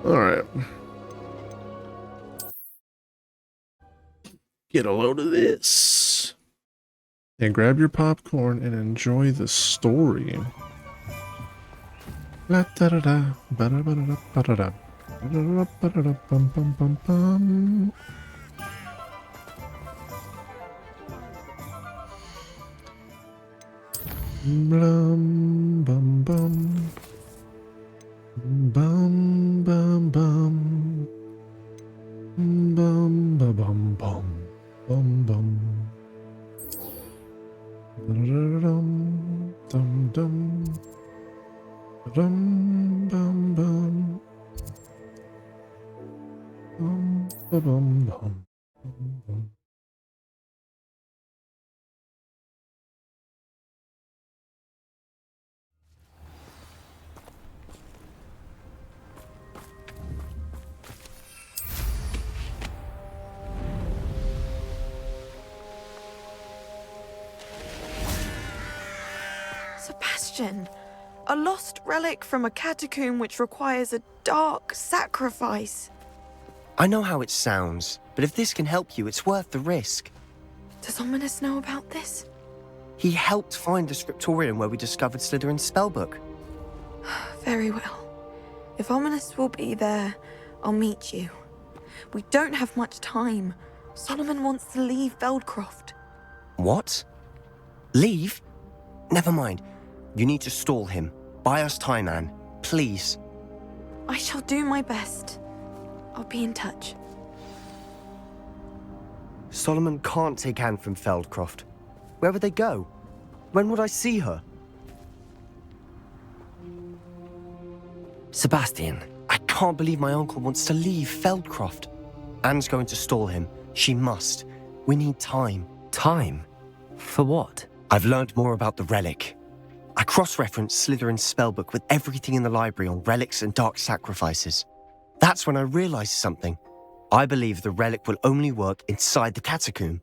Alright. Get a load of this. And grab your popcorn and enjoy the story. La da da da, ba da ba da da ba da da, ba da da ba da da bum bum bum bum. Blum bum bum, bum bum bum, bum ba bum bum, bum bum. Dum dum dum. Bum bum bum. Bum ba bum bum. Bum bum. Sebastian, a lost relic from a catacomb which requires a dark sacrifice. I know how it sounds, but if this can help you, it's worth the risk. Does Ominous know about this? He helped find the scriptorium where we discovered Slytherin's spellbook. Very well. If Ominous will be there, I'll meet you. We don't have much time. Solomon wants to leave Feldcroft. What? Leave? Never mind. You need to stall him. Buy us time, Anne. Please. I shall do my best. I'll be in touch. Solomon can't take Anne from Feldcroft. Where would they go? When would I see her? Sebastian. I can't believe my uncle wants to leave Feldcroft. Anne's going to stall him. She must. We need time. Time? For what? I've learned more about the relic. I cross-referenced Slytherin's spellbook with everything in the library on relics and dark sacrifices. That's when I realized something. I believe the relic will only work inside the catacomb.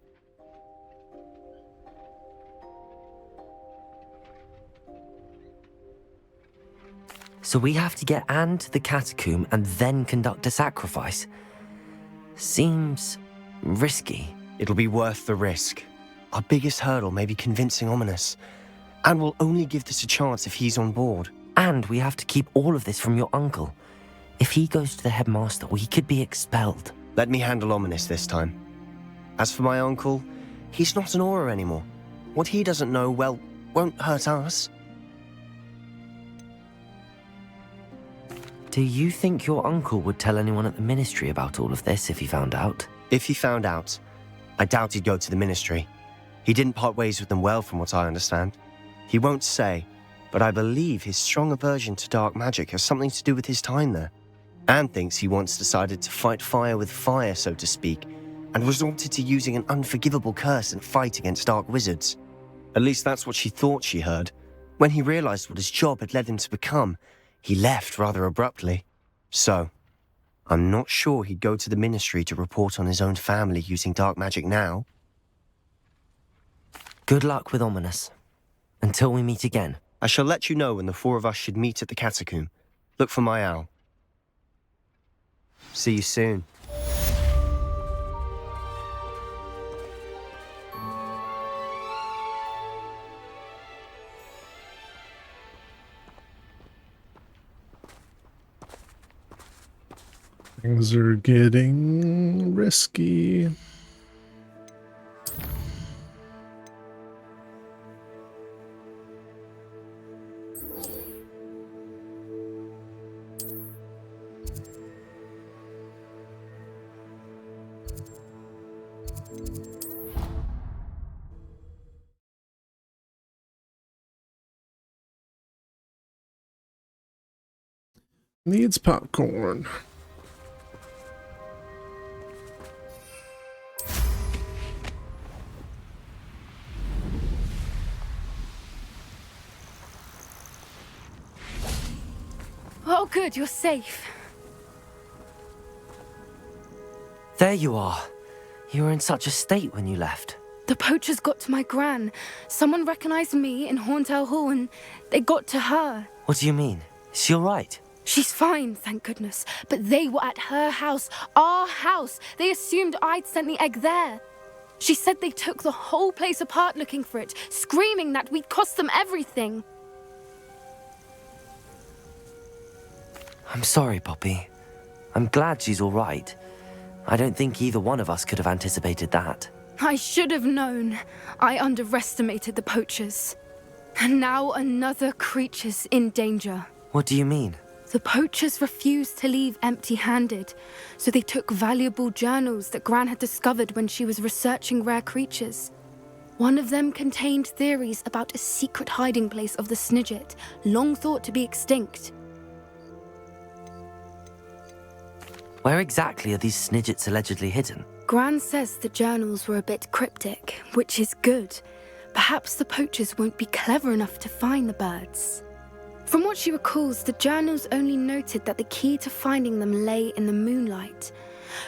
So we have to get Anne to the catacomb and then conduct a sacrifice? Seems risky. It'll be worth the risk. Our biggest hurdle may be convincing Ominous. And we'll only give this a chance if he's on board. And we have to keep all of this from your uncle. If he goes to the headmaster, we could be expelled. Let me handle Ominous this time. As for my uncle, he's not an Auror anymore. What he doesn't know, well, won't hurt us. Do you think your uncle would tell anyone at the ministry about all of this if he found out? If he found out, I doubt he'd go to the ministry. He didn't part ways with them well, from what I understand. He won't say, but I believe his strong aversion to dark magic has something to do with his time there. Anne thinks he once decided to fight fire with fire, so to speak, and resorted to using an unforgivable curse and fight against dark wizards. At least that's what she thought she heard. When he realized what his job had led him to become, he left rather abruptly. So, I'm not sure he'd go to the ministry to report on his own family using dark magic now. Good luck with Ominous. Until we meet again. I shall let you know when the four of us should meet at the catacomb. Look for my owl. See you soon. Things are getting risky. Needs popcorn. Oh, good, you're safe. There you are. You were in such a state when you left. The poachers got to my gran. Someone recognized me in Horntail Hall and they got to her. What do you mean? Is she all right? She's fine, thank goodness. But they were at her house, our house. They assumed I'd sent the egg there. She said they took the whole place apart looking for it, screaming that we'd cost them everything. I'm sorry, Poppy. I'm glad she's all right. I don't think either one of us could have anticipated that. I should have known. I underestimated the poachers. And now another creature's in danger. What do you mean? The poachers refused to leave empty-handed, so they took valuable journals that Gran had discovered when she was researching rare creatures. One of them contained theories about a secret hiding place of the Snidget, long thought to be extinct. Where exactly are these Snidgets allegedly hidden? Gran says the journals were a bit cryptic, which is good. Perhaps the poachers won't be clever enough to find the birds. From what she recalls, the journals only noted that the key to finding them lay in the moonlight.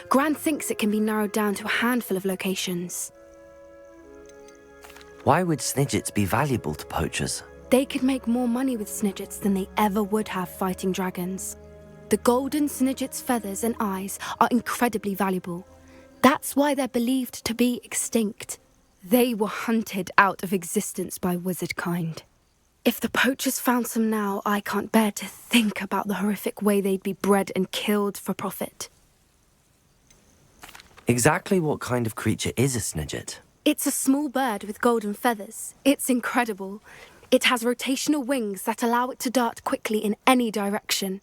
Gran thinks it can be narrowed down to a handful of locations. Why would Snidgets be valuable to poachers? They could make more money with Snidgets than they ever would have fighting dragons. The golden Snidget's feathers and eyes are incredibly valuable. That's why they're believed to be extinct. They were hunted out of existence by wizard kind. If the poachers found some now, I can't bear to think about the horrific way they'd be bred and killed for profit. Exactly what kind of creature is a Snidget? It's a small bird with golden feathers. It's incredible. It has rotational wings that allow it to dart quickly in any direction.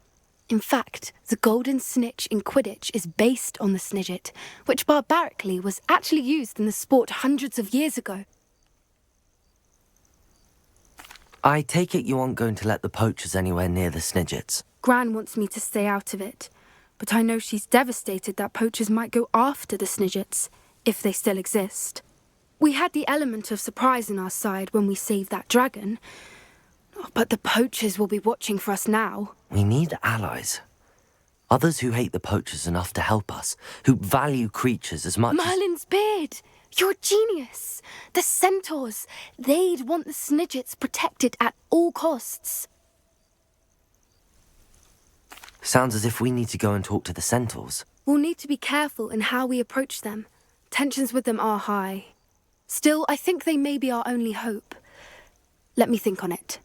In fact, the golden snitch in Quidditch is based on the Snidget, which barbarically was actually used in the sport hundreds of years ago. I take it you aren't going to let the poachers anywhere near the Snidgets. Gran wants me to stay out of it, but I know she's devastated that poachers might go after the Snidgets, if they still exist. We had the element of surprise on our side when we saved that dragon, but the poachers will be watching for us now. We need allies. Others who hate the poachers enough to help us, who value creatures as much as... Merlin's beard! You're a genius! The centaurs! They'd want the Snidgets protected at all costs. Sounds as if we need to go and talk to the centaurs. We'll need to be careful in how we approach them. Tensions with them are high. Still, I think they may be our only hope. Let me think on it.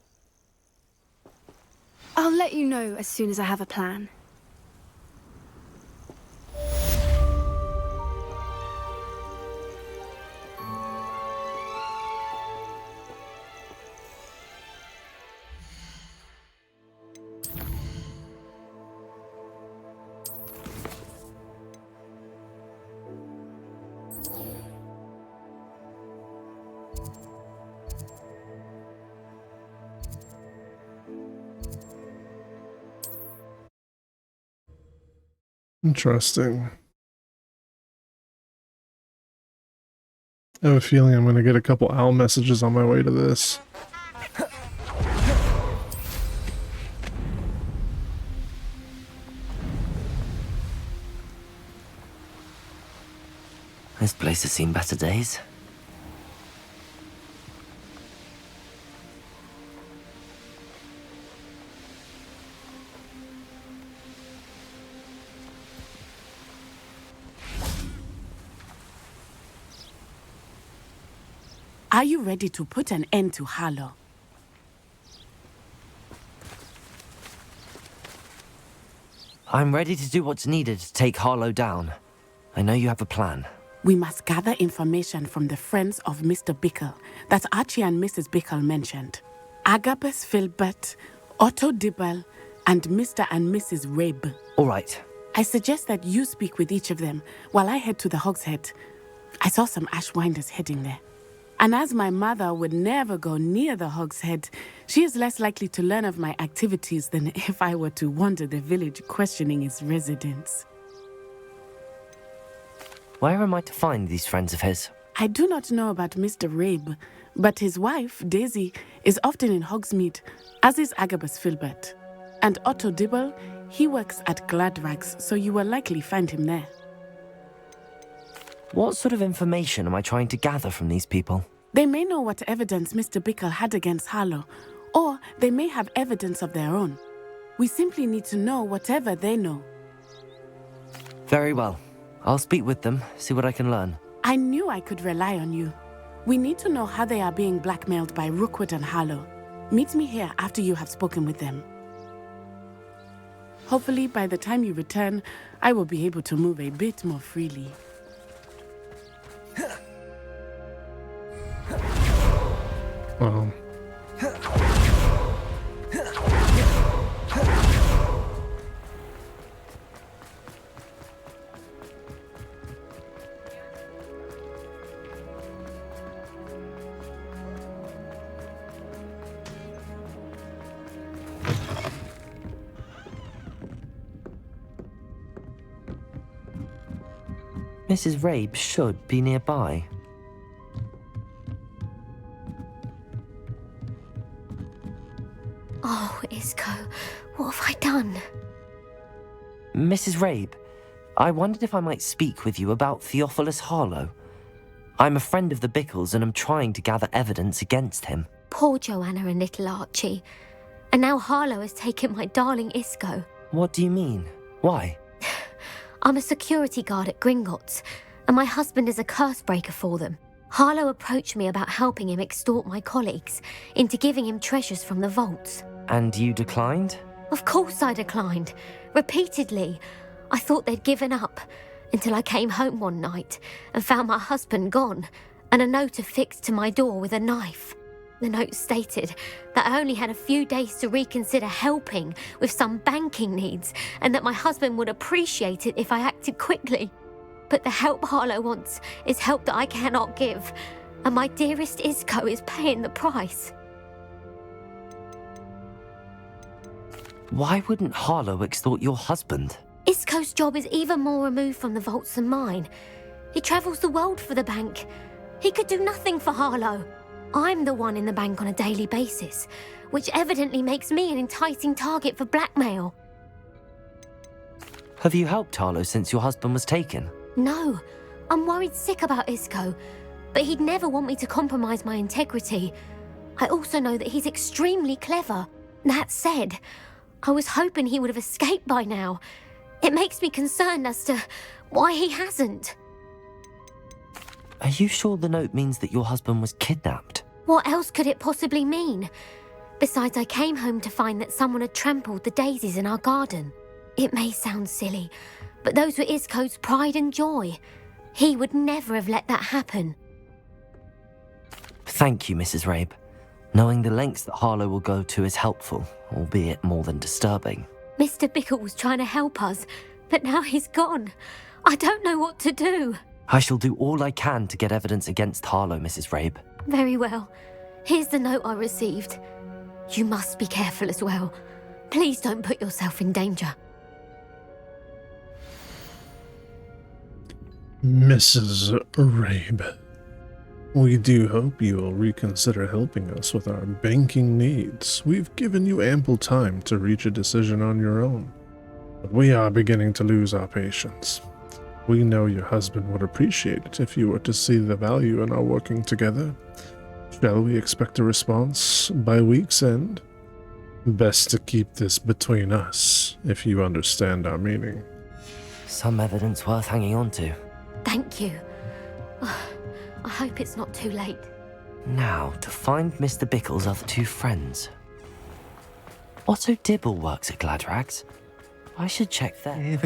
I'll let you know as soon as I have a plan. Interesting. I have a feeling I'm going to get a couple owl messages on my way to this. This place has seen better days. Are you ready to put an end to Harlow? I'm ready to do what's needed to take Harlow down. I know you have a plan. We must gather information from the friends of Mr. Bickle that Archie and Mrs. Bickle mentioned. Agabus Filbert, Otto Dibble, and Mr. and Mrs. Rabe. All right. I suggest that you speak with each of them while I head to the Hogshead. I saw some Ashwinders heading there. And as my mother would never go near the Hogshead, she is less likely to learn of my activities than if I were to wander the village questioning its residents. Where am I to find these friends of his? I do not know about Mr. Rabe, but his wife, Daisy, is often in Hogsmeade, as is Agabus Filbert. And Otto Dibble, he works at Gladrags, so you will likely find him there. What sort of information am I trying to gather from these people? They may know what evidence Mr. Bickle had against Harlow, or they may have evidence of their own. We simply need to know whatever they know. Very well. I'll speak with them, see what I can learn. I knew I could rely on you. We need to know how they are being blackmailed by Rookwood and Harlow. Meet me here after you have spoken with them. Hopefully, by the time you return, I will be able to move a bit more freely. Mrs. Rabe should be nearby. Oh, Isco, what have I done? Mrs. Rabe, I wondered if I might speak with you about Theophilus Harlow. I'm a friend of the Bickles and am trying to gather evidence against him. Poor Joanna and little Archie. And now Harlow has taken my darling Isco. What do you mean? Why? I'm a security guard at Gringotts, and my husband is a curse breaker for them. Harlow approached me about helping him extort my colleagues into giving him treasures from the vaults. And you declined? Of course I declined. Repeatedly. I thought they'd given up, until I came home one night and found my husband gone, and a note affixed to my door with a knife. The note stated that I only had a few days to reconsider helping with some banking needs, and that my husband would appreciate it if I acted quickly. But the help Harlow wants is help that I cannot give, and my dearest Isco is paying the price. Why wouldn't Harlow extort your husband? Isco's job is even more removed from the vaults than mine. He travels the world for the bank. He could do nothing for Harlow. I'm the one in the bank on a daily basis, which evidently makes me an enticing target for blackmail. Have you helped Harlow since your husband was taken? No, I'm worried sick about Isco, but he'd never want me to compromise my integrity. I also know that he's extremely clever. That said, I was hoping he would have escaped by now. It makes me concerned as to why he hasn't. Are you sure the note means that your husband was kidnapped? What else could it possibly mean? Besides, I came home to find that someone had trampled the daisies in our garden. It may sound silly, but those were Isco's pride and joy. He would never have let that happen. Thank you, Mrs. Rabe. Knowing the lengths that Harlow will go to is helpful, albeit more than disturbing. Mr. Bickle was trying to help us, but now he's gone. I don't know what to do. I shall do all I can to get evidence against Harlow, Mrs. Rabe. Very well. Here's the note I received. You must be careful as well. Please don't put yourself in danger. Mrs. Rabe, we do hope you will reconsider helping us with our banking needs. We've given you ample time to reach a decision on your own, but we are beginning to lose our patience. We know your husband would appreciate it if you were to see the value in our working together. Shall we expect a response by week's end? Best to keep this between us, if you understand our meaning. Some evidence worth hanging on to. Thank you. I hope it's not too late. Now, to find Mr. Bickle's other two friends. Otto Dibble works at Gladrags. I should check there.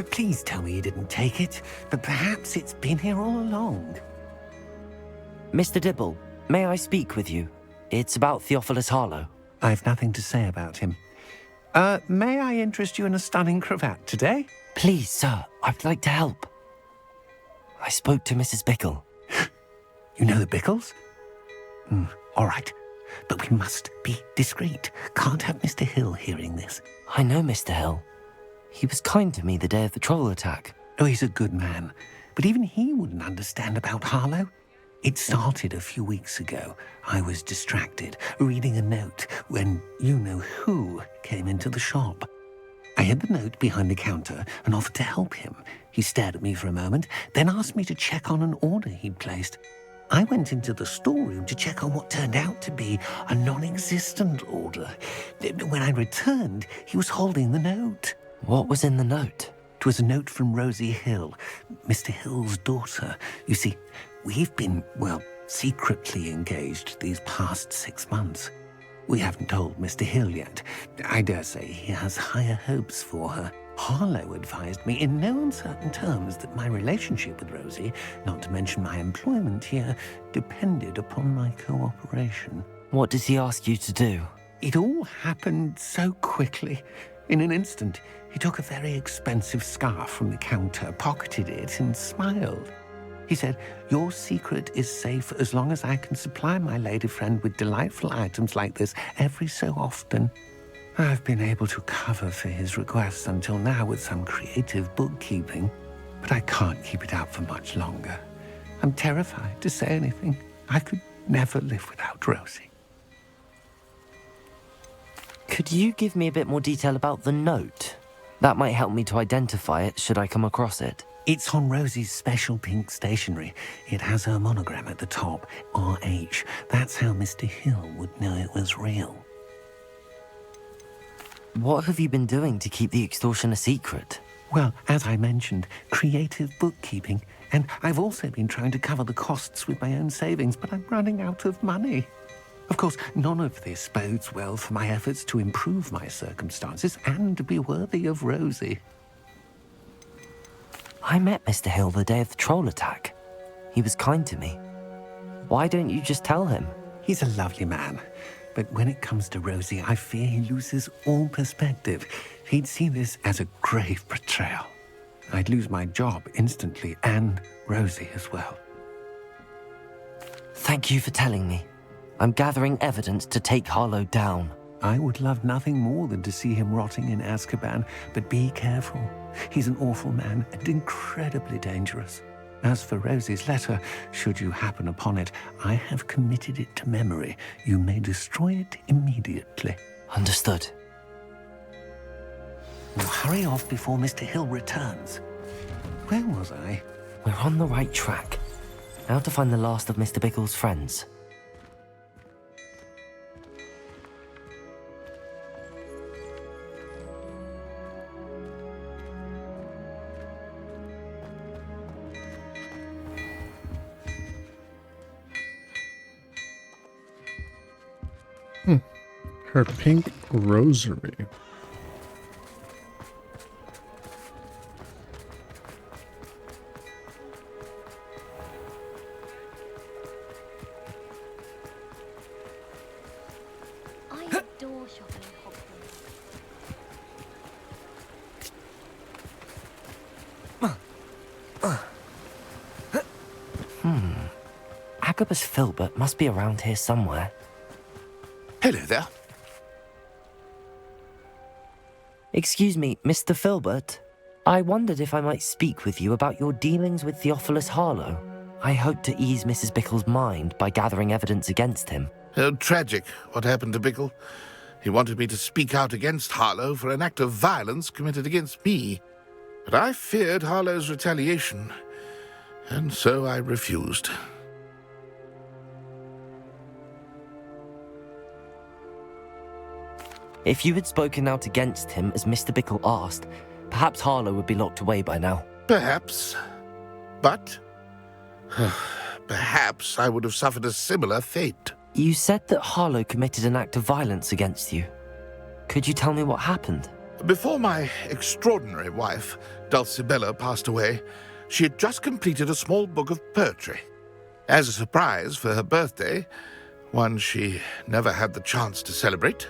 Please tell me you didn't take it, but perhaps it's been here all along. Mr. Dibble, may I speak with you? It's about Theophilus Harlow. I've nothing to say about him. May I interest you in a stunning cravat today? Please, sir, I'd like to help. I spoke to Mrs. Bickle. You know the Bickles? All right, but we must be discreet. Can't have Mr. Hill hearing this. I know Mr. Hill. He was kind to me the day of the troll attack. Oh, he's a good man, but even he wouldn't understand about Harlow. It started a few weeks ago. I was distracted, reading a note, when you-know-who came into the shop. I hid the note behind the counter and offered to help him. He stared at me for a moment, then asked me to check on an order he'd placed. I went into the storeroom to check on what turned out to be a non-existent order. When I returned, he was holding the note. What was in the note? It was a note from Rosie Hill, Mr. Hill's daughter. You see, we've been, well, secretly engaged these past 6 months. We haven't told Mr. Hill yet. I dare say he has higher hopes for her. Harlow advised me in no uncertain terms that my relationship with Rosie, not to mention my employment here, depended upon my cooperation. What does he ask you to do? It all happened so quickly. In an instant, he took a very expensive scarf from the counter, pocketed it, and smiled. He said, "Your secret is safe as long as I can supply my lady friend with delightful items like this every so often." I've been able to cover for his requests until now with some creative bookkeeping, but I can't keep it out for much longer. I'm terrified to say anything. I could never live without Rosie. Could you give me a bit more detail about the note? That might help me to identify it should I come across it. It's on Rosie's special pink stationery. It has her monogram at the top, RH. That's how Mr. Hill would know it was real. What have you been doing to keep the extortion a secret? Well, as I mentioned, creative bookkeeping. And I've also been trying to cover the costs with my own savings, but I'm running out of money. Of course, none of this bodes well for my efforts to improve my circumstances and be worthy of Rosie. I met Mr. Hill the day of the troll attack. He was kind to me. Why don't you just tell him? He's a lovely man. But when it comes to Rosie, I fear he loses all perspective. He'd see this as a grave betrayal. I'd lose my job instantly, and Rosie as well. Thank you for telling me. I'm gathering evidence to take Harlow down. I would love nothing more than to see him rotting in Azkaban, but be careful. He's an awful man and incredibly dangerous. As for Rosie's letter, should you happen upon it, I have committed it to memory. You may destroy it immediately. Understood. Now hurry off before Mr. Hill returns. Where was I? We're on the right track. Now to find the last of Mr. Bickle's friends. Her pink rosary. I adore shopping in Hogwarts. Agabus Filbert must be around here somewhere. Hello there. Excuse me, Mr. Filbert. I wondered if I might speak with you about your dealings with Theophilus Harlow. I hope to ease Mrs. Bickle's mind by gathering evidence against him. Oh, tragic what happened to Bickle. He wanted me to speak out against Harlow for an act of violence committed against me. But I feared Harlow's retaliation, and so I refused. If you had spoken out against him as Mr. Bickle asked, perhaps Harlow would be locked away by now. Perhaps. But perhaps I would have suffered a similar fate. You said that Harlow committed an act of violence against you. Could you tell me what happened? Before my extraordinary wife, Dulcibella, passed away, she had just completed a small book of poetry. As a surprise for her birthday, one she never had the chance to celebrate,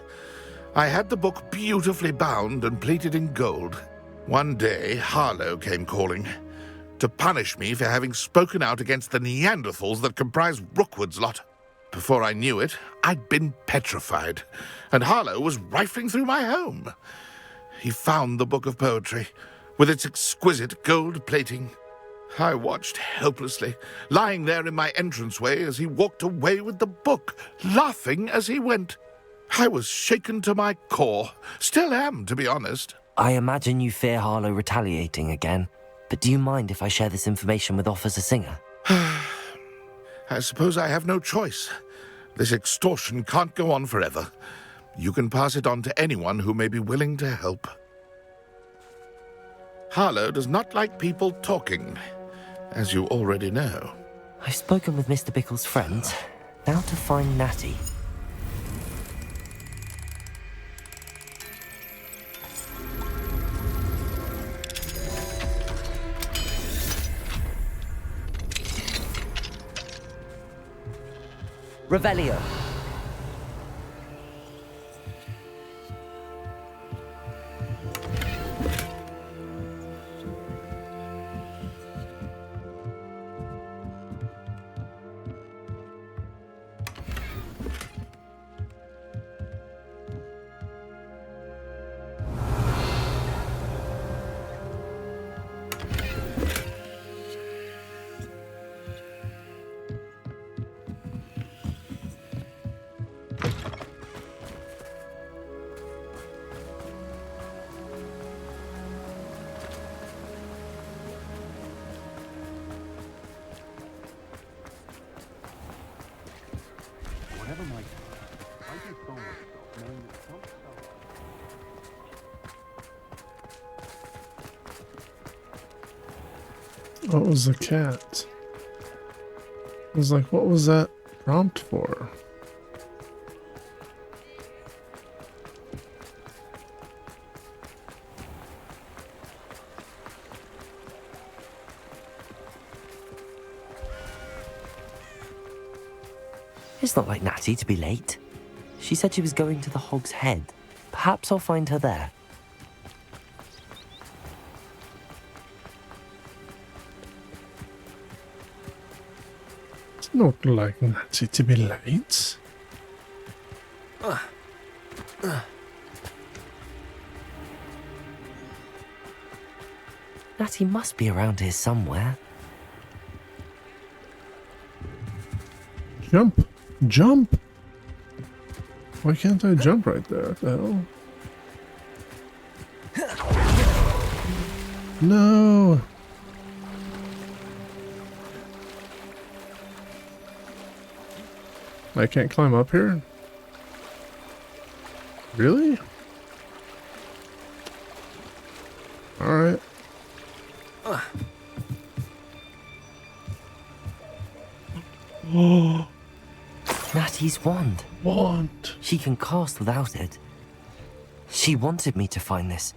I had the book beautifully bound and plated in gold. One day, Harlow came calling to punish me for having spoken out against the Neanderthals that comprise Rookwood's lot. Before I knew it, I'd been petrified, and Harlow was rifling through my home. He found the book of poetry, with its exquisite gold plating. I watched helplessly, lying there in my entranceway as he walked away with the book, laughing as he went. I was shaken to my core. Still am, to be honest. I imagine you fear Harlow retaliating again, but do you mind if I share this information with Officer Singer? I suppose I have no choice. This extortion can't go on forever. You can pass it on to anyone who may be willing to help. Harlow does not like people talking, as you already know. I've spoken with Mr. Bickle's friends. Now to find Natty. Revelio. What was the cat? I was like, what was that prompt for? It's not like Natty to be late. She said she was going to the Hog's Head. Perhaps I'll find her there. It's not like Natty to be late. Natty must be around here somewhere. Jump! Jump! Why can't I jump right there? What the hell? No! I can't climb up here? Really? Alright. Oh, Natty's wand. wand. She can cast without it. She wanted me to find this.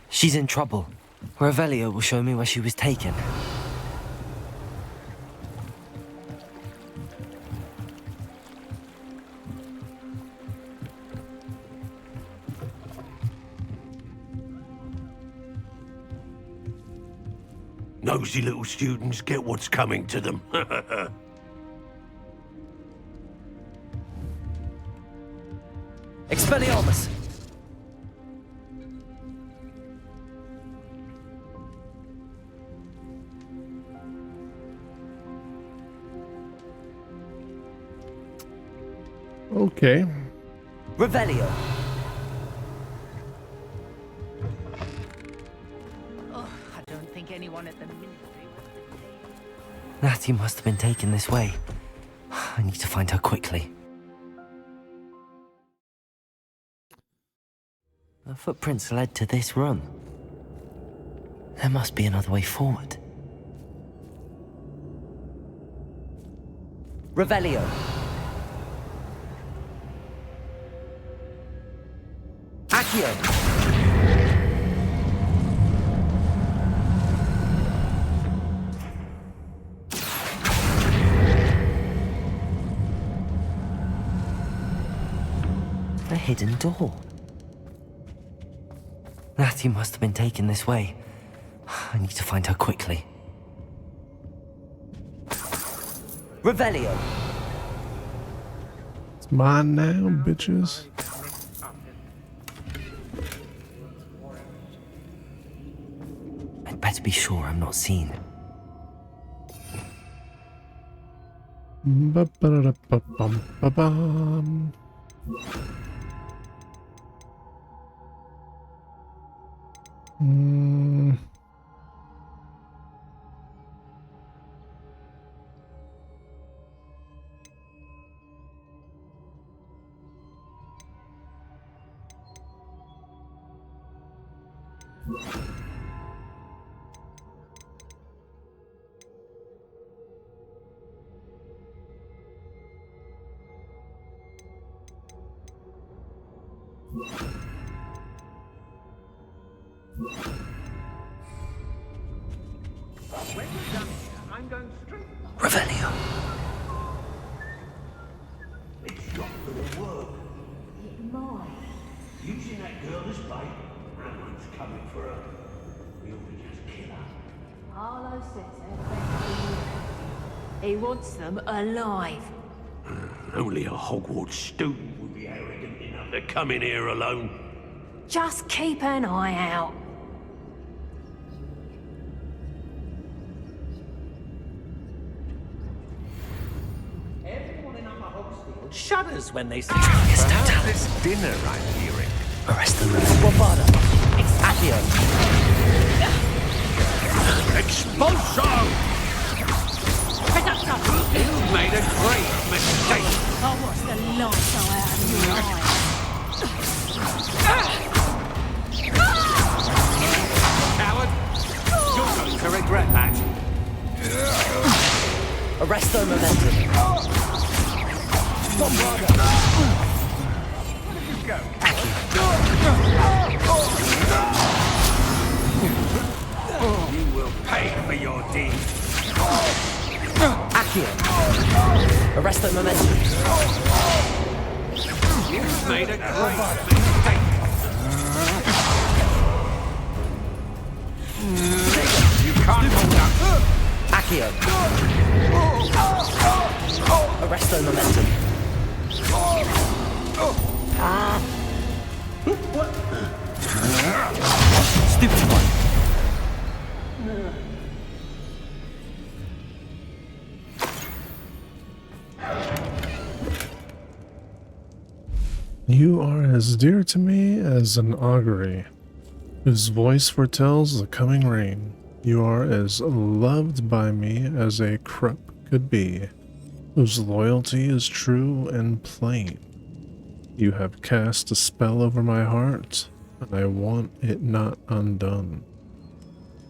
She's in trouble. Revelio will show me where she was taken. Nosy little students get what's coming to them. Expelliarmus! Okay. Revelio! I don't think anyone at the ministry Natty must have been taken this way. I need to find her quickly. The footprints led to this room. There must be another way forward. Revelio! Accio! A hidden door. Natty must have been taken this way. I need to find her quickly. Revelio! It's mine now, bitches. I'd better be sure I'm not seen. Ba-ba-da-ba-bum-ba-bum. Revelio. It's not gonna work. It might. Using that girl as bait, no one's coming for her. We ought to just kill her. Harlow says everything. He wants them alive. Only a Hogwarts student would be arrogant enough to come in here alone. Just keep an eye out. Everyone in Upper Hogsfield shudders when they see This dinner I'm hearing. Arrest them. Bombada. Accio. expulsion! You've made a great mistake. I'll watch the lights go out of your eyes. Coward! You're going to regret that. Arresto momentum. Bombada. You will pay for your deeds. Accio. Arresto momentum. You've made a great mistake. You can't hold up. Accio. Arresto momentum. Stupid one. You are as dear to me as an augury, whose voice foretells the coming rain. You are as loved by me as a Krupp could be, whose loyalty is true and plain. You have cast a spell over my heart, and I want it not undone.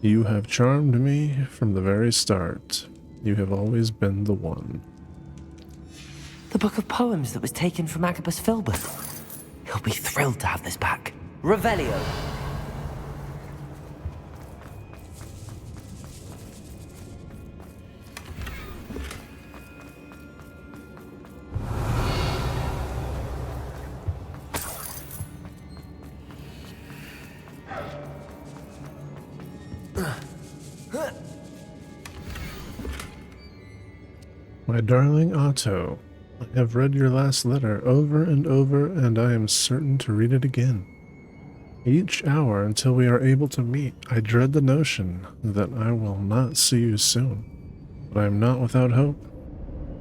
You have charmed me from the very start. You have always been the one. The book of poems that was taken from Agabus Filbert. He'll be thrilled to have this back. Revelio. My darling Otto, I have read your last letter over and over, and I am certain to read it again. Each hour until we are able to meet, I dread the notion that I will not see you soon. But I am not without hope.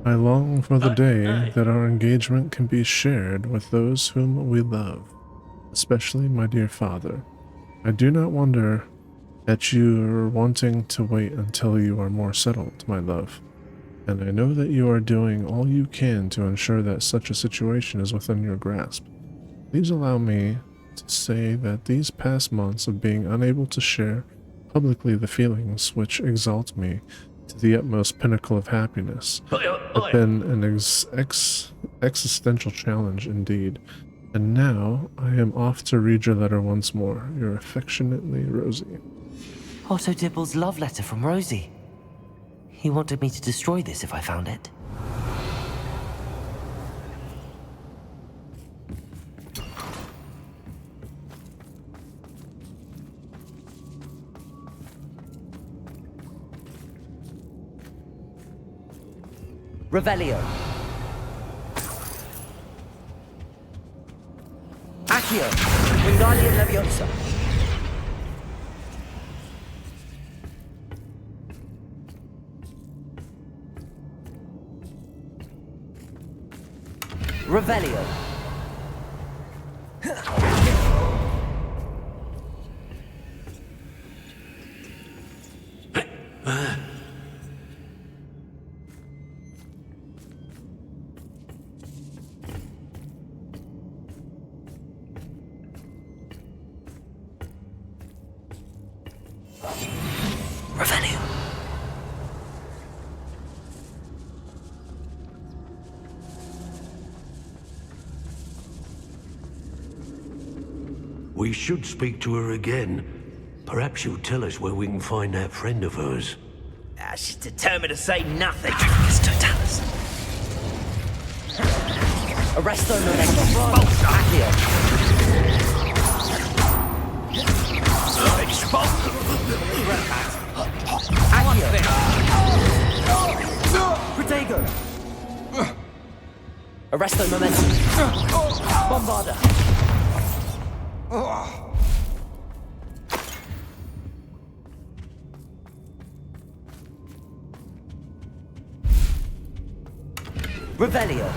I long for the day that our engagement can be shared with those whom we love, especially my dear father. I do not wonder at your wanting to wait until you are more settled, my love. And I know that you are doing all you can to ensure that such a situation is within your grasp. Please allow me to say that these past months of being unable to share publicly the feelings which exalt me to the utmost pinnacle of happiness have been an existential challenge indeed. And now I am off to read your letter once more. Your affectionately, Rosie. Otto Dibble's love letter from Rosie. He wanted me to destroy this if I found it. Revelio. Accio. Wingardium Leviosa. Revelio. Revelio. We should speak to her again. Perhaps she'll tell us where we can find that friend of hers. She's determined to say nothing. It's Totalis. Arresto non Accio. Protego. Arresto momentum. Bombarda. Revelio.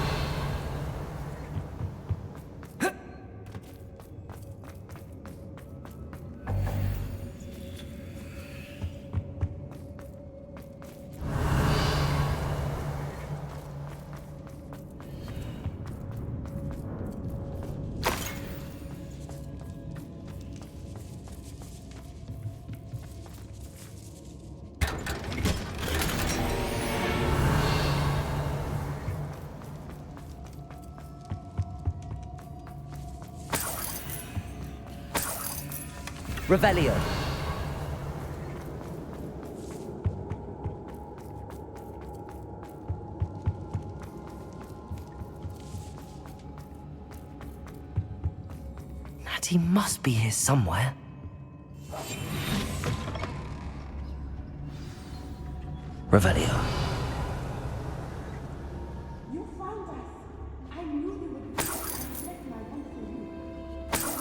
Revelio. Natty must be here somewhere. Revelio. You found us. I knew you would be my one for you.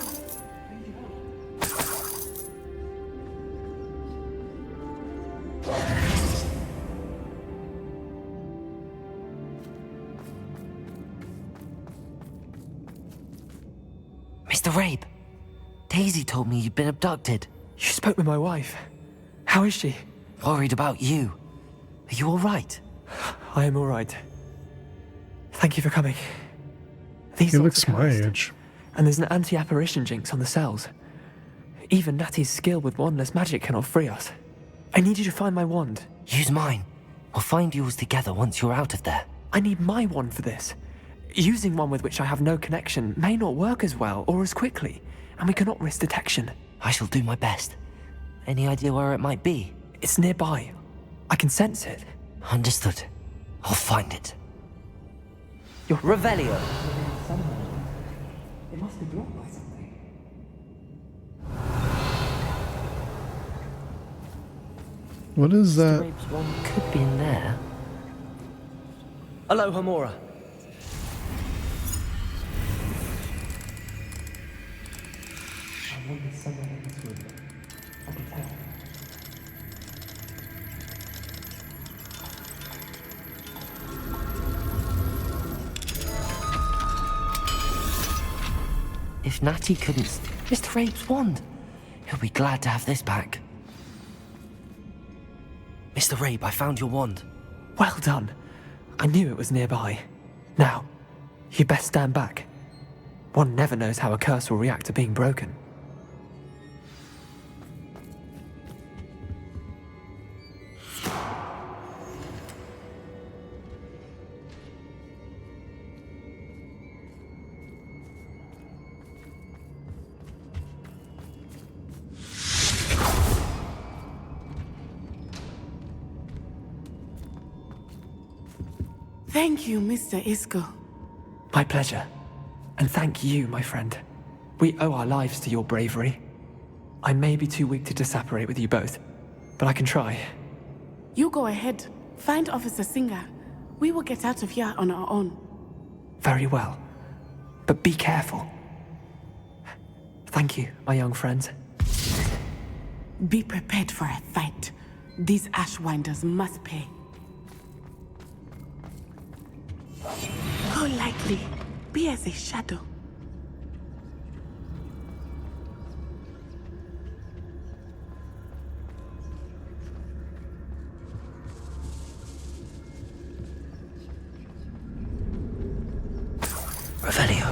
Mr. Rabe, Daisy told me you'd been abducted. You spoke with my wife. How is she? Worried about you. Are you all right? I am all right. Thank you for coming. These He lots looks are my cursed. age. And there's an anti-apparition jinx on the cells. Even Natty's skill with wandless magic cannot free us. I need you to find my wand. Use mine. We'll find yours together once you're out of there. I need my wand for this. Using one with which I have no connection may not work as well or as quickly, and we cannot risk detection. I shall do my best. Any idea where it might be? It's nearby. I can sense it. Understood. I'll find it. Your Revelio. It must be blocked by something. What is that? Rabe's wand could be in there. Hello, Hamora. I wonder somewhere in this room. I can tell. If Natty couldn't... Mr. Rabe's wand! He'll be glad to have this back. Mr. Rabe, I found your wand. Well done. I knew it was nearby. Now, you best stand back. One never knows how a curse will react to being broken. Thank you, Mr. Isco. My pleasure. And thank you, my friend. We owe our lives to your bravery. I may be too weak to disapparate with you both, but I can try. You go ahead. Find Officer Singer. We will get out of here on our own. Very well. But be careful. Thank you, my young friends. Be prepared for a fight. These Ashwinders must pay. Go lightly. Be as a shadow. Revelio.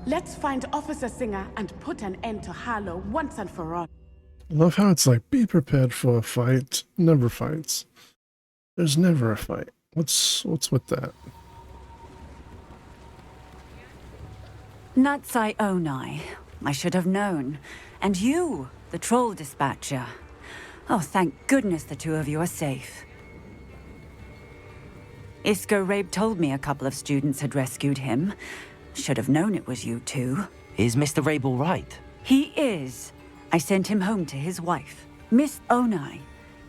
Let's find Officer Singer and put an end to Harlow once and for all. I love how it's like, be prepared for a fight, never fights. There's never a fight. What's with that? Natsai Onai. I should have known. And you, the troll dispatcher. Oh, thank goodness the two of you are safe. Isco Rabe told me a couple of students had rescued him. Should have known it was you two. Is Mr. Rabe all right? He is. I sent him home to his wife. Miss Onai,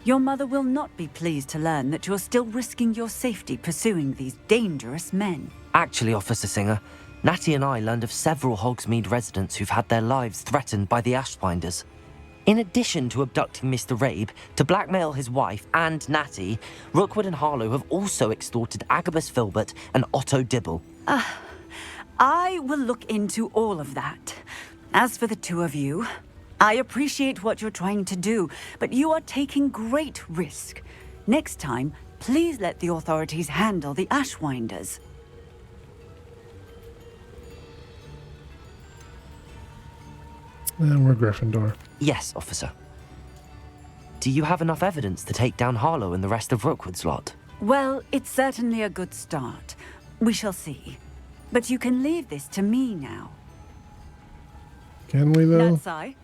your mother will not be pleased to learn that you're still risking your safety pursuing these dangerous men. Actually, Officer Singer, Natty and I learned of several Hogsmeade residents who've had their lives threatened by the Ashwinders. In addition to abducting Mr. Rabe, to blackmail his wife and Natty, Rookwood and Harlow have also extorted Agabus Filbert and Otto Dibble. I will look into all of that. As for the two of you, I appreciate what you're trying to do, but you are taking great risk. Next time, please let the authorities handle the Ashwinders. And we're Gryffindor. Yes, officer. Do you have enough evidence to take down Harlow and the rest of Rookwood's lot? Well, it's certainly a good start. We shall see. But you can leave this to me now. Can we, though? Natsai,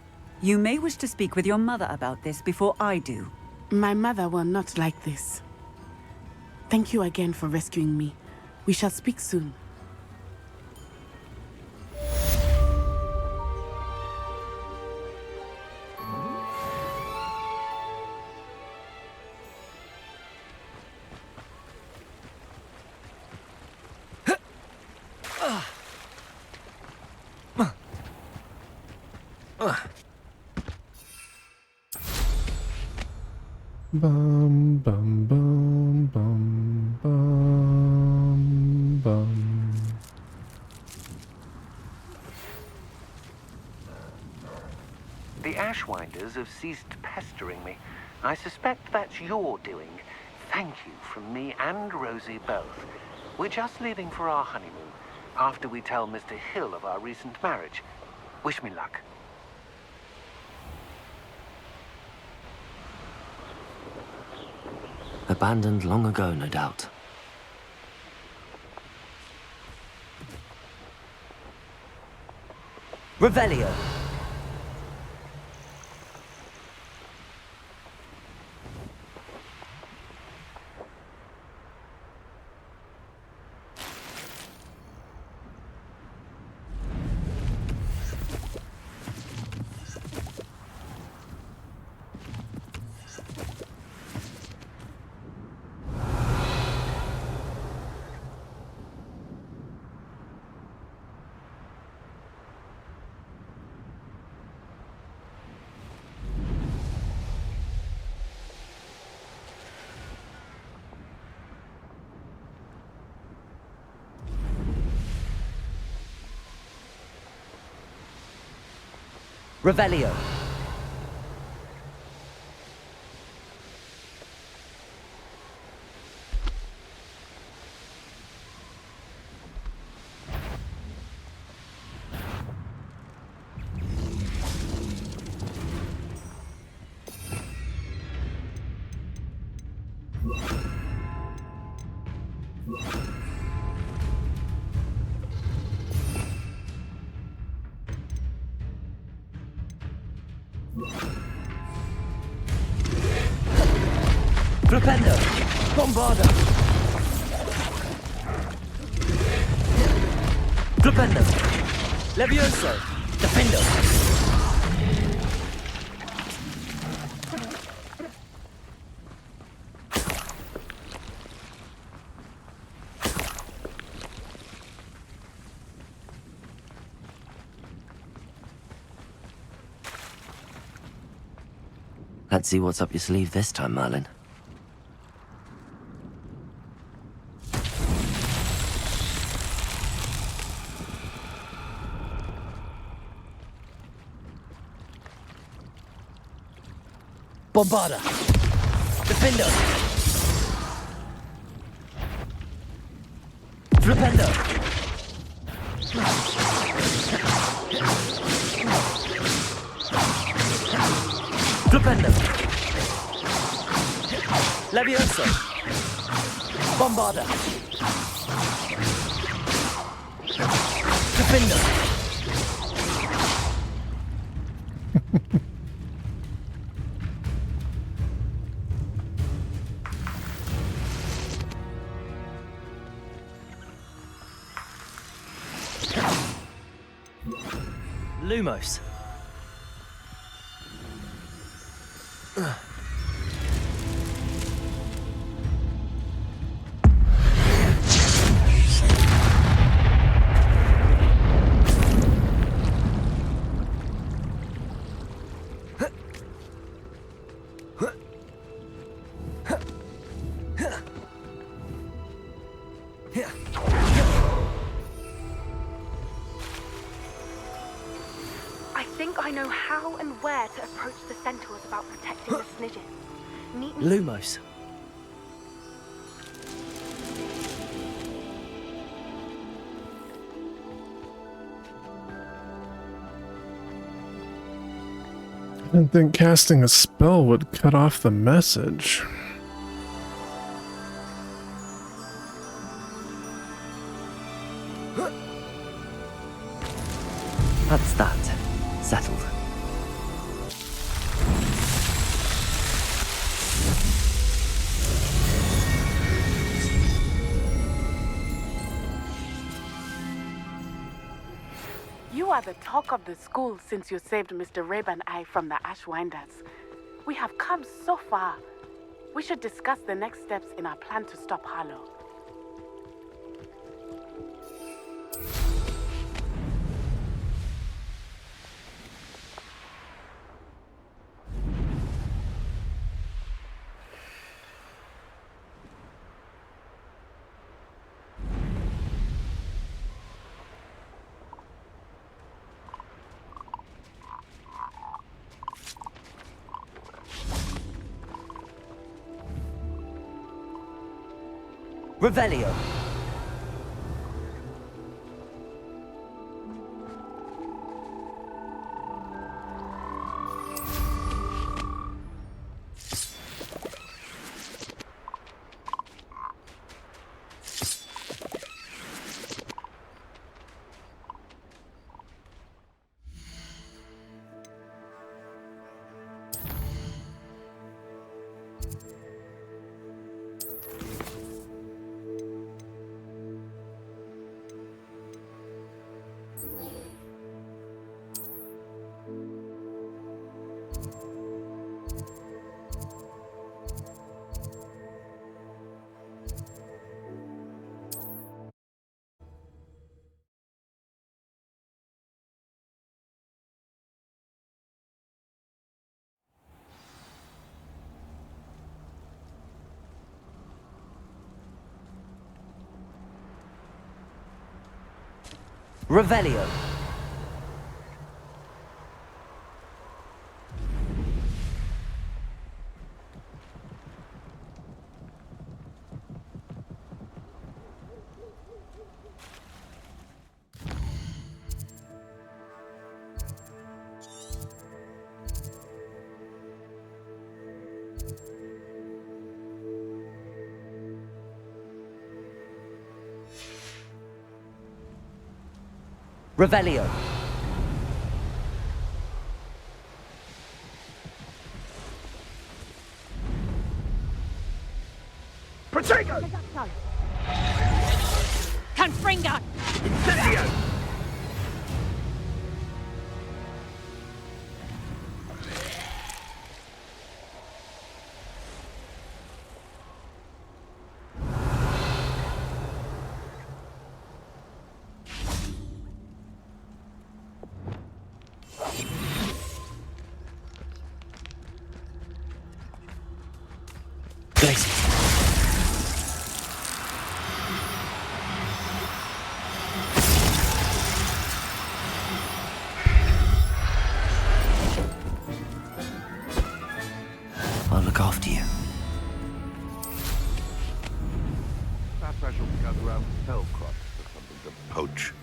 you may wish to speak with your mother about this before I do. My mother will not like this. Thank you again for rescuing me. We shall speak soon. Bum, bum, bum, bum, bum, bum. The Ashwinders have ceased pestering me. I suspect that's your doing. Thank you from me and Rosie both. We're just leaving for our honeymoon, after we tell Mr. Hill of our recent marriage. Wish me luck. Abandoned long ago, no doubt. Revelio! Revelio. Flipendo! Bombarda! Flipendo! Levioso! Defendo! Let's see what's up your sleeve this time, Merlin. Bombarda! Defender! Flipendo! Flipendo! Levioso! Bombarda! Defender! Lumos. I think I know how and where to approach the centaurs about protecting the Snidgets. Meet me. Lumos. I didn't think casting a spell would cut off the message. That's that. Settled. You are the talk of the school since you saved Mr. Rabe and I from the Ashwinders. We have come so far. We should discuss the next steps in our plan to stop Harlow. Revelio. Revelio. Revelio. Protego! Confringo! Incendio! Glaciers. I'll look after you. Perhaps I shall gather around Hellcroft for something to poach.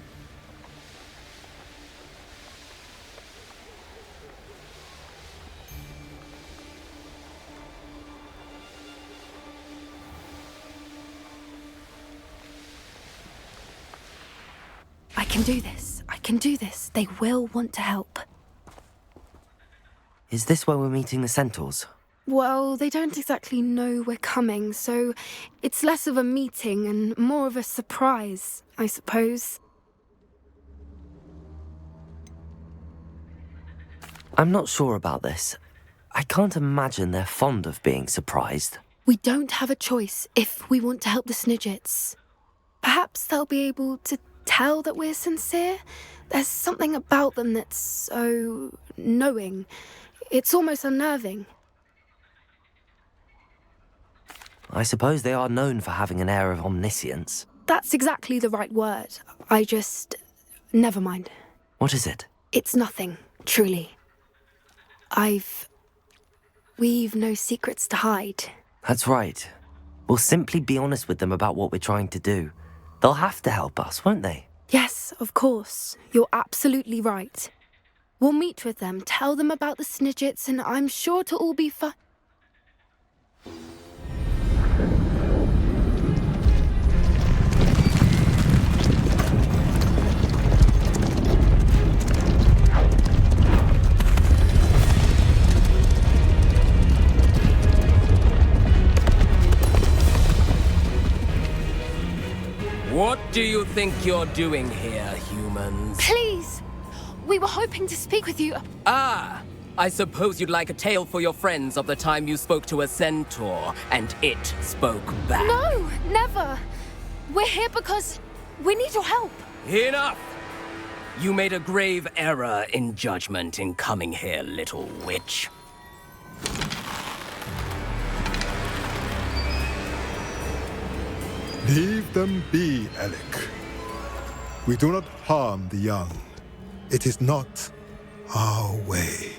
I can do this. I can do this. They will want to help. Is this where we're meeting the centaurs? Well, they don't exactly know we're coming, so it's less of a meeting and more of a surprise, I suppose. I'm not sure about this. I can't imagine they're fond of being surprised. We don't have a choice if we want to help the Snidgets. Perhaps they'll be able to tell that we're sincere. There's something about them that's so knowing. It's almost unnerving. I suppose they are known for having an air of omniscience. That's exactly the right word. Never mind. What is it? It's nothing, truly. We've no secrets to hide. That's right. We'll simply be honest with them about what we're trying to do. They'll have to help us, won't they? Yes, of course. You're absolutely right. We'll meet with them, tell them about the Snidgets, and I'm sure to all be fine. What do you think you're doing here, humans? Please! We were hoping to speak with you. Ah! I suppose you'd like a tale for your friends of the time you spoke to a centaur, and it spoke back. No, never! We're here because we need your help. Enough! You made a grave error in judgment in coming here, little witch. Leave them be, Alec. We do not harm the young. It is not our way.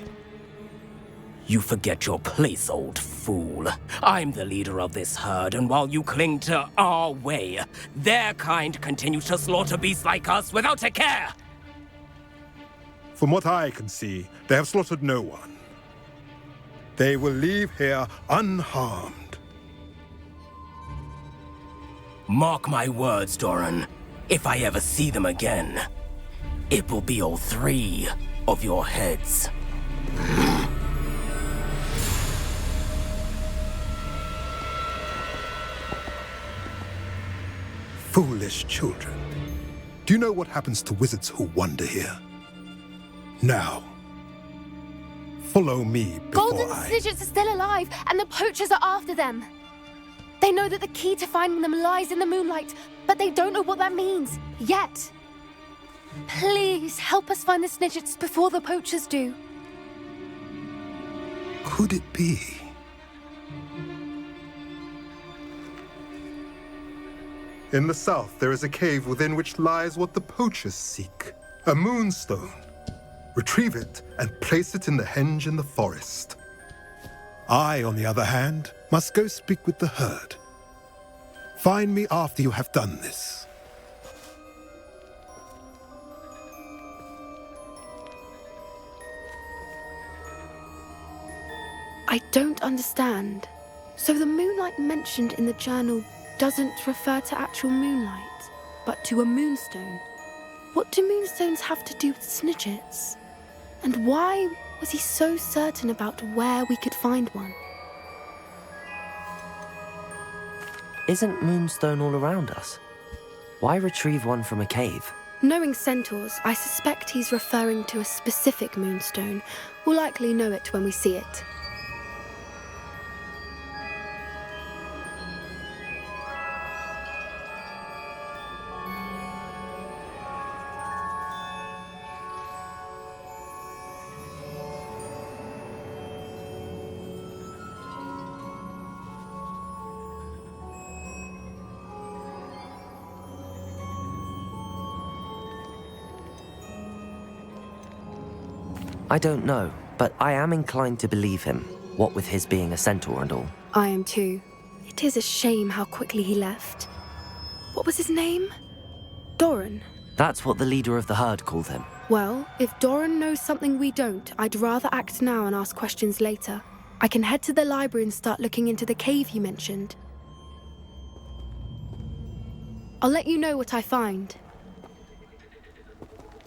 You forget your place, old fool. I'm the leader of this herd, and while you cling to our way, their kind continues to slaughter beasts like us without a care! From what I can see, they have slaughtered no one. They will leave here unharmed. Mark my words, Doran. If I ever see them again, it will be all 3 of your heads. Foolish children. Do you know what happens to wizards who wander here? Now, follow me before Golden Snidgets are still alive, and the poachers are after them. They know that the key to finding them lies in the moonlight, but they don't know what that means, yet. Please, help us find the Snidgets before the poachers do. Could it be? In the south, there is a cave within which lies what the poachers seek. A moonstone. Retrieve it and place it in the henge in the forest. I, on the other hand, must go speak with the herd. Find me after you have done this. I don't understand. So the moonlight mentioned in the journal doesn't refer to actual moonlight, but to a moonstone. What do moonstones have to do with Snidgets? And why was he so certain about where we could find one? Isn't Moonstone all around us? Why retrieve one from a cave? Knowing centaurs, I suspect he's referring to a specific moonstone. We'll likely know it when we see it. I don't know, but I am inclined to believe him, what with his being a centaur and all. I am too. It is a shame how quickly he left. What was his name? Doran? That's what the leader of the herd called him. Well, if Doran knows something we don't, I'd rather act now and ask questions later. I can head to the library and start looking into the cave you mentioned. I'll let you know what I find.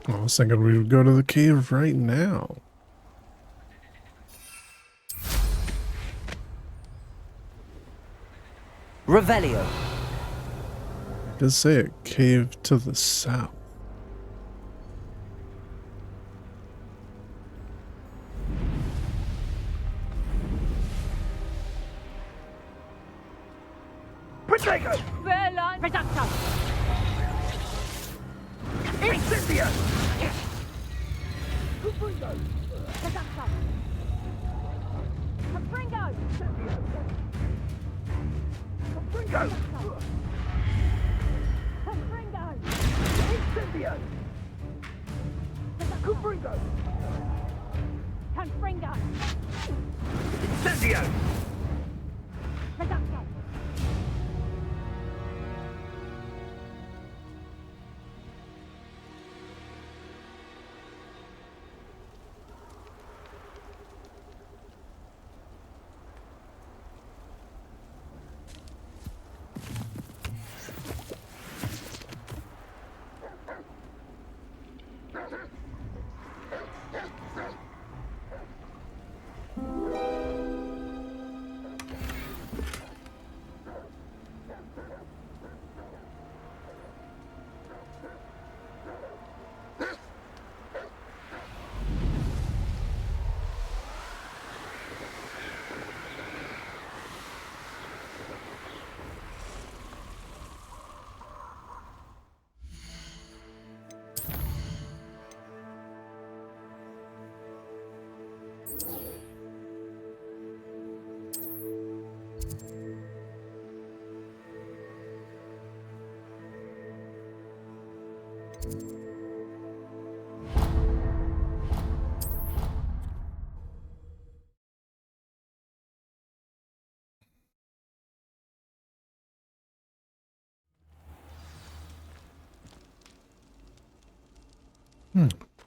I was thinking we would go to the cave right now. Revelio. It does say a cave to the south. Protego! Verline Reducto! Incendio! Cupringo! Reducto! Capringo! Capringo! Capringo! Incendio! Cupringo! Confringo! Incendio! Reducto!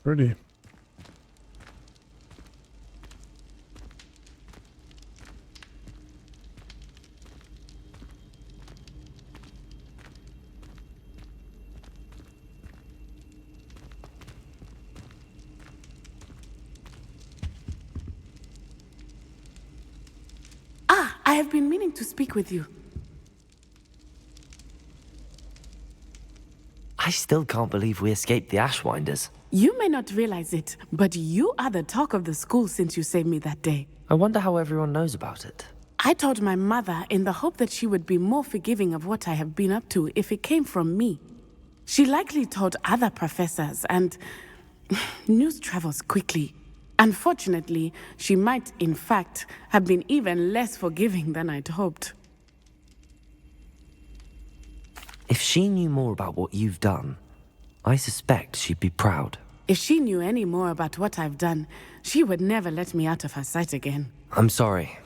Pretty. I have been meaning to speak with you. I still can't believe we escaped the Ashwinders. You may not realize it, but you are the talk of the school since you saved me that day. I wonder how everyone knows about it. I told my mother in the hope that she would be more forgiving of what I have been up to if it came from me. She likely told other professors, and news travels quickly. Unfortunately, she might, in fact, have been even less forgiving than I'd hoped. If she knew more about what you've done, I suspect she'd be proud. If she knew any more about what I've done, she would never let me out of her sight again. I'm sorry.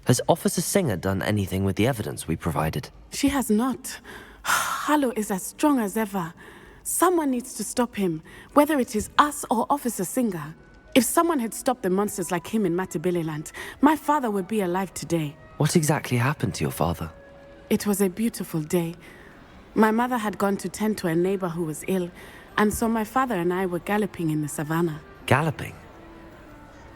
Has Officer Singer done anything with the evidence we provided? She has not. Harlow is as strong as ever. Someone needs to stop him, whether it is us or Officer Singer. If someone had stopped the monsters like him in Matabeleland, my father would be alive today. What exactly happened to your father? It was a beautiful day. My mother had gone to tend to a neighbor who was ill, and so my father and I were galloping in the savannah. Galloping?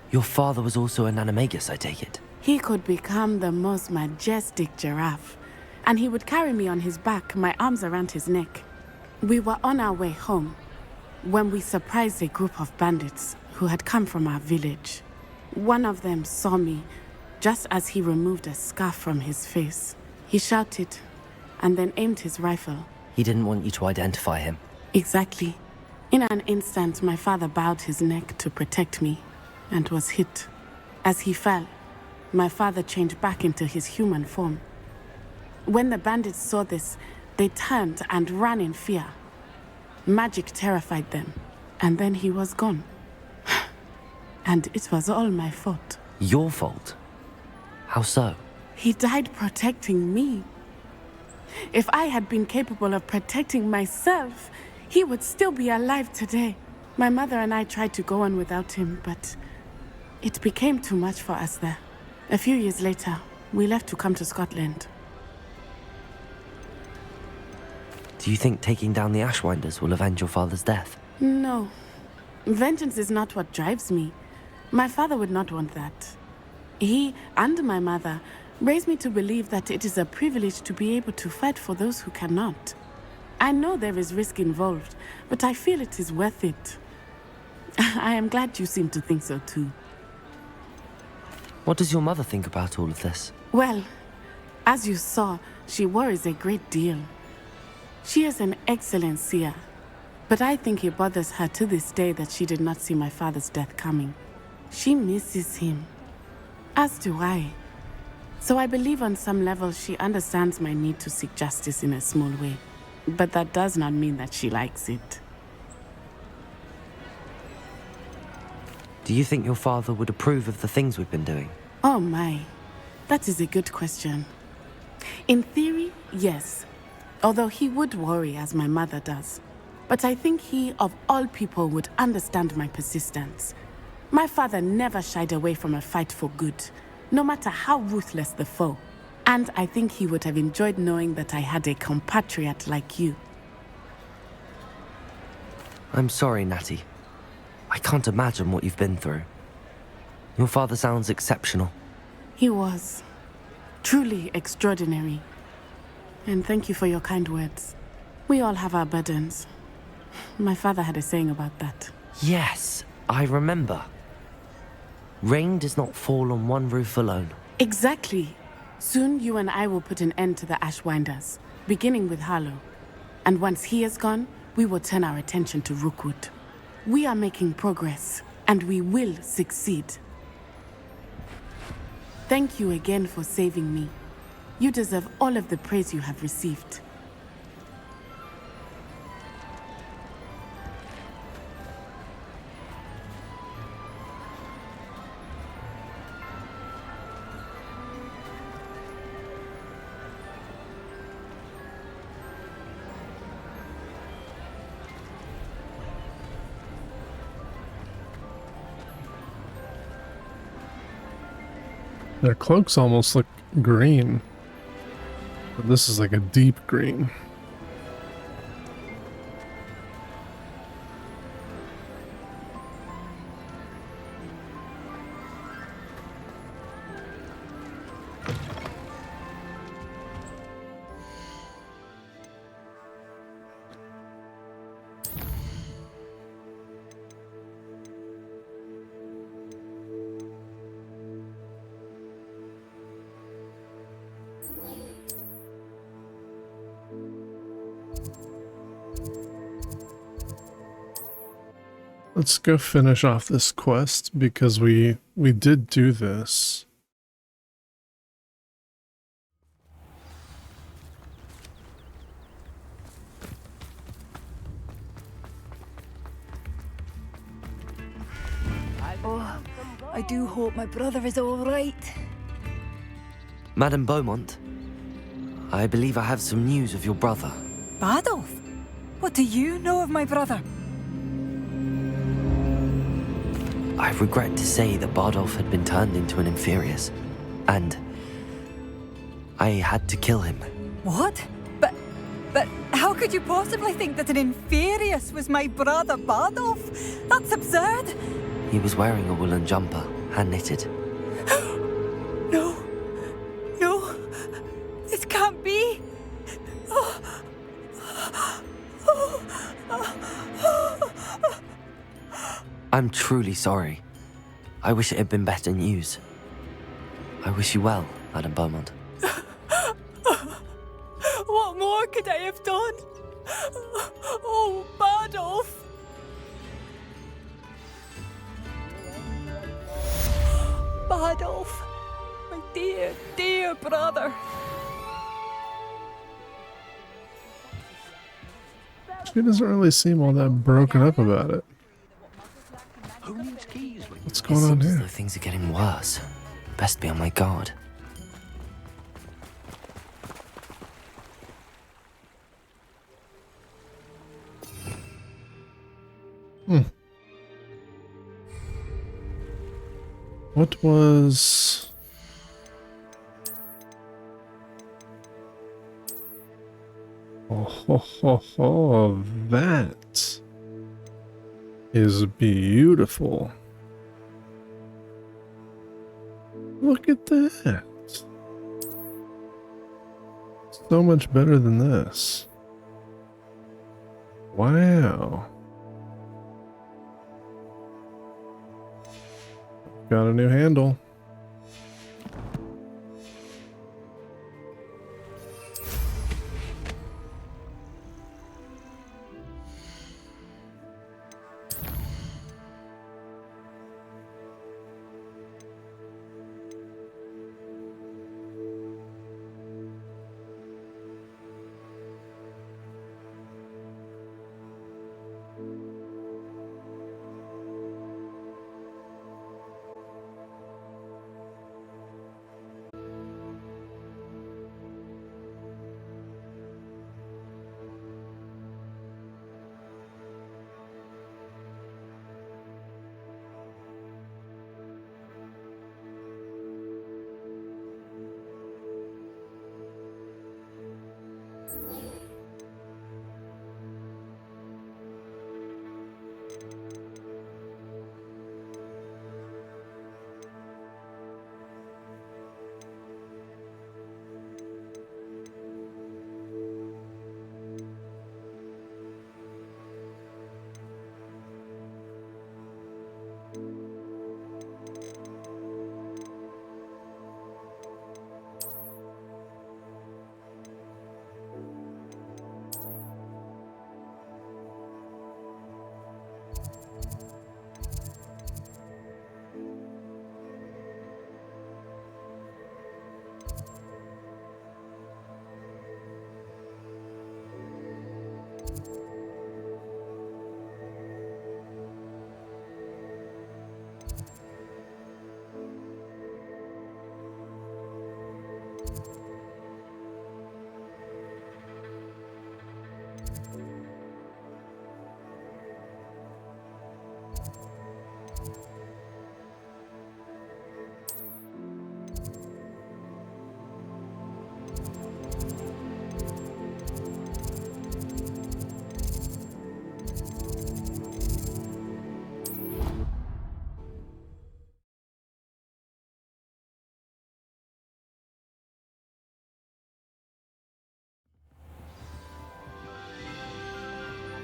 Your father was also an animagus, I take it? He could become the most majestic giraffe, and he would carry me on his back, my arms around his neck. We were on our way home when we surprised a group of bandits who had come from our village. One of them saw me just as he removed a scarf from his face. He shouted and then aimed his rifle. He didn't want you to identify him. Exactly. In an instant, my father bowed his neck to protect me and was hit. As he fell, my father changed back into his human form. When the bandits saw this, they turned and ran in fear. Magic terrified them, and then he was gone. And it was all my fault. Your fault? How so? He died protecting me. If I had been capable of protecting myself, he would still be alive today. My mother and I tried to go on without him, but it became too much for us there. A few years later, we left to come to Scotland. Do you think taking down the Ashwinders will avenge your father's death? No. Vengeance is not what drives me. My father would not want that. He and my mother raised me to believe that it is a privilege to be able to fight for those who cannot. I know there is risk involved, but I feel it is worth it. I am glad you seem to think so too. What does your mother think about all of this? Well, as you saw, she worries a great deal. She is an excellent seer, but I think it bothers her to this day that she did not see my father's death coming. She misses him, as do I. So I believe on some level she understands my need to seek justice in a small way. But that does not mean that she likes it. Do you think your father would approve of the things we've been doing? Oh my, that is a good question. In theory, yes. Although he would worry as my mother does. But I think he, of all people, would understand my persistence. My father never shied away from a fight for good, no matter how ruthless the foe. And I think he would have enjoyed knowing that I had a compatriot like you. I'm sorry, Natty. I can't imagine what you've been through. Your father sounds exceptional. He was. Truly extraordinary. And thank you for your kind words. We all have our burdens. My father had a saying about that. Yes, I remember. Rain does not fall on one roof alone. Exactly. Soon you and I will put an end to the Ashwinders, beginning with Harlow. And once he is gone, we will turn our attention to Rookwood. We are making progress, and we will succeed. Thank you again for saving me. You deserve all of the praise you have received. Their cloaks almost look green. But this is like a deep green. Let's go finish off this quest because we did do this. Oh, I do hope my brother is all right. Madame Beaumont, I believe I have some news of your brother. Badolf? What do you know of my brother? I regret to say that Bardolph had been turned into an Inferius, and I had to kill him. What? But how could you possibly think that an Inferius was my brother Bardolph? That's absurd! He was wearing a woolen jumper, hand-knitted. No. No. This can't be. I'm truly sorry. I wish it had been better news. I wish you well, Madame Beaumont. What more could I have done? Oh, Bardolph! Bardolph! My dear, dear brother! She doesn't really seem all that broken up about it. What's going on seems as here? though things are getting worse. Best be on my guard. What was... Oh, that is beautiful. Look at that. So much better than this. Wow. Got a new handle.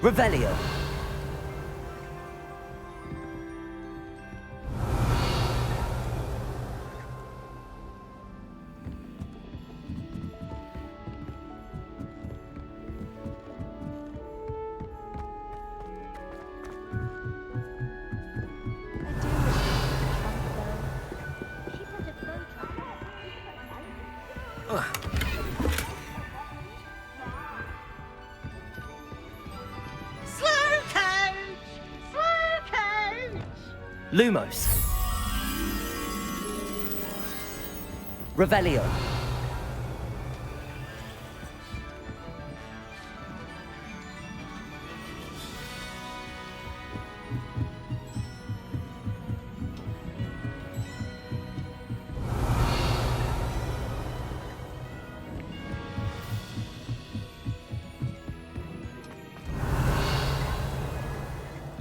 Revelio. Lumos. Revelio.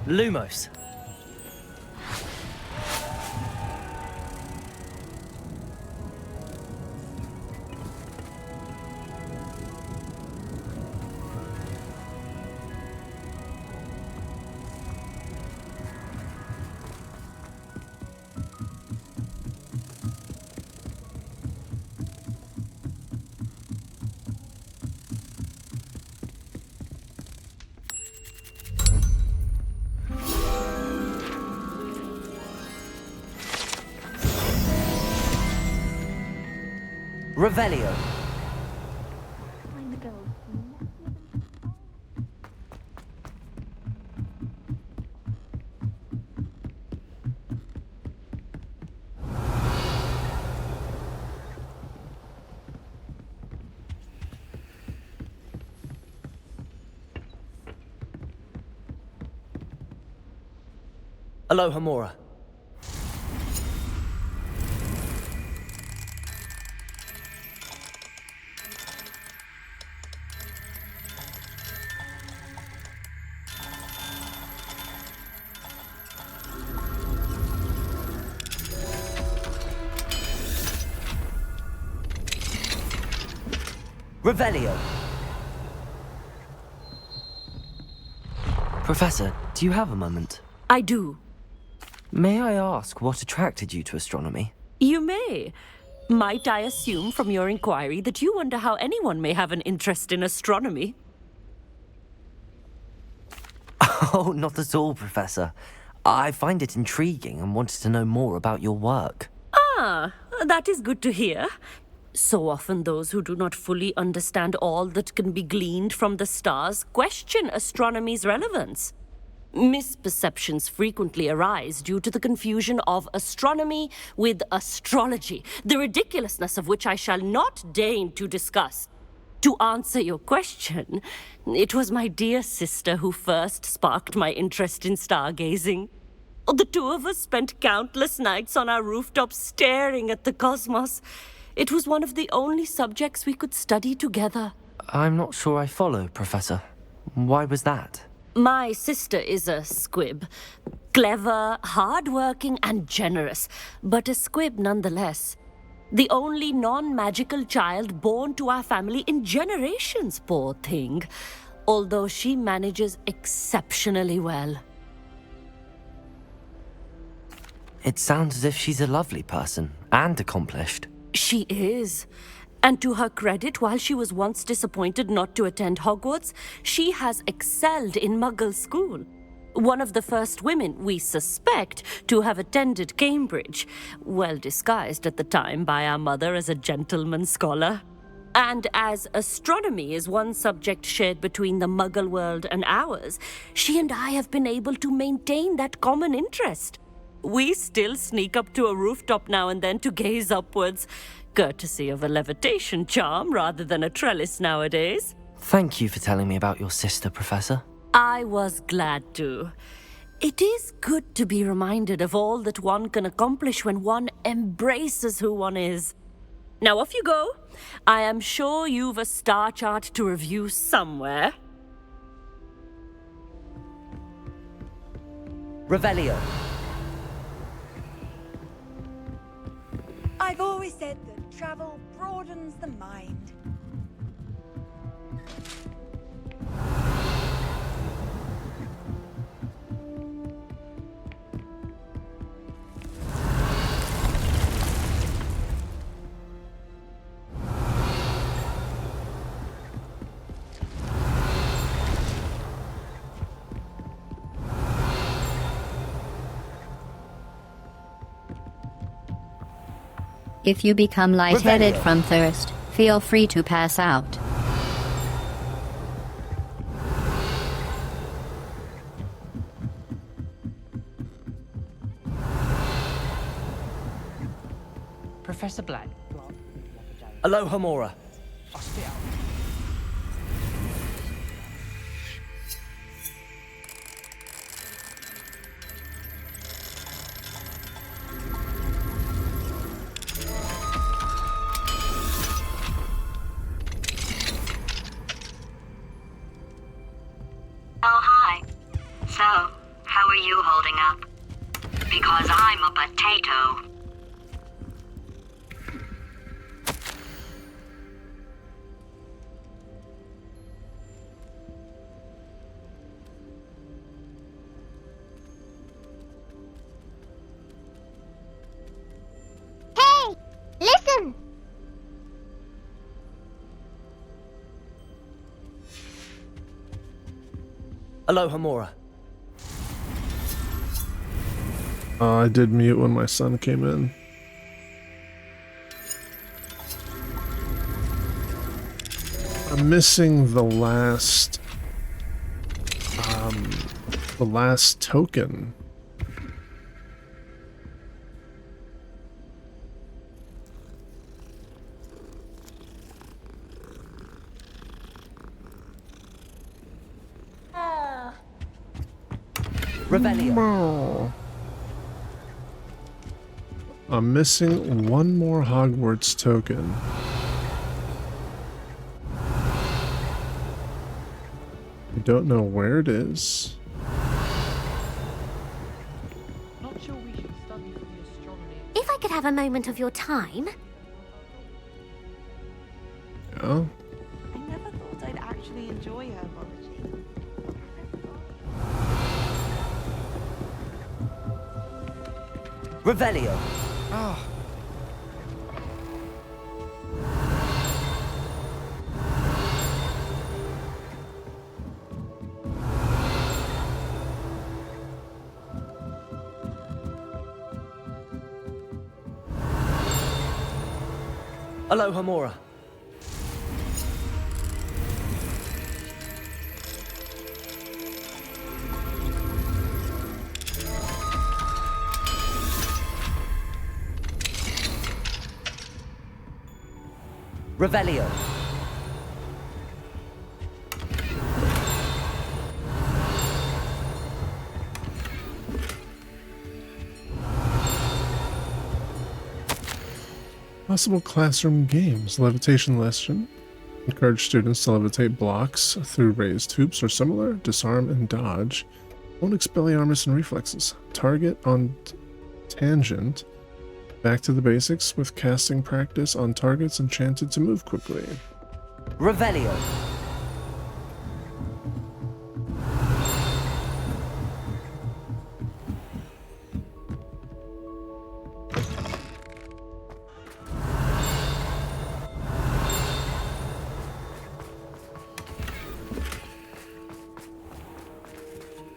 Lumos. Revelio. Aloha Mora. Revelio. Professor, do you have a moment? I do. May I ask what attracted you to astronomy? You may. Might I assume from your inquiry that you wonder how anyone may have an interest in astronomy? Oh, not at all, Professor. I find it intriguing and wanted to know more about your work. Ah, that is good to hear. So often those who do not fully understand all that can be gleaned from the stars question astronomy's relevance. Misperceptions frequently arise due to the confusion of astronomy with astrology, the ridiculousness of which I shall not deign to discuss. To answer your question, it was my dear sister who first sparked my interest in stargazing. The two of us spent countless nights on our rooftop staring at the cosmos. It was one of the only subjects we could study together. I'm not sure I follow, Professor. Why was that? My sister is a squib. Clever, hard-working, and generous, but a squib nonetheless. The only non-magical child born to our family in generations, poor thing. Although she manages exceptionally well. It sounds as if she's a lovely person and accomplished. She is. And to her credit, while she was once disappointed not to attend Hogwarts, she has excelled in Muggle school. One of the first women, we suspect, to have attended Cambridge, well disguised at the time by our mother as a gentleman scholar. And as astronomy is one subject shared between the Muggle world and ours, she and I have been able to maintain that common interest. We still sneak up to a rooftop now and then to gaze upwards, courtesy of a levitation charm rather than a trellis nowadays. Thank you for telling me about your sister, Professor. I was glad to. It is good to be reminded of all that one can accomplish when one embraces who one is. Now off you go. I am sure you've a star chart to review somewhere. Revelio. I've always said that travel broadens the mind. If you become lightheaded from thirst, feel free to pass out. Professor Black. Aloha Mora. Oh, hi. So, how are you holding up? Because I'm a potato. Hey! Listen! Aloha Mora. I did mute when my son came in. I'm missing the last token. Revelio. Oh. I'm missing one more Hogwarts token. I don't know where it is. Not sure we should study for the astronomy. If I could have a moment of your time. Yeah. I never thought I'd actually enjoy herbology. Revelio. Ah. Aloha Mora. Revelio. Possible classroom games. Levitation lesson. Encourage students to levitate blocks through raised hoops or similar. Disarm and dodge. Won't Expelliarmus and reflexes. Target on tangent. Back to the basics with casting practice on targets enchanted to move quickly. Revelio.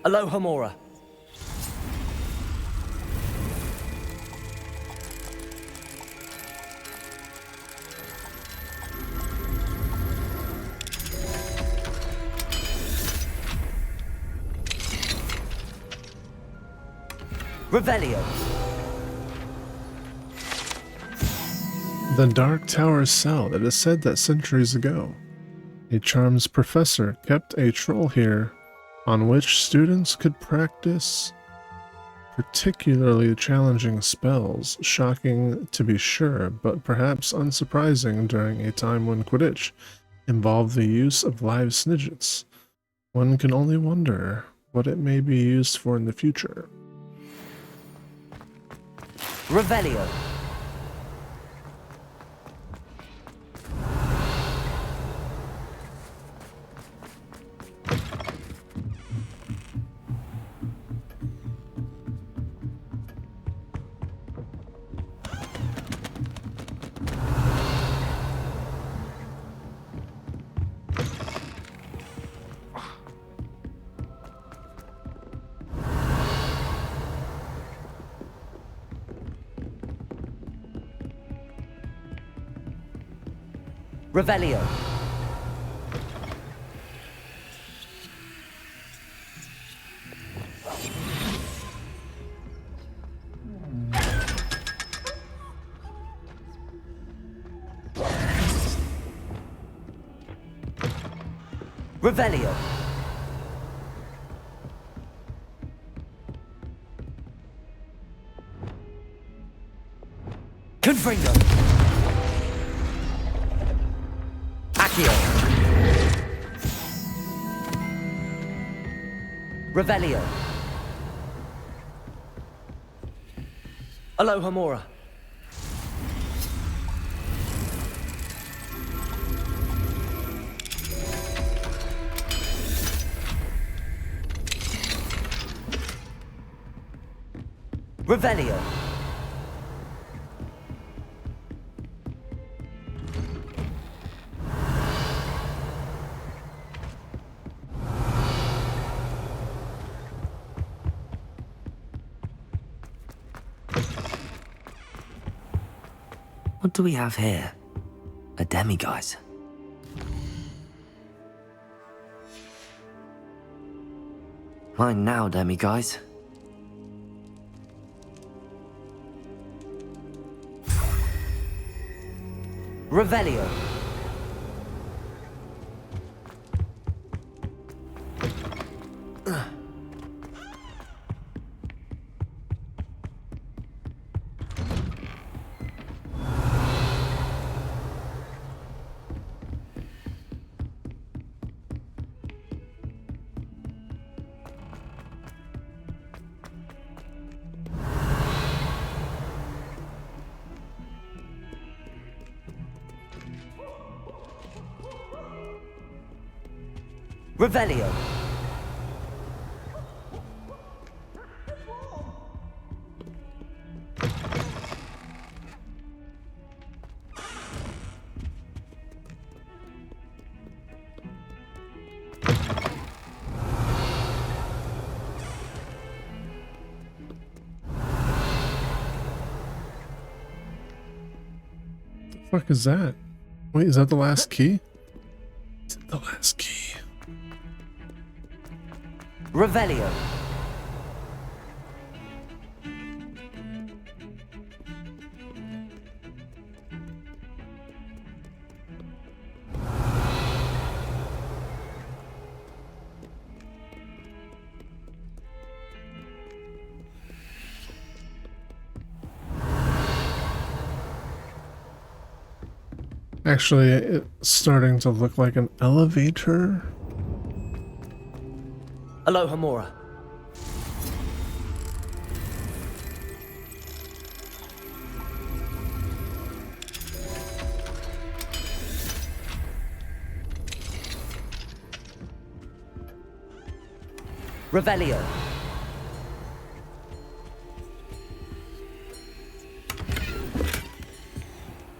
Aloha Mora. Revelio. The Dark Tower cell. It is said that centuries ago, a charms professor kept a troll here on which students could practice particularly challenging spells, shocking to be sure, but perhaps unsurprising during a time when Quidditch involved the use of live snidgets. One can only wonder what it may be used for in the future. Revelio. Revelio. Revelio. Confringo. Accio. Revelio. Aloha Mora. Revelio. What do we have here? A demiguise. Mine now, demiguise. Revelio. Revelio. The fuck is that? Wait, is that the last key? Is it the last key? Revelio. Actually, it's starting to look like an elevator. Aloha Mora. Revelio.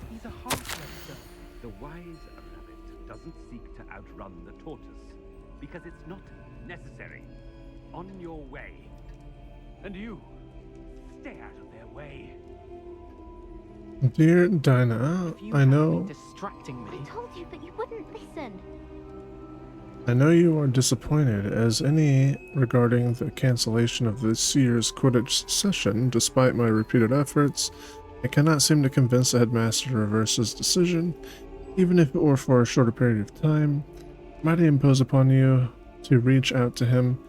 He's a heartless. The wise rabbit doesn't seek to outrun the tortoise, because it's not necessary. On your way. And you, stay out of their way. Dear Dinah, I know. Distracting me. I told you, but you wouldn't listen. I know you are disappointed as any regarding the cancellation of this year's Quidditch session. Despite my repeated efforts, I cannot seem to convince the headmaster to reverse his decision, even if it were for a shorter period of time. Might I impose upon you to reach out to him?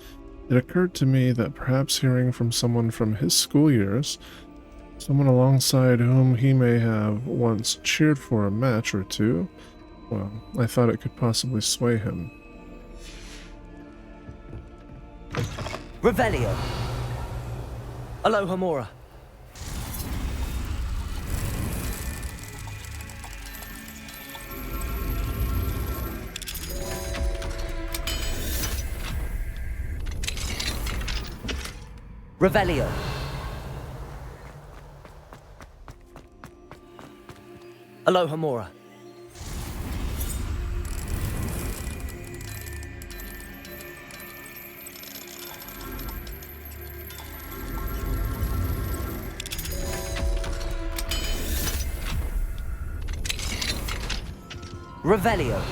It occurred to me that perhaps hearing from someone from his school years, someone alongside whom he may have once cheered for a match or two, well, I thought it could possibly sway him. Revelio. Aloha Mora. Revelio. Aloha Mora. Revelio.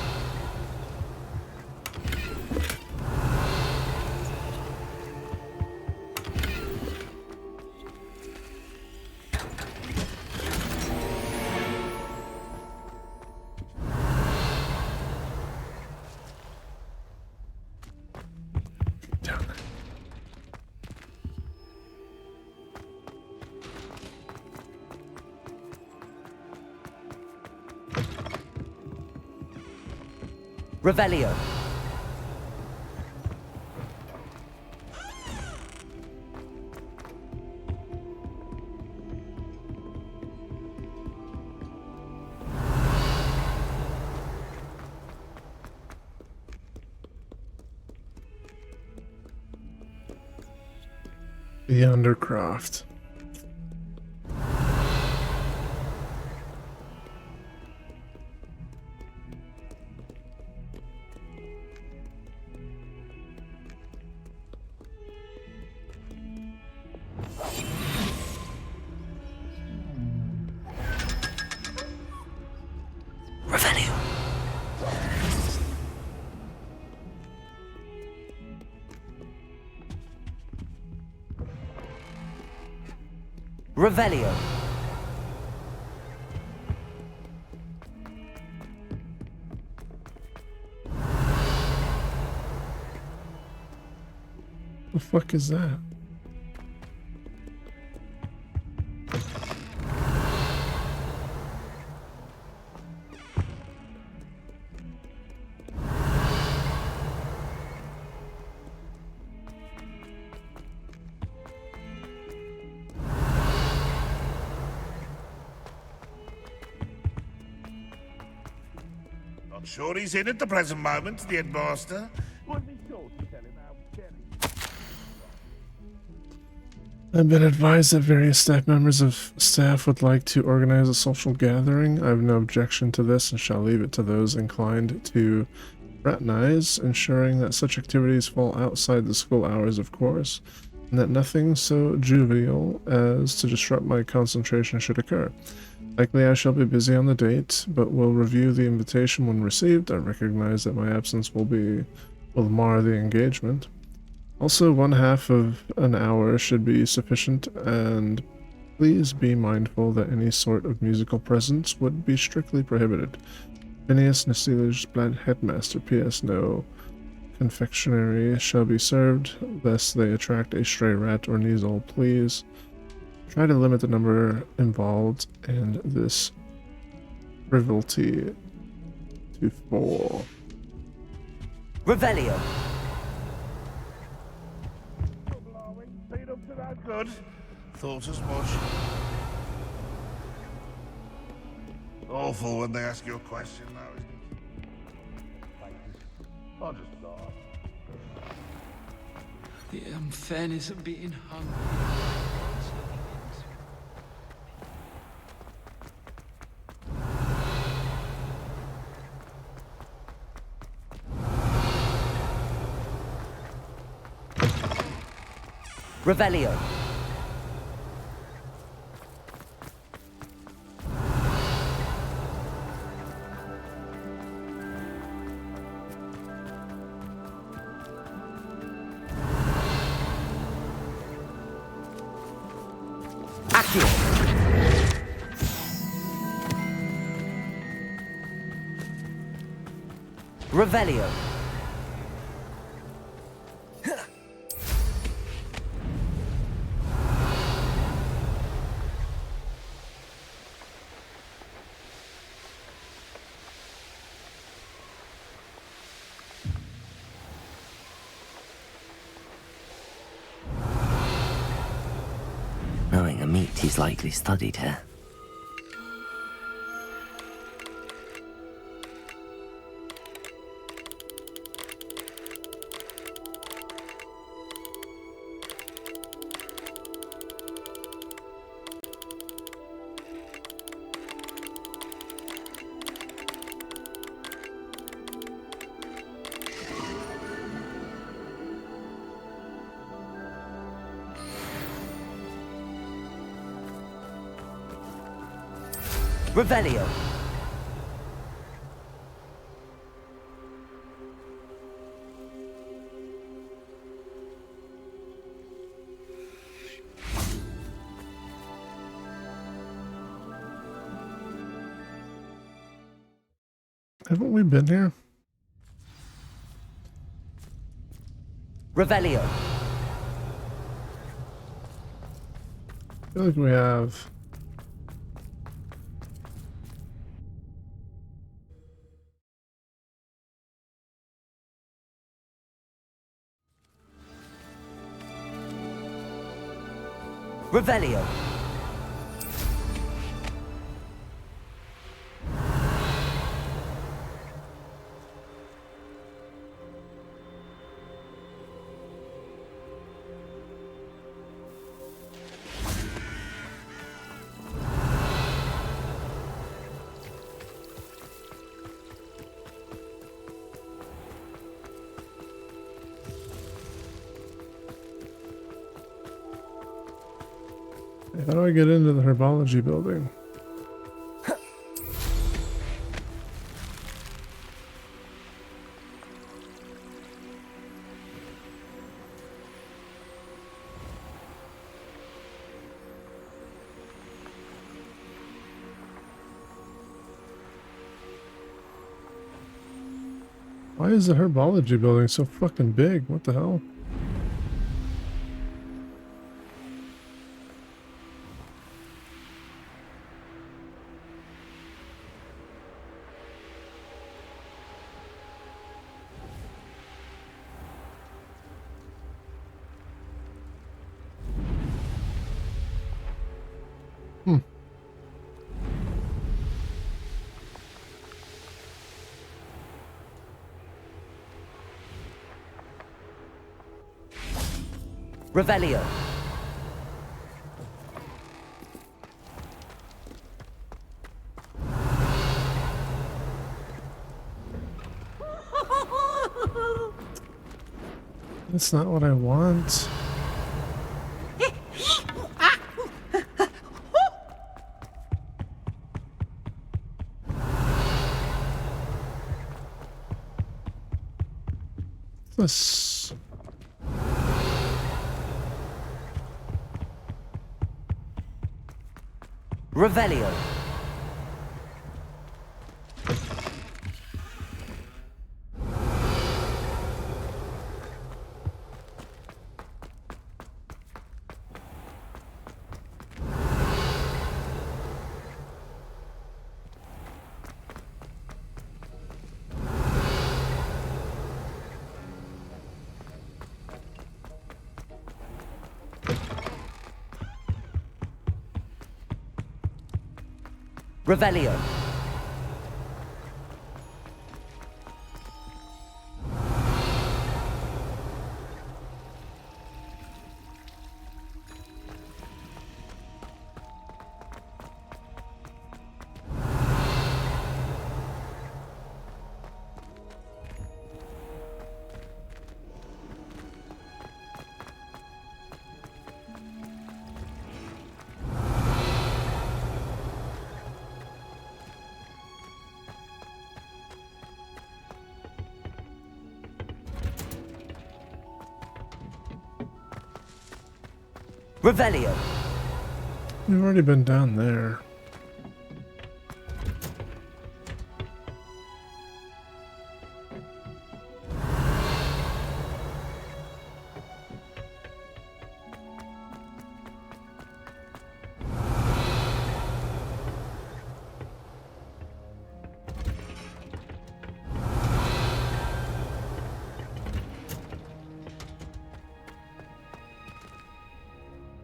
Revelio. The Undercroft. Revelio. The fuck is that? Sure he's in at the present moment, the headmaster. What I've been advised that various members of staff would like to organize a social gathering. I have no objection to this and shall leave it to those inclined to fraternize, ensuring that such activities fall outside the school hours, of course, and that nothing so jovial as to disrupt my concentration should occur. Likely I shall be busy on the date, but will review the invitation when received. I recognize that my absence will mar the engagement. Also, 1/2 of an hour should be sufficient, and please be mindful that any sort of musical presence would be strictly prohibited. Phineas Nasila's Blad Headmaster. P.S. No confectionery shall be served, lest they attract a stray rat or neasel. Please try to limit the number involved in this frivolity to 4. Revelio. Good. Thought as much. Awful when they ask you a question now, isn't it? I just laugh. The unfairness of being hung. Revelio. Accio. Revelio. Knowing a meat, he's likely studied here. Revelio. Haven't we been here? Revelio. I feel like we have. Revelio. How do I get into the herbology building? Why is the herbology building so fucking big? What the hell? Revelio. That's not what I want. This. Revelio. Revelio. Revelio. We've already been down there.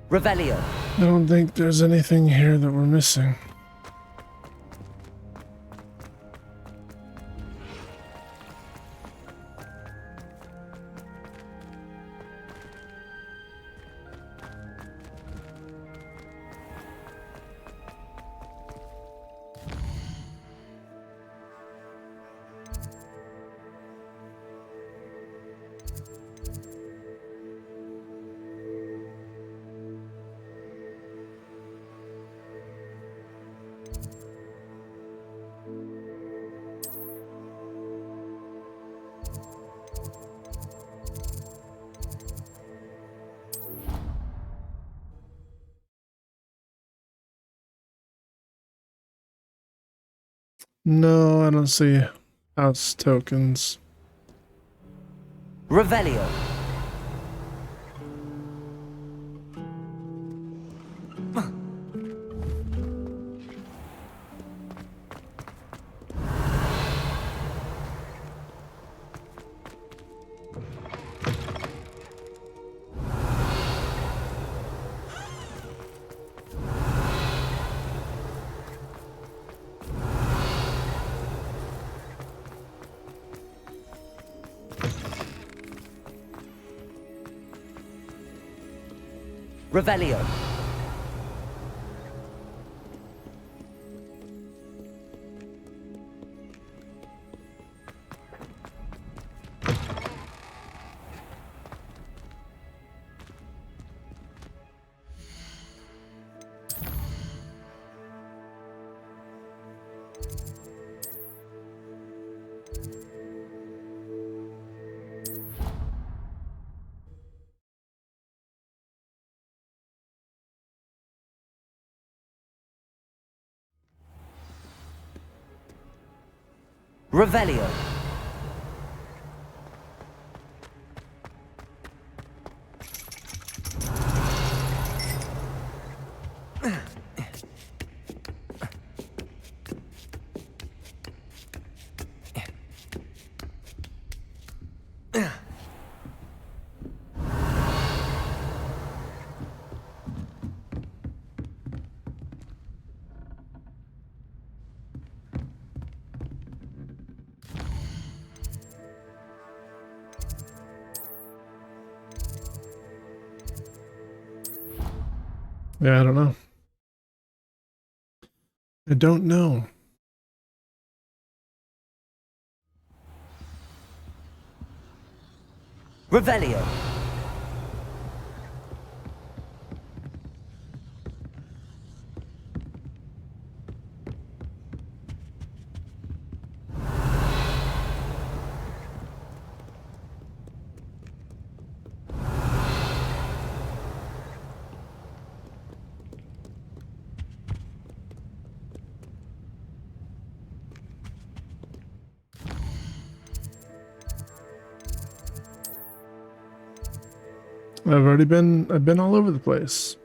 Revelio. I don't think there's anything here that we're missing. No, I don't see house tokens. Revelio. Revelio. Revelio. Yeah, I don't know. I don't know. Revelio. I've been all over the place.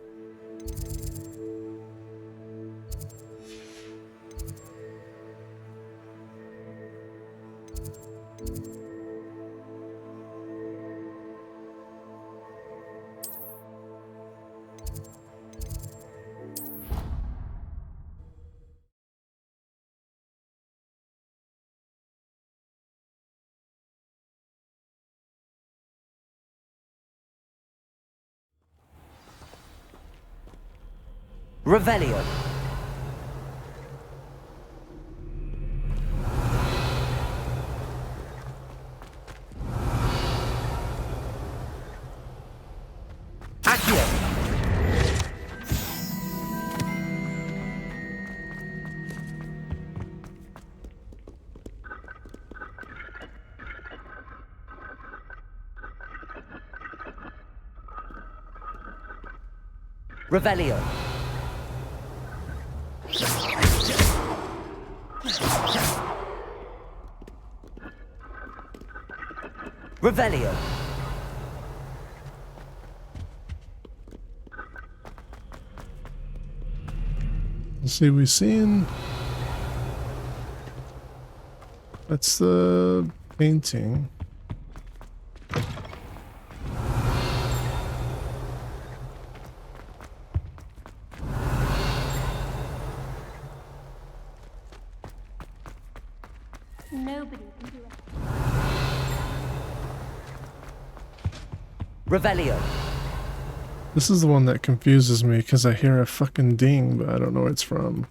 Revelio. Accio. Revelio. Revelio. Let's see, we've seen... That's the painting. Nobody can do it. Revelio. This is the one that confuses me because I hear a fucking ding, but I don't know where it's from.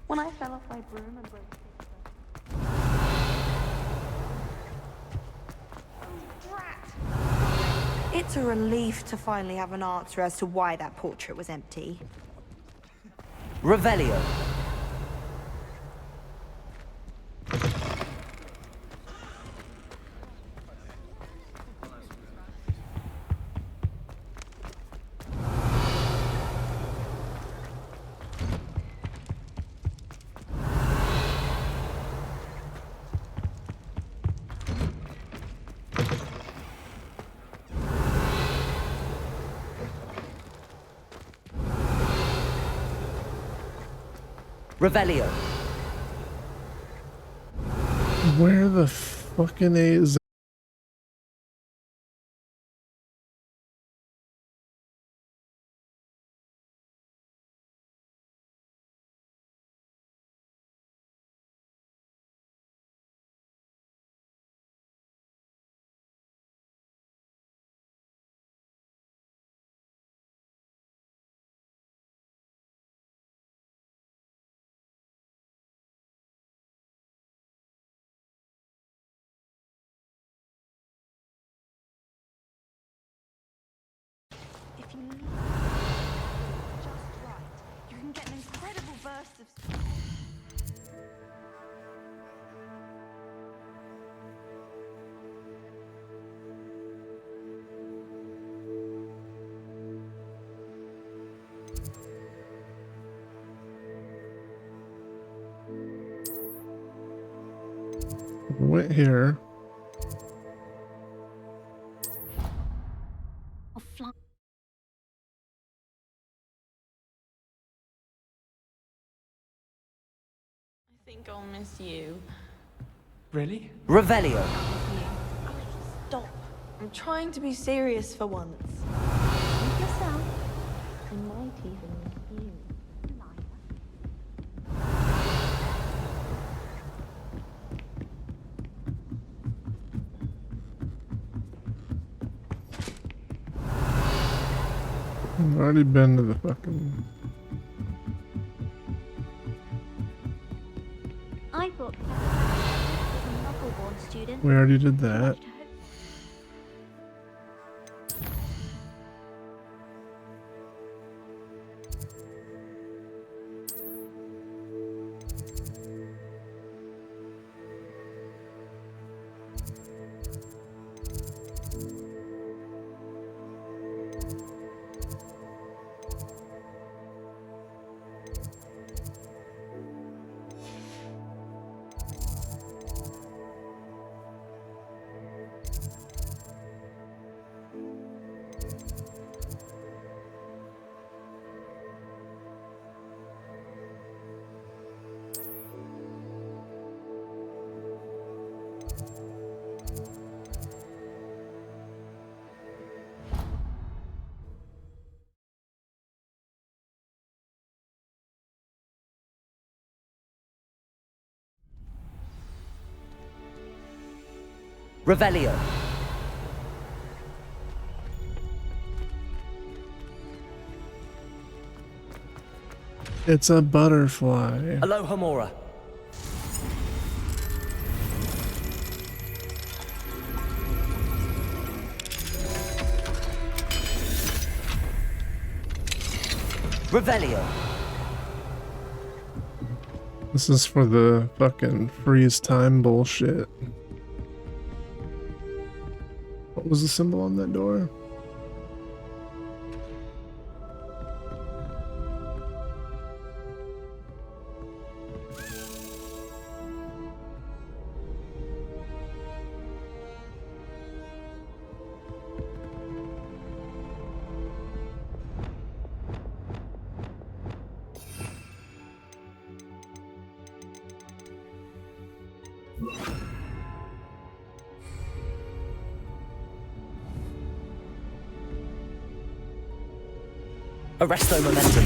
When I fell off my broom and broke It's a relief to finally have an answer as to why that portrait was empty. Revelio. Revelio. Where the fucking A is If you leave just right, you can get an incredible burst of... went here. I think I'll miss you. Really? Revelio. Stop. I'm trying to be serious for once. Keep yourself. I might even miss you. I've already been to the fucking student. We already did that. Revelio. It's a butterfly. Alohomora. Revelio. This is for the fucking freeze time bullshit. What was the symbol on that door? Arresto momentum.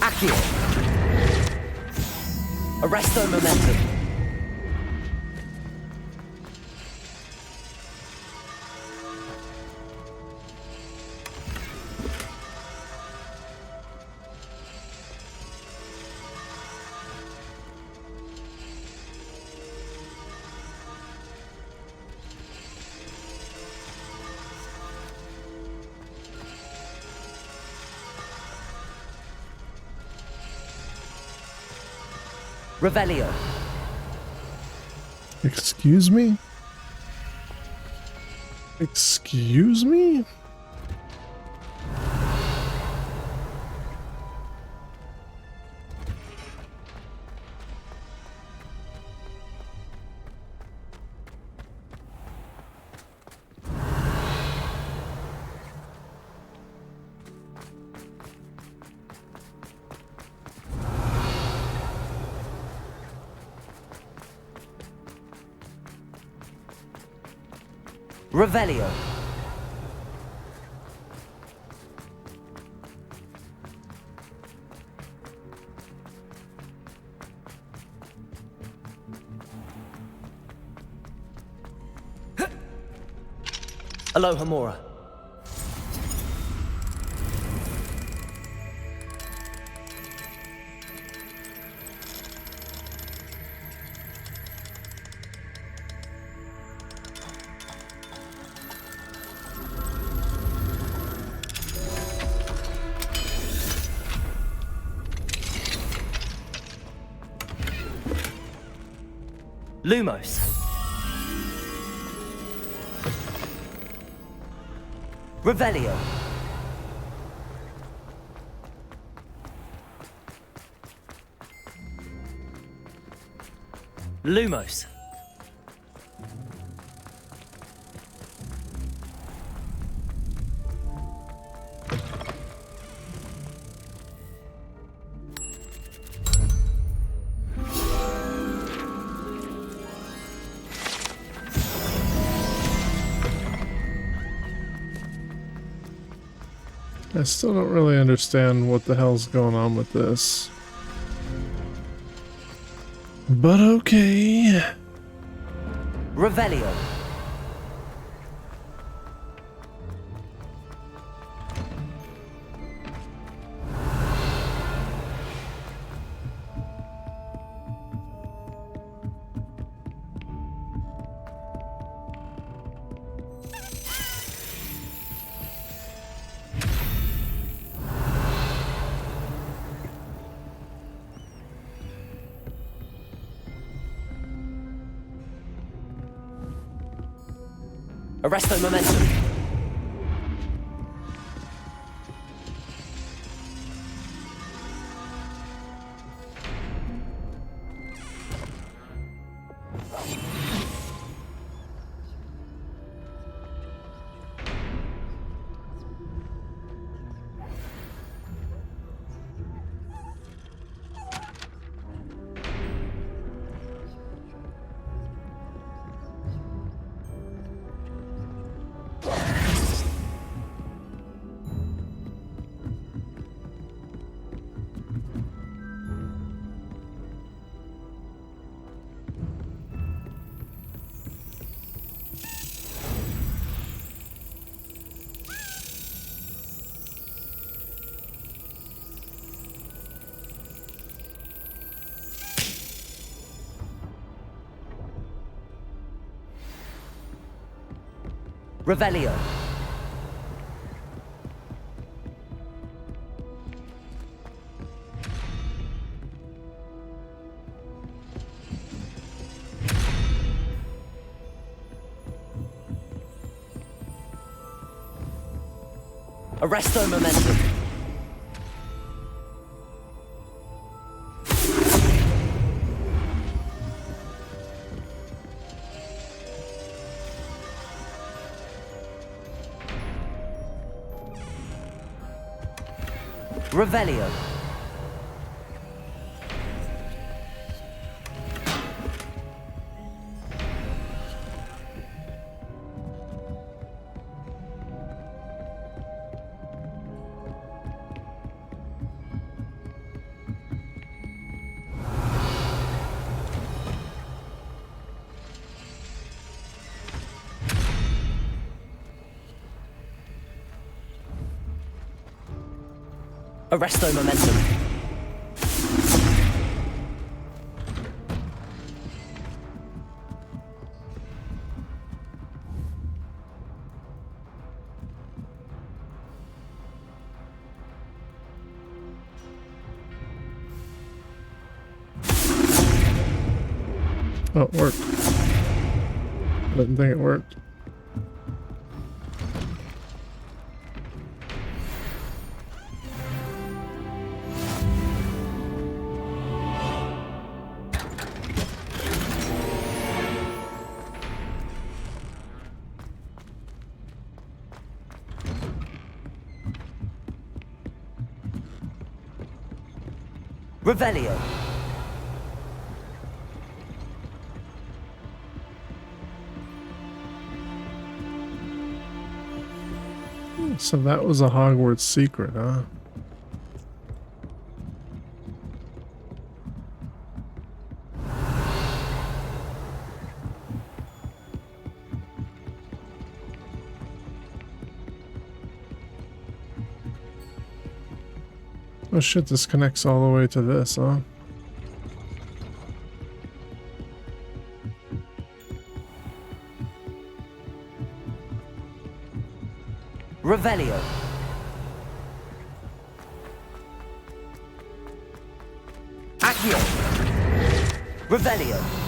Accio. Arresto momentum. Revelio. Excuse me? Excuse me? Revelio. Alohomora. Lumos. Revelio. Lumos. I still don't really understand what the hell's going on with this. But okay. Revelio. Arresto momentum. Revelio. Arresto momentum. Revelio. Arresto momentum. Oh, it worked. I didn't think it worked. Revelio. So that was a Hogwarts secret, huh? Oh shit, this connects all the way to this, huh? Revelio. Accio. Revelio.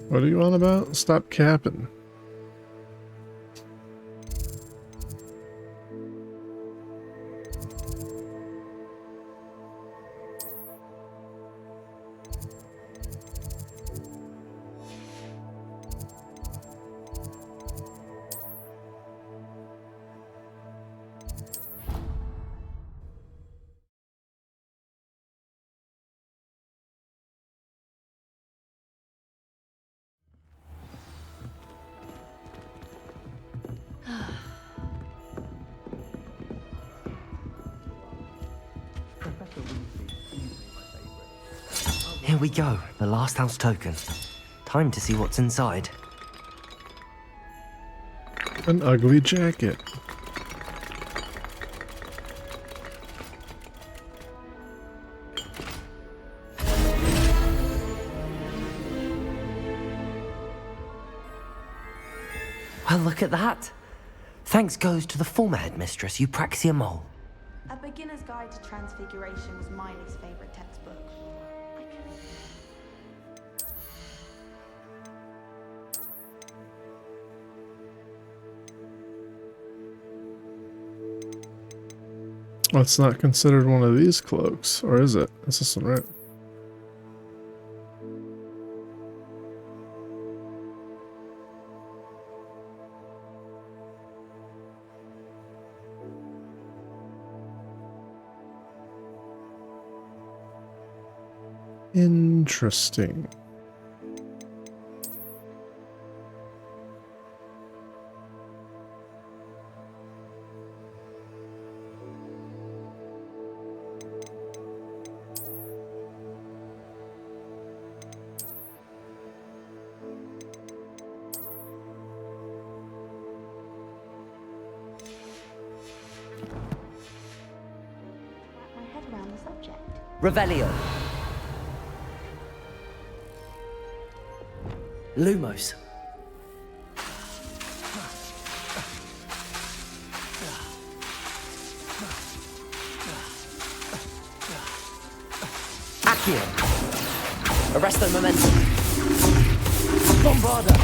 What are you on about? Stop capping. Here we go, the last house token. Time to see what's inside. An ugly jacket. Well, look at that. Thanks goes to the former headmistress, Eupraxia Mole. A Beginner's Guide to Transfiguration was Miley's favorite textbook. Well, it's not considered one of these cloaks, or is it? It's this one, right? Interesting. Wrap my head around the subject. Revelio. Lumos. Accio. Arresto momentum. Bombarda.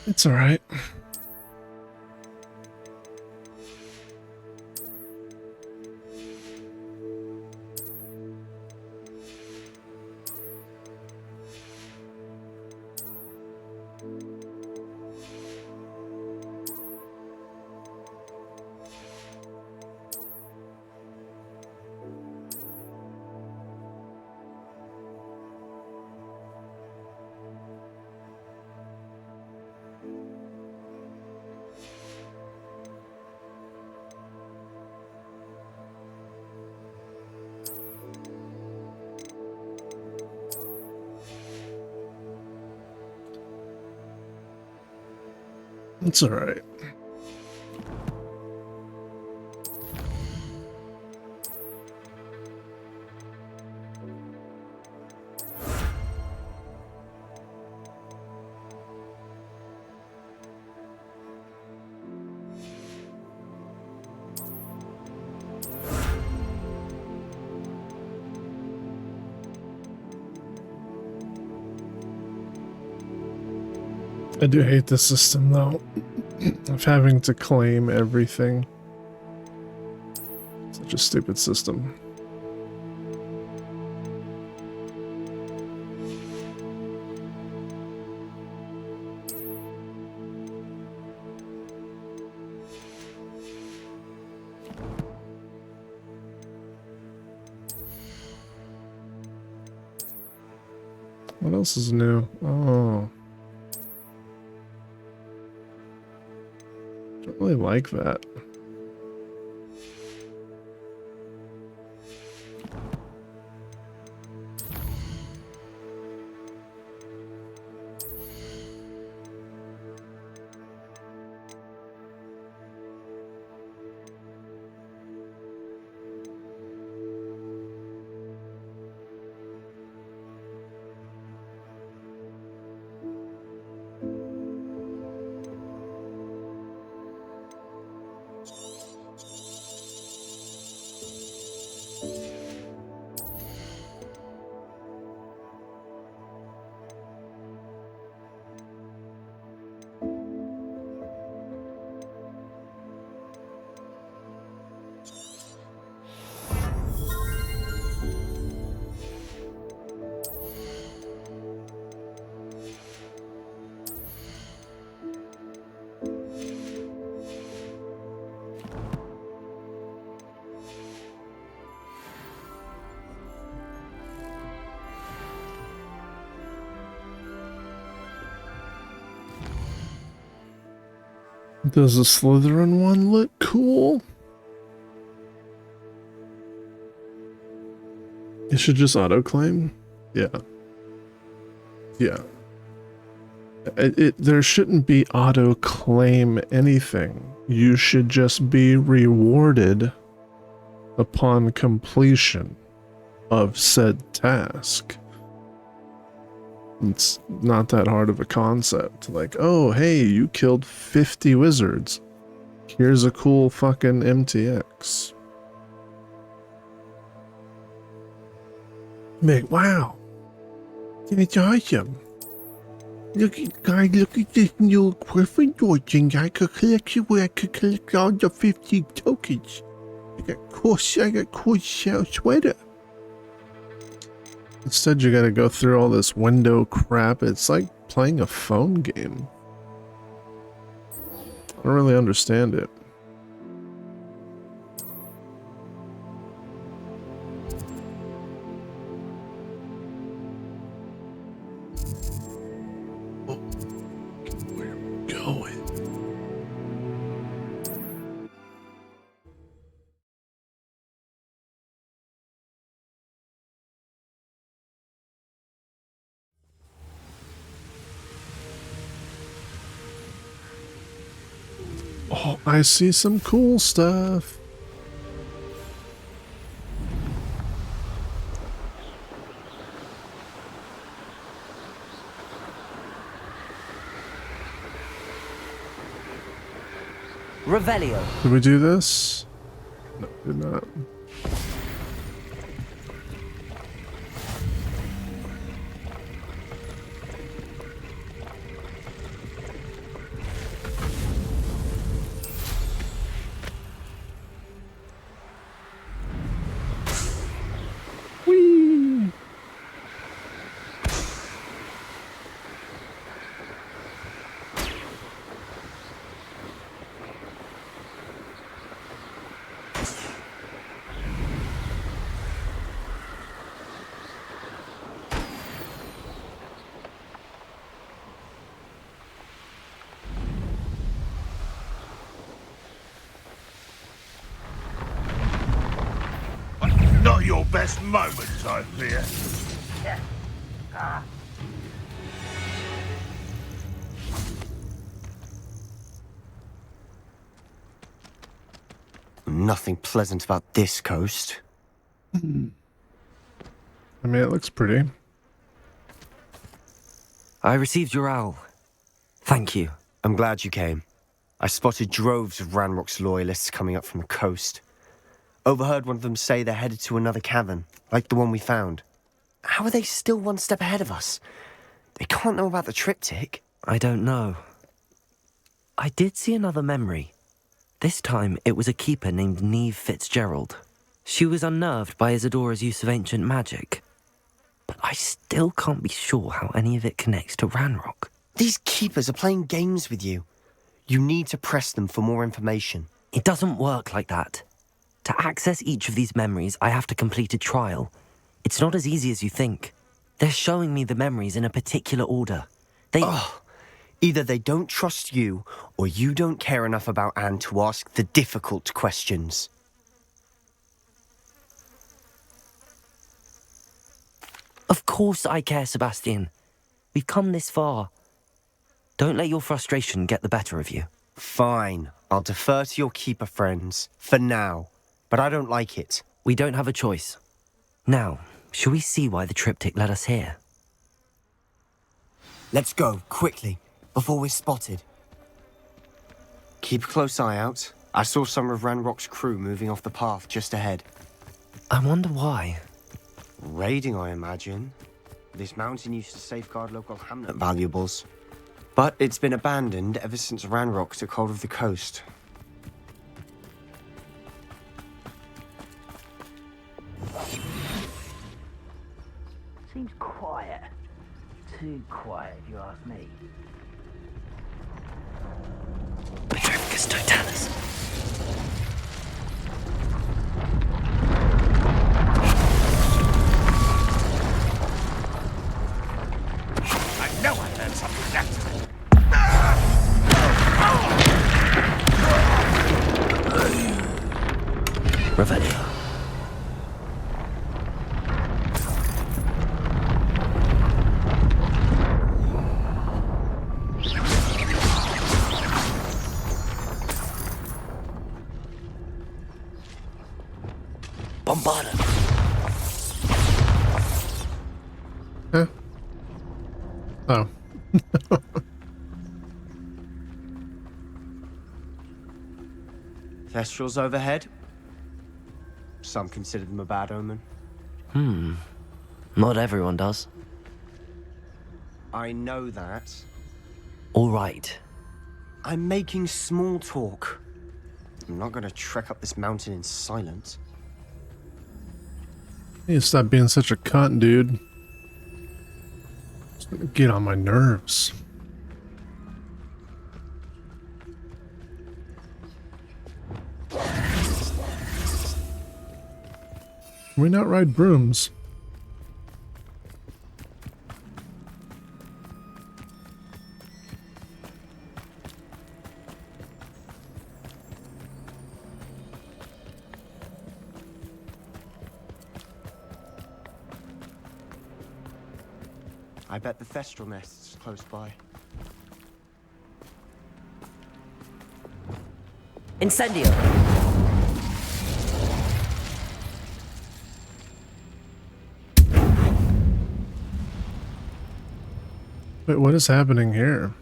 It's alright. It's alright. I do hate this system though, of having to claim everything. Such a stupid system. What else is new? Oh. Don't really like that. Does the Slytherin one look cool? It should just auto-claim? Yeah. Yeah. There shouldn't be auto-claim anything. You should just be rewarded upon completion of said task. It's not that hard of a concept. Like, oh, hey, you killed 50 wizards. Here's a cool fucking MTX. Like, wow. It's awesome. Look at this new Gryffindor thing. I could collect all the 50 tokens. I got cool sweater. Instead, you gotta go through all this window crap. It's like playing a phone game. I don't really understand it. Where are we going? Oh, I see some cool stuff. Revelio. Did we do this? No, did not. Whee! Not your best moments, I fear. Nothing pleasant about this coast. I mean, it looks pretty. I received your owl. Thank you. I'm glad you came. I spotted droves of Ranrock's loyalists coming up from the coast. Overheard one of them say they're headed to another cavern, like the one we found. How are they still one step ahead of us? They can't know about the triptych. I don't know. I did see another memory. This time, it was a keeper named Neve Fitzgerald. She was unnerved by Isadora's use of ancient magic. But I still can't be sure how any of it connects to Ranrock. These keepers are playing games with you. You need to press them for more information. It doesn't work like that. To access each of these memories, I have to complete a trial. It's not as easy as you think. They're showing me the memories in a particular order. Either they don't trust you, or you don't care enough about Anne to ask the difficult questions. Of course I care, Sebastian. We've come this far. Don't let your frustration get the better of you. Fine. I'll defer to your keeper friends. For now. But I don't like it. We don't have a choice. Now, shall we see why the triptych led us here? Let's go, quickly, before we're spotted. Keep a close eye out. I saw some of Ranrock's crew moving off the path just ahead. I wonder why. Raiding, I imagine. This mountain used to safeguard local hamlet valuables. But it's been abandoned ever since Ranrock took hold of the coast. Seems quiet. Too quiet, if you ask me. Petrificus Totalis. I know I heard something next. Huh? Oh. Thestrals overhead. Some consider them a bad omen. Not everyone does. I know that. All right. I'm making small talk. I'm not gonna trek up this mountain in silence. You stop being such a cunt, dude. It's gonna get on my nerves. Can we not ride brooms? I bet the Thestral nest's close by. Incendio! Wait, what is happening here?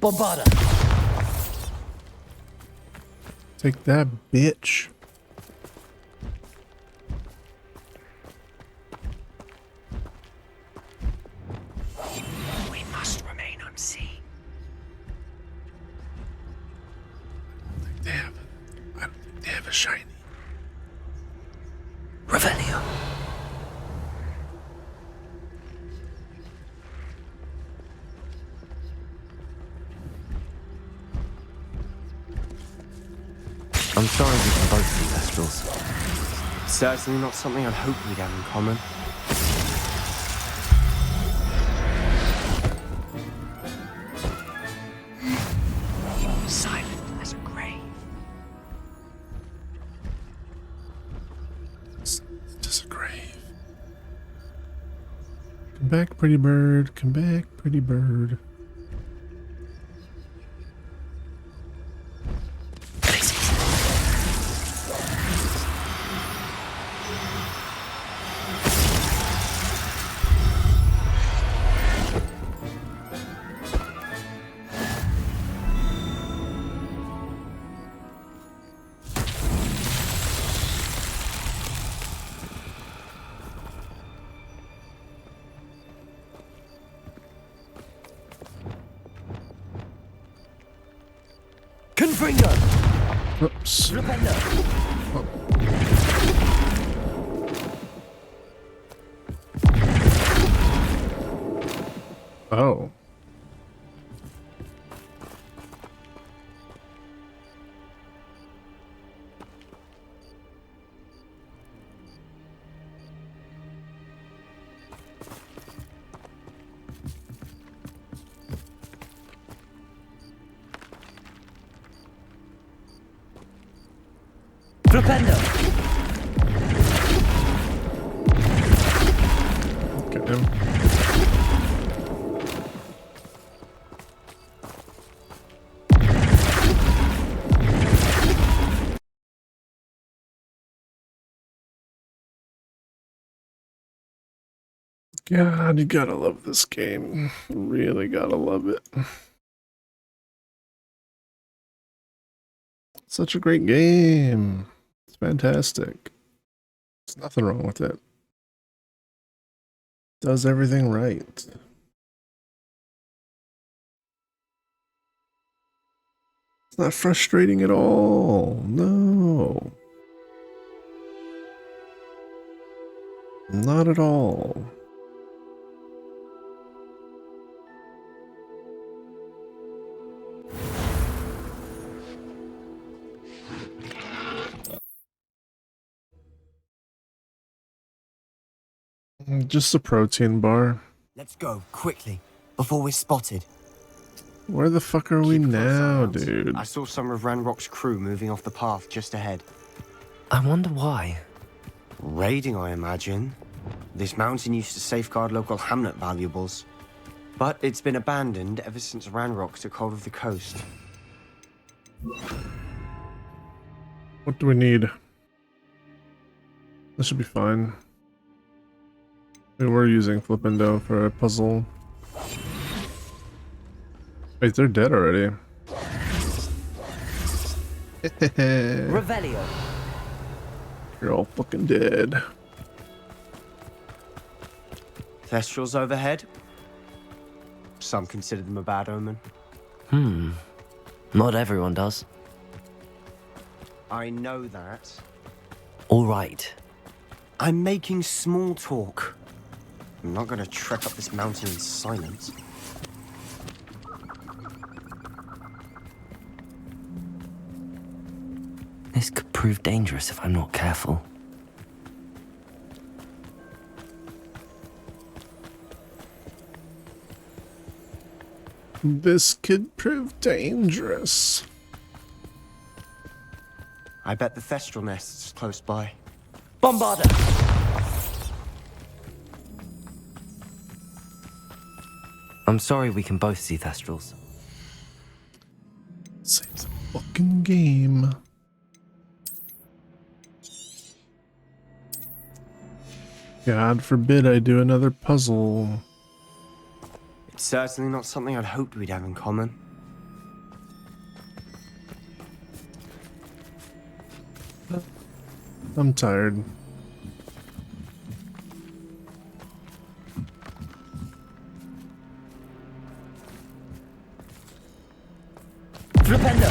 Bombarda! Take that, bitch. We must remain unseen. I don't think they have a shiny. Revelio. I'm sorry we can both see Thestrals. Certainly not something I'd hope we'd have in common. Silent as a grave. Just a grave. Come back, pretty bird. Come back, pretty bird. Confringo! Oops. Oh. Flipendo! Get him. God, you gotta love this game. Really gotta love it. Such a great game. It's fantastic. There's nothing wrong with it. Does everything right. It's not frustrating at all. No. Not at all. Just a protein bar. Let's go, quickly, before we're spotted. Where the fuck are we now, dude? I saw some of Ranrock's crew moving off the path just ahead. I wonder why. Raiding, I imagine. This mountain used to safeguard local hamlet valuables. But it's been abandoned ever since Ranrock took hold of the coast. What do we need? This should be fine. We were using Flippendo for a puzzle. Wait, they're dead already. Revelio. You're all fucking dead. Thestrals overhead. Some consider them a bad omen. Not everyone does. I know that. All right. I'm making small talk. I'm not going to trek up this mountain in silence. This could prove dangerous if I'm not careful. This could prove dangerous. I bet the Thestral nest's close by. Bombarder! I'm sorry we can both see Thestrals. Save the fucking game. God forbid I do another puzzle. It's certainly not something I'd hoped we'd have in common. I'm tired. Flipendo!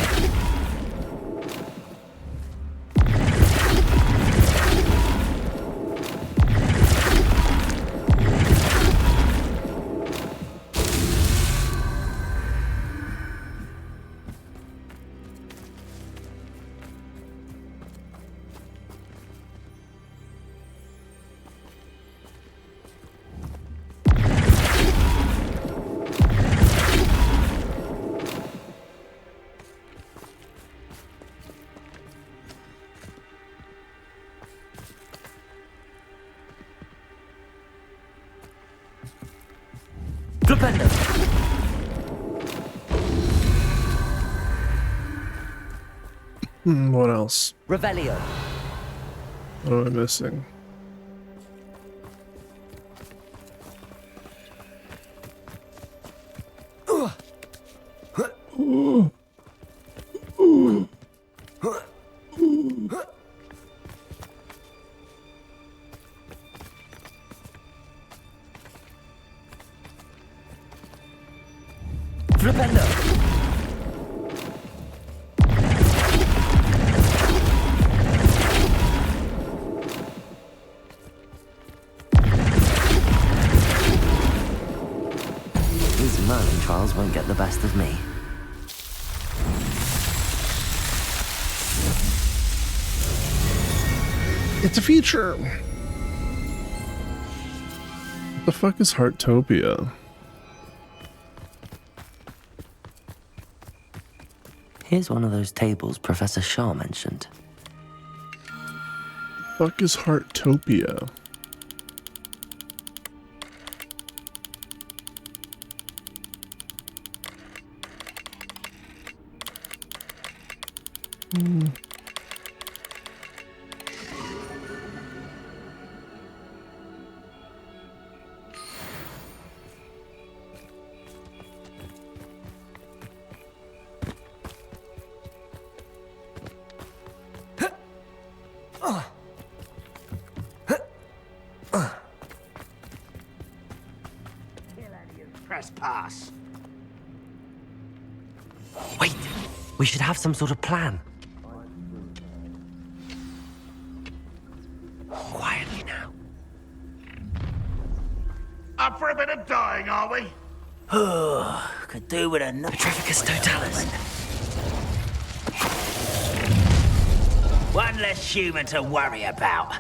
Flipendo! What else? Revelio! What am I missing? Flipendo! These Merlin trials won't get the best of me. It's a feature! What the fuck is Heartopia? Here's one of those tables Professor Shah mentioned. Fuck is Heartopia? Press pass. Wait! We should have some sort of plan. Quietly now. Up for a bit of dying, are we? Could do with another. Petrificus totalis. One less human to worry about.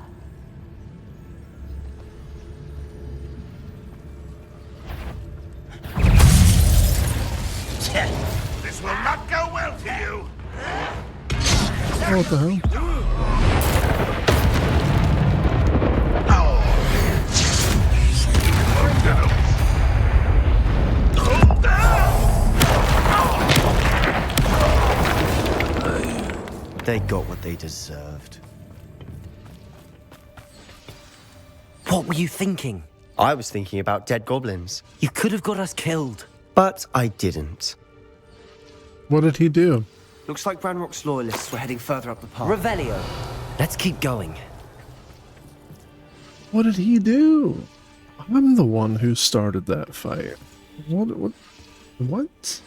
This will not go well for you. Oh, what the hell? They got what they deserved. What were you thinking? I was thinking about dead goblins. You could have got us killed. But I didn't. What did he do? Looks like Ranrock's loyalists were heading further up the path. Revelio. Let's keep going. What did he do? I'm the one who started that fight. What? What?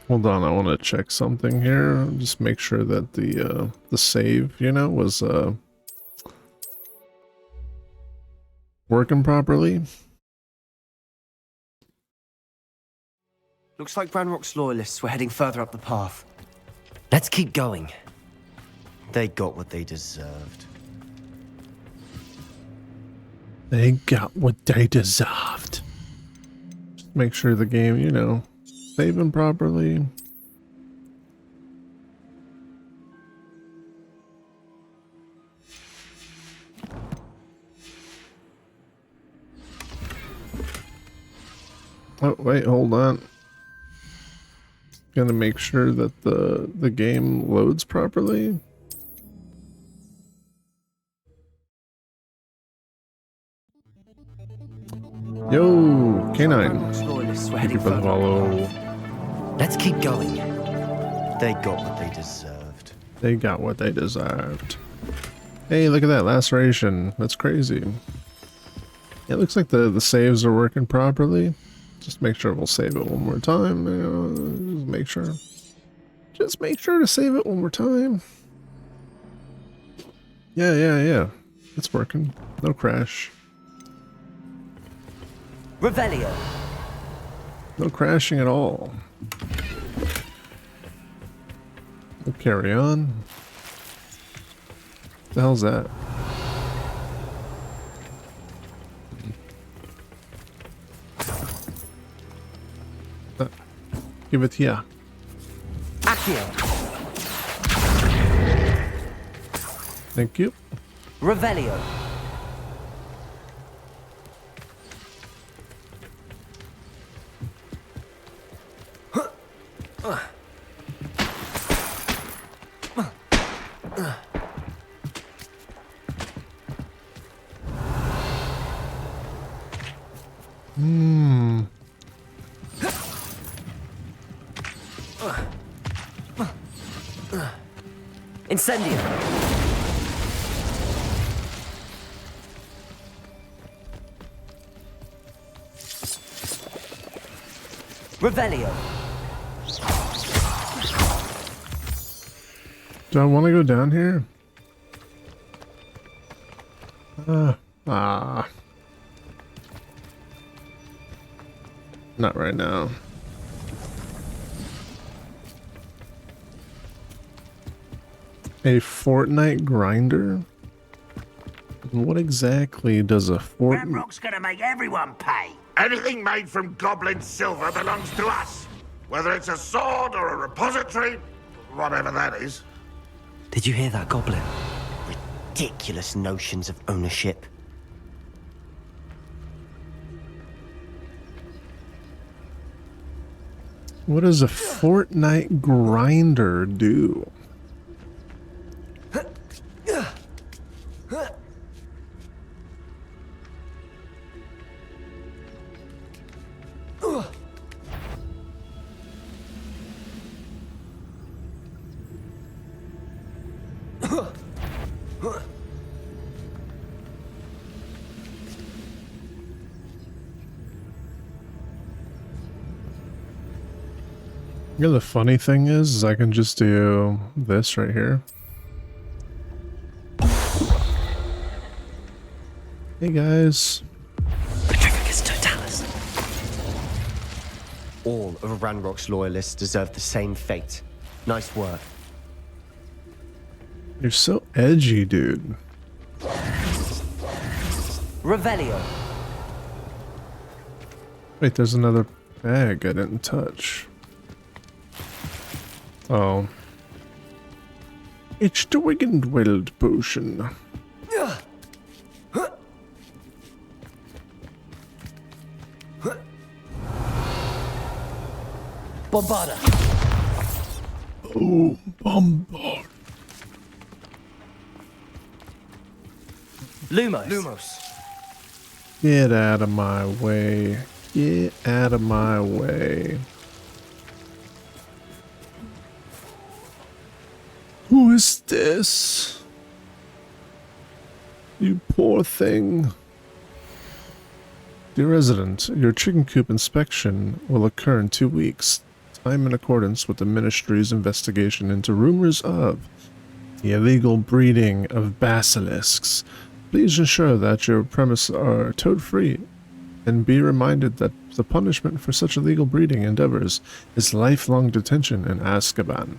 Hold on, I want to check something here. Just make sure that the save, you know, was working properly. Looks like Ranrock's loyalists were heading further up the path. Let's keep going. They got what they deserved. They got what they deserved. Just make sure the game, you know, saving properly. Oh, wait, hold on. Gonna make sure that the game loads properly. Yo, Canine. Thank you for the follow. Let's keep going. They got what they deserved. They got what they deserved. Hey, look at that laceration. That's crazy. It looks like the saves are working properly. Just make sure we'll save it one more time. Just make sure. Just make sure to save it one more time. Yeah. It's working. No crash. Revelio. No crashing at all. We'll carry on. What the hell's that? Give it here. Accio. Thank you. Revelio. Incendio. Revelio. Do I want to go down here? Not right now. A Fortnite grinder? What exactly does a Ranrock's gonna make everyone pay. Anything made from goblin silver belongs to us. Whether it's a sword or a repository, whatever that is. Did you hear that, Goblin? Ridiculous notions of ownership. What does a Fortnite grinder do? You know, the funny thing is I can just do this right here. Hey guys. All of Ranrock's loyalists deserve the same fate. Nice work. You're so edgy, dude. Revelio. Wait, there's another bag I didn't touch. Oh. It's the Wiggenweld potion. Bombarda. Oh, bombard. Lumos. Get out of my way. Get out of my way. Who is this? You poor thing. Dear resident, your chicken coop inspection will occur in 2 weeks. Time in accordance with the ministry's investigation into rumors of the illegal breeding of basilisks. Please ensure that your premises are toad-free, and be reminded that the punishment for such illegal breeding endeavors is lifelong detention in Azkaban.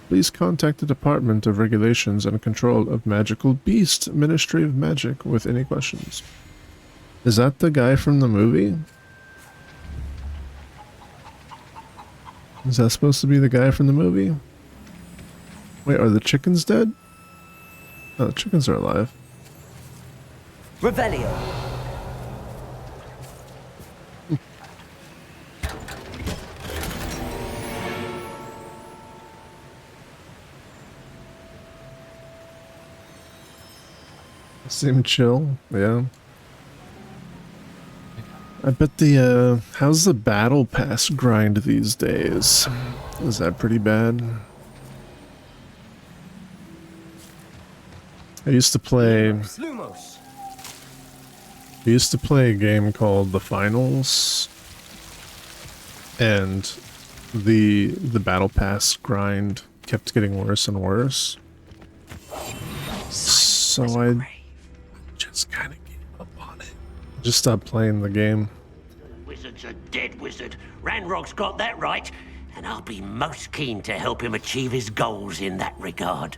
Please contact the Department of Regulations and Control of Magical Beast, Ministry of Magic, with any questions. Is that the guy from the movie? Is that supposed to be the guy from the movie? Wait, are the chickens dead? Oh, the chickens are alive. Revelio. Seem chill, yeah. I bet how's the battle pass grind these days? Is that pretty bad? I used to play a game called The Finals, and the battle pass grind kept getting worse and worse. So I just kind of gave up on it. Just stopped playing the game. Wizard's a dead wizard. Ranrock's got that right, and I'll be most keen to help him achieve his goals in that regard.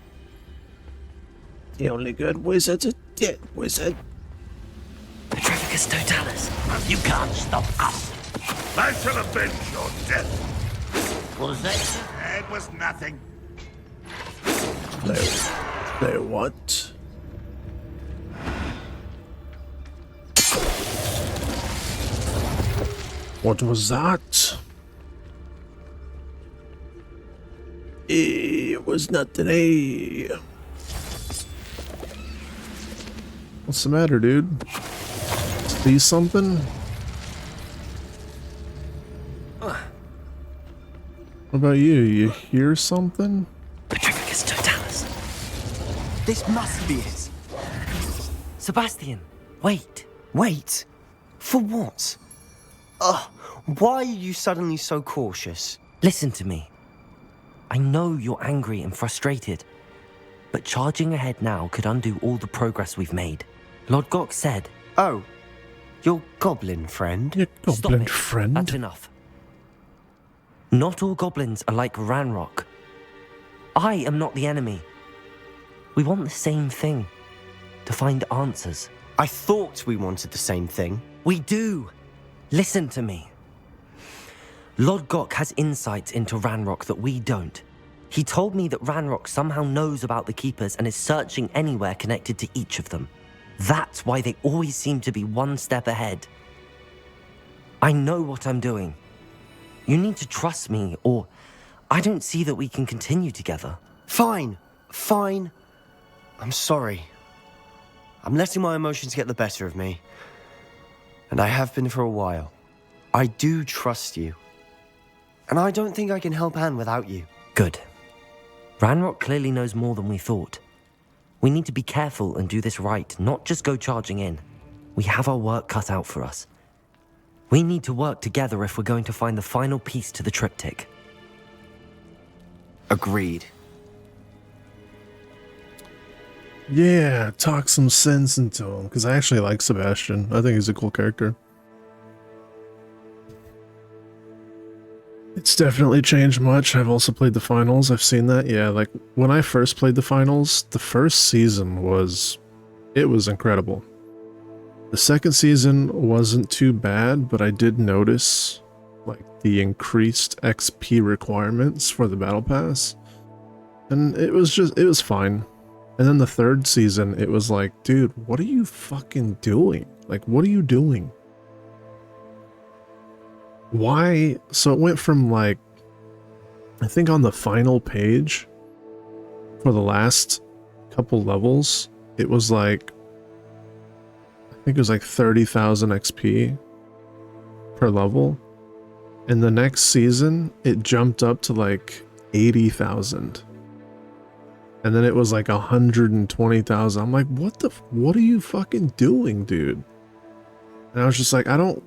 The only good wizard's a dead wizard. Petrificus Totalis. You can't stop us. I shall avenge your death. Was that? It was nothing. They what? What was that? It was not today. What's the matter, dude? See something? What about you? You hear something? Petrificus Totalis. This must be it. Sebastian, wait. Wait? For what? Why are you suddenly so cautious? Listen to me. I know you're angry and frustrated, but charging ahead now could undo all the progress we've made. Lord Gok said... Oh, your goblin friend? Your goblin Stop it. friend? That's enough. Not all goblins are like Ranrock. I am not the enemy. We want the same thing. To find answers. I thought we wanted the same thing. We do. Listen to me. Lord Gok has insights into Ranrock that we don't. He told me that Ranrock somehow knows about the Keepers and is searching anywhere connected to each of them. That's why they always seem to be one step ahead. I know what I'm doing. You need to trust me, or I don't see that we can continue together. Fine. I'm sorry. I'm letting my emotions get the better of me. And I have been for a while. I do trust you. And I don't think I can help Anne without you. Good. Ranrock clearly knows more than we thought. We need to be careful and do this right, not just go charging in. We have our work cut out for us. We need to work together if we're going to find the final piece to the triptych. Agreed. Yeah, talk some sense into him, because I actually like Sebastian. I think he's a cool character. It's definitely changed much. I've also played the finals. I've seen that. Yeah, like when I first played the finals, the first season was incredible. The second season wasn't too bad, but I did notice like the increased XP requirements for the battle pass. And it was fine. And then the third season, it was like, dude, what are you fucking doing? Like, what are you doing? Why? So it went from like, I think on the final page for the last couple levels, it was like, I think it was like 30,000 XP per level. And the next season, it jumped up to like 80,000. And then it was like 120,000. I'm like, what are you fucking doing, dude? And I was just like, I don't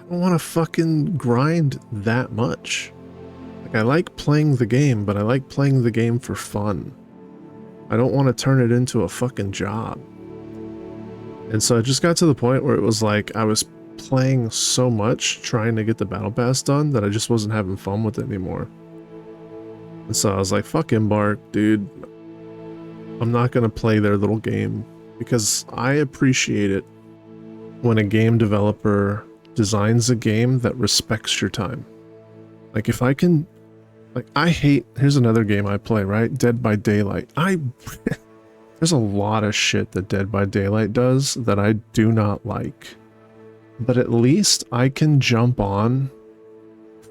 want to fucking grind that much. Like, I like playing the game, but I like playing the game for fun. I don't want to turn it into a fucking job. And so it just got to the point where it was like, I was playing so much trying to get the battle pass done that I just wasn't having fun with it anymore. And so I was like, fuck Embark, dude. I'm not going to play their little game, because I appreciate it when a game developer designs a game that respects your time. Like, if I can, like, here's another game I play, right? Dead by Daylight. There's a lot of shit that Dead by Daylight does that I do not like. But at least I can jump on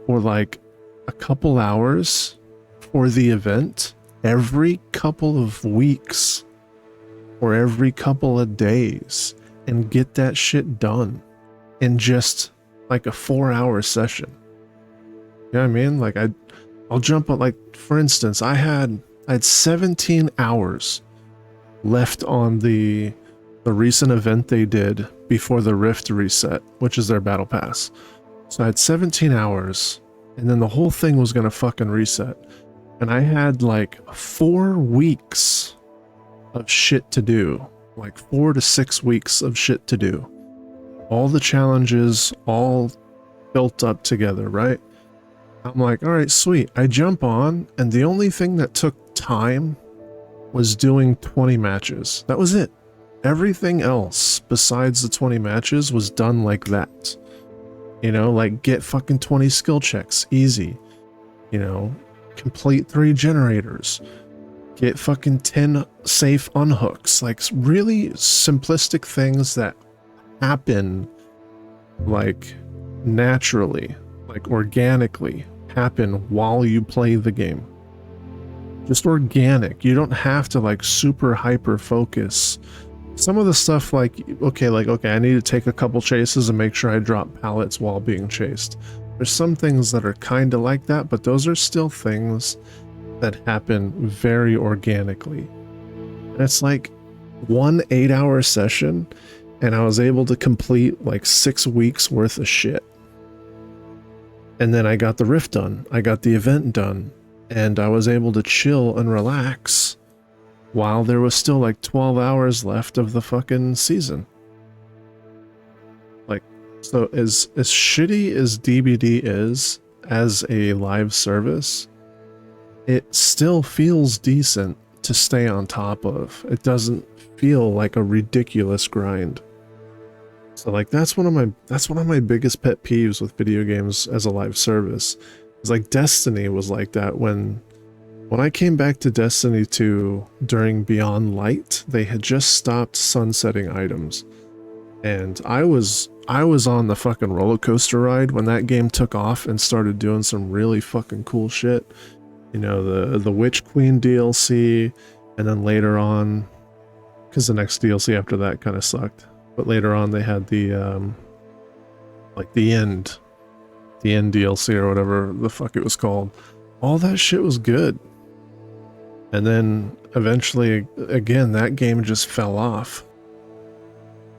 for like a couple hours for the event every couple of weeks or every couple of days and get that shit done in just like a 4-hour session. You know what I mean? Like, I'll jump on, like, for instance, I had 17 hours left on the recent event they did before the Rift reset, which is their battle pass. So I had 17 hours, and then the whole thing was gonna fucking reset. And I had like 4 weeks of shit to do. Like 4 to 6 weeks of shit to do. All the challenges all built up together, right? I'm like, all right, sweet. I jump on, and the only thing that took time was doing 20 matches. That was it. Everything else besides the 20 matches was done like that. You know, like, get fucking 20 skill checks. Easy. You know, complete 3 generators. Get fucking 10 safe unhooks. Like, really simplistic things that happen, like, naturally, like, organically happen while you play the game. Just organic. You don't have to, like, super hyper focus. Some of the stuff, like, okay, I need to take a couple chases and make sure I drop pallets while being chased. There's some things that are kind of like that, but those are still things that happen very organically. And it's like 1 8-hour session, and I was able to complete like 6 weeks worth of shit. And then I got the Rift done. I got the event done. And I was able to chill and relax while there was still like 12 hours left of the fucking season. Like, so as shitty as DBD is as a live service, it still feels decent to stay on top of. It doesn't feel like a ridiculous grind. So like, that's one of my biggest pet peeves with video games as a live service. It's like Destiny was like that when I came back to Destiny 2 during Beyond Light. They had just stopped sunsetting items, and I was on the fucking roller coaster ride when that game took off and started doing some really fucking cool shit. You know, the Witch Queen DLC, and then later on, because the next DLC after that kind of sucked, but later on they had the like the end DLC or whatever the fuck it was called. All that shit was good. And then eventually, again, that game just fell off.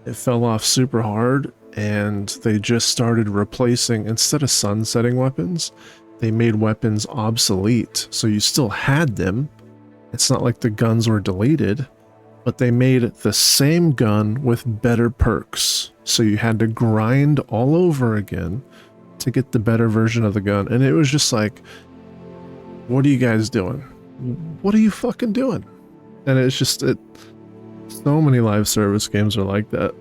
It fell off super hard, and they just started replacing, instead of sunsetting weapons, they made weapons obsolete. So you still had them. It's not like the guns were deleted, but they made the same gun with better perks. So you had to grind all over again to get the better version of the gun. And it was just like, what are you guys doing? What are you fucking doing? And it's just, so many live service games are like that.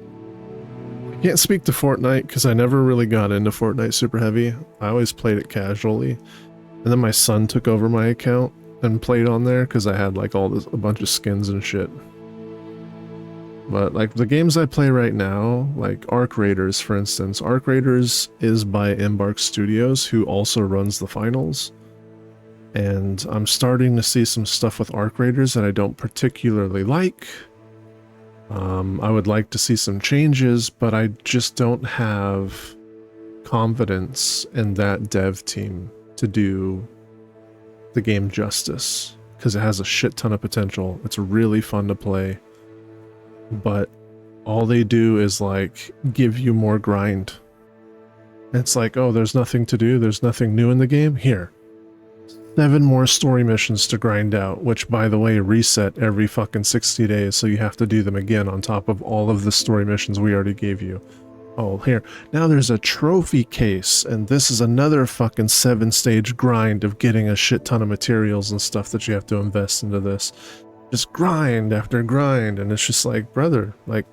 I can't speak to Fortnite because I never really got into Fortnite super heavy. I always played it casually. And then my son took over my account, and played on there because I had like a bunch of skins and shit. But like the games I play right now, like Arc Raiders for instance, Arc Raiders is by Embark Studios, who also runs the finals. And I'm starting to see some stuff with Arc Raiders that I don't particularly like. I would like to see some changes, but I just don't have confidence in that dev team to do the game justice, because it has a shit ton of potential. It's really fun to play, but all they do is like give you more grind. It's like, oh, there's nothing to do, there's nothing new in the game. Here, 7 more story missions to grind out, which by the way reset every fucking 60 days, so you have to do them again on top of all of the story missions we already gave you. Oh, here, now there's a trophy case, and this is another fucking 7-stage grind of getting a shit ton of materials and stuff that you have to invest into this. Just grind after grind, and it's just like, brother, like,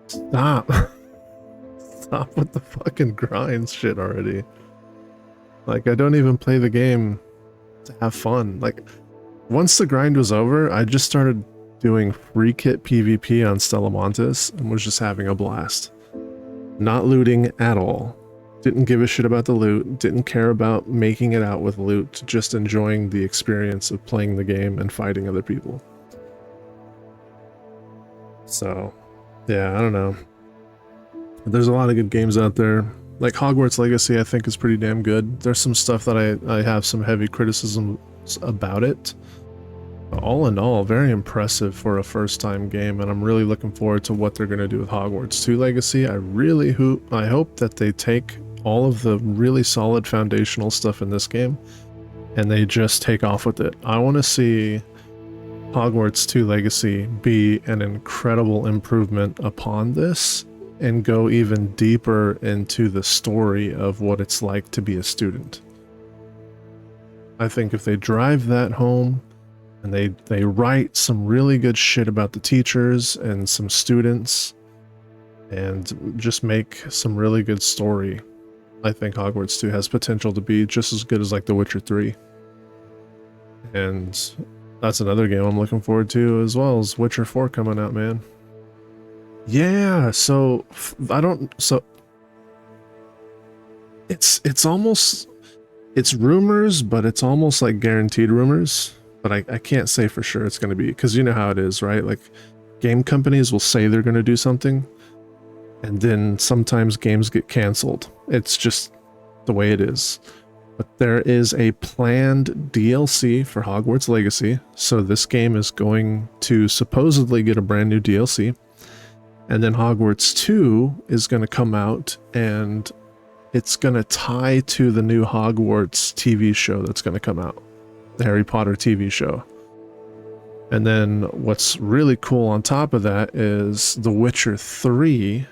stop. Stop with the fucking grind shit already. Like, I don't even play the game to have fun. Like, once the grind was over, I just started doing free kit PvP on Stellamontis and was just having a blast. Not looting at all. Didn't give a shit about the loot, didn't care about making it out with loot, just enjoying the experience of playing the game and fighting other people. So, yeah, I don't know. There's a lot of good games out there. Like Hogwarts Legacy, I think is pretty damn good. There's some stuff that I have some heavy criticisms about it. But all in all, very impressive for a first-time game, and I'm really looking forward to what they're going to do with Hogwarts 2 Legacy. I hope that they take all of the really solid foundational stuff in this game, and they just take off with it. I want to see Hogwarts 2 Legacy be an incredible improvement upon this, and go even deeper into the story of what it's like to be a student. I think if they drive that home, and they write some really good shit about the teachers and some students, and just make some really good story, I think Hogwarts 2 has potential to be just as good as like The Witcher 3. And that's another game I'm looking forward to, as well as Witcher 4 coming out, man. Yeah, so it's almost, it's rumors, but it's almost like guaranteed rumors, but I can't say for sure it's going to be, because you know how it is, right? Like, game companies will say they're going to do something, and then sometimes games get canceled. It's just the way it is. But there is a planned DLC for Hogwarts Legacy, so this game is going to supposedly get a brand new DLC. And then Hogwarts 2 is going to come out, and it's going to tie to the new Hogwarts TV show that's going to come out. The Harry Potter TV show. And then what's really cool on top of that is The Witcher 3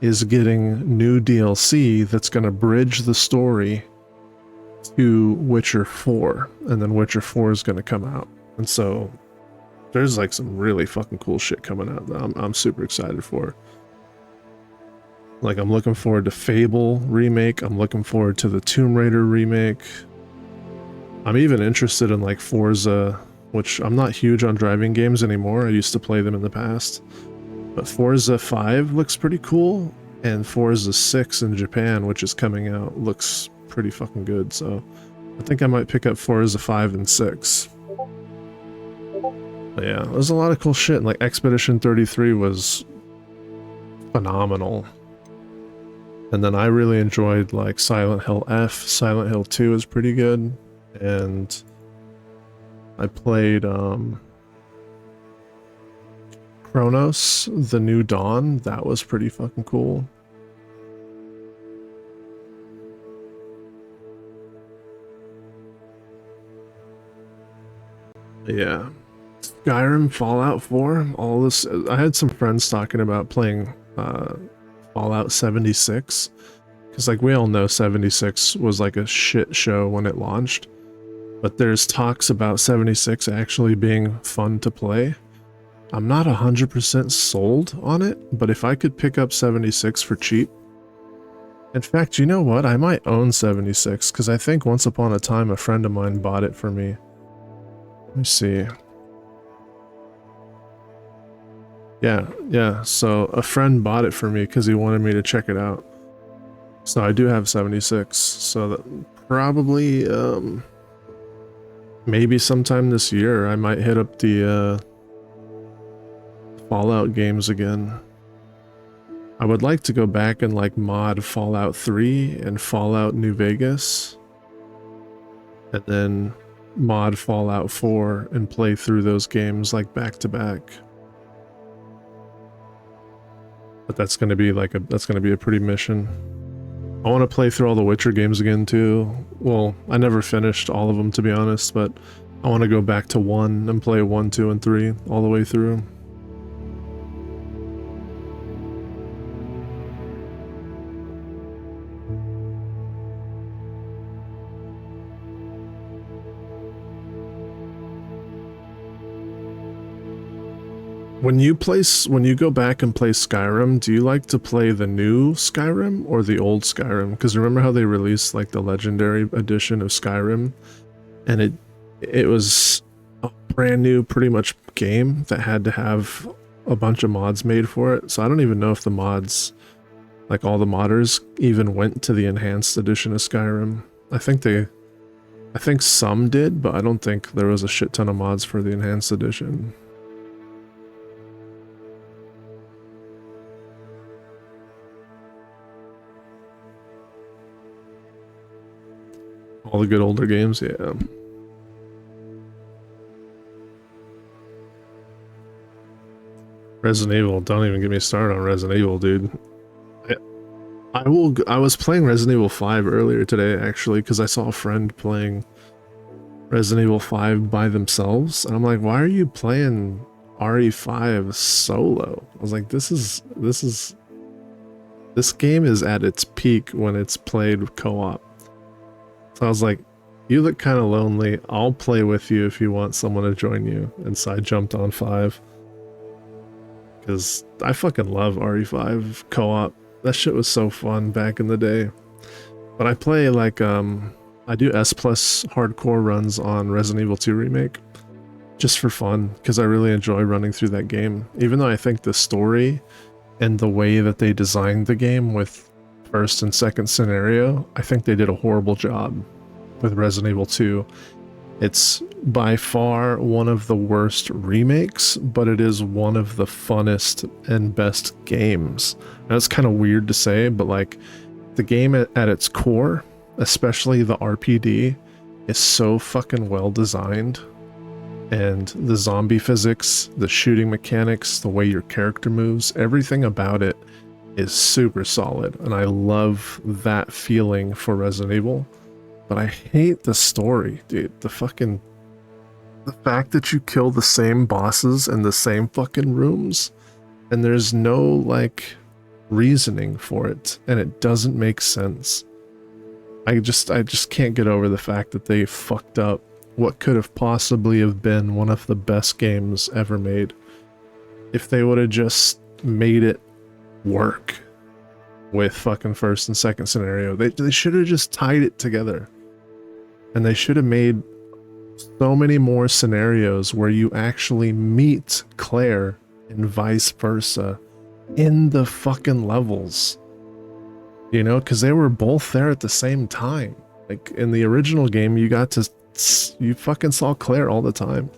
is getting new DLC that's going to bridge the story to Witcher 4. And then Witcher 4 is going to come out. And so there's like some really fucking cool shit coming out that I'm super excited for. Like, I'm looking forward to Fable remake. I'm looking forward to the Tomb Raider remake. I'm even interested in like Forza, which I'm not huge on driving games anymore. I used to play them in the past. But Forza 5 looks pretty cool. And Forza 6 in Japan, which is coming out, looks pretty fucking good. So I think I might pick up Forza 5 and 6. But yeah, there's a lot of cool shit. Like Expedition 33 was phenomenal. And then I really enjoyed like Silent Hill F. Silent Hill 2 is pretty good. And I played Chronos, The New Dawn. That was pretty fucking cool. Yeah. Skyrim, Fallout 4, all this. I had some friends talking about playing Fallout 76, because like we all know 76 was like a shit show when it launched, but there's talks about 76 actually being fun to play. I'm not 100% sold on it, but if I could pick up 76 for cheap, in fact, you know what, I might own 76, because I think once upon a time a friend of mine bought it for me me see. Yeah. So a friend bought it for me because he wanted me to check it out. So I do have 76. So that probably maybe sometime this year I might hit up the Fallout games again. I would like to go back and like mod Fallout 3 and Fallout New Vegas, and then mod Fallout 4 and play through those games like back to back. But that's gonna be like a pretty mission. I want to play through all the Witcher games again too. Well, I never finished all of them to be honest, but I want to go back to 1 and play 1, 2, and 3 all the way through. When you go back and play Skyrim, do you like to play the new Skyrim or the old Skyrim? Because remember how they released like the Legendary Edition of Skyrim, and it was a brand new pretty much game that had to have a bunch of mods made for it. So I don't even know if the mods, like all the modders, even went to the enhanced edition of Skyrim. I think some did, but I don't think there was a shit ton of mods for the enhanced edition. All the good older games, yeah. Resident Evil, don't even get me started on Resident Evil, dude. I was playing Resident Evil 5 earlier today, actually, because I saw a friend playing Resident Evil 5 by themselves, and I'm like, why are you playing RE5 solo? I was like, this game is at its peak when it's played co-op. So I was like, you look kind of lonely. I'll play with you if you want someone to join you. And so I jumped on 5. Because I fucking love RE5 co-op. That shit was so fun back in the day. But I play like, I do S+ hardcore runs on Resident Evil 2 Remake. Just for fun, because I really enjoy running through that game. Even though I think the story and the way that they designed the game with first and second scenario, I think they did a horrible job with Resident Evil 2. It's by far one of the worst remakes, but it is one of the funnest and best games. Now it's kind of weird to say, but like the game at its core, especially the RPD, is so fucking well designed. And the zombie physics, the shooting mechanics, the way your character moves, everything about it is super solid, and I love that feeling for Resident Evil. But I hate the story, dude. The fact that you kill the same bosses in the same fucking rooms, and there's no like reasoning for it, and it doesn't make sense. I just can't get over the fact that they fucked up what could have possibly have been one of the best games ever made. If they would have just made it work with fucking first and second scenario. They should have just tied it together. And they should have made so many more scenarios where you actually meet Claire and vice versa in the fucking levels. You know, because they were both there at the same time. Like in the original game, you fucking saw Claire all the time.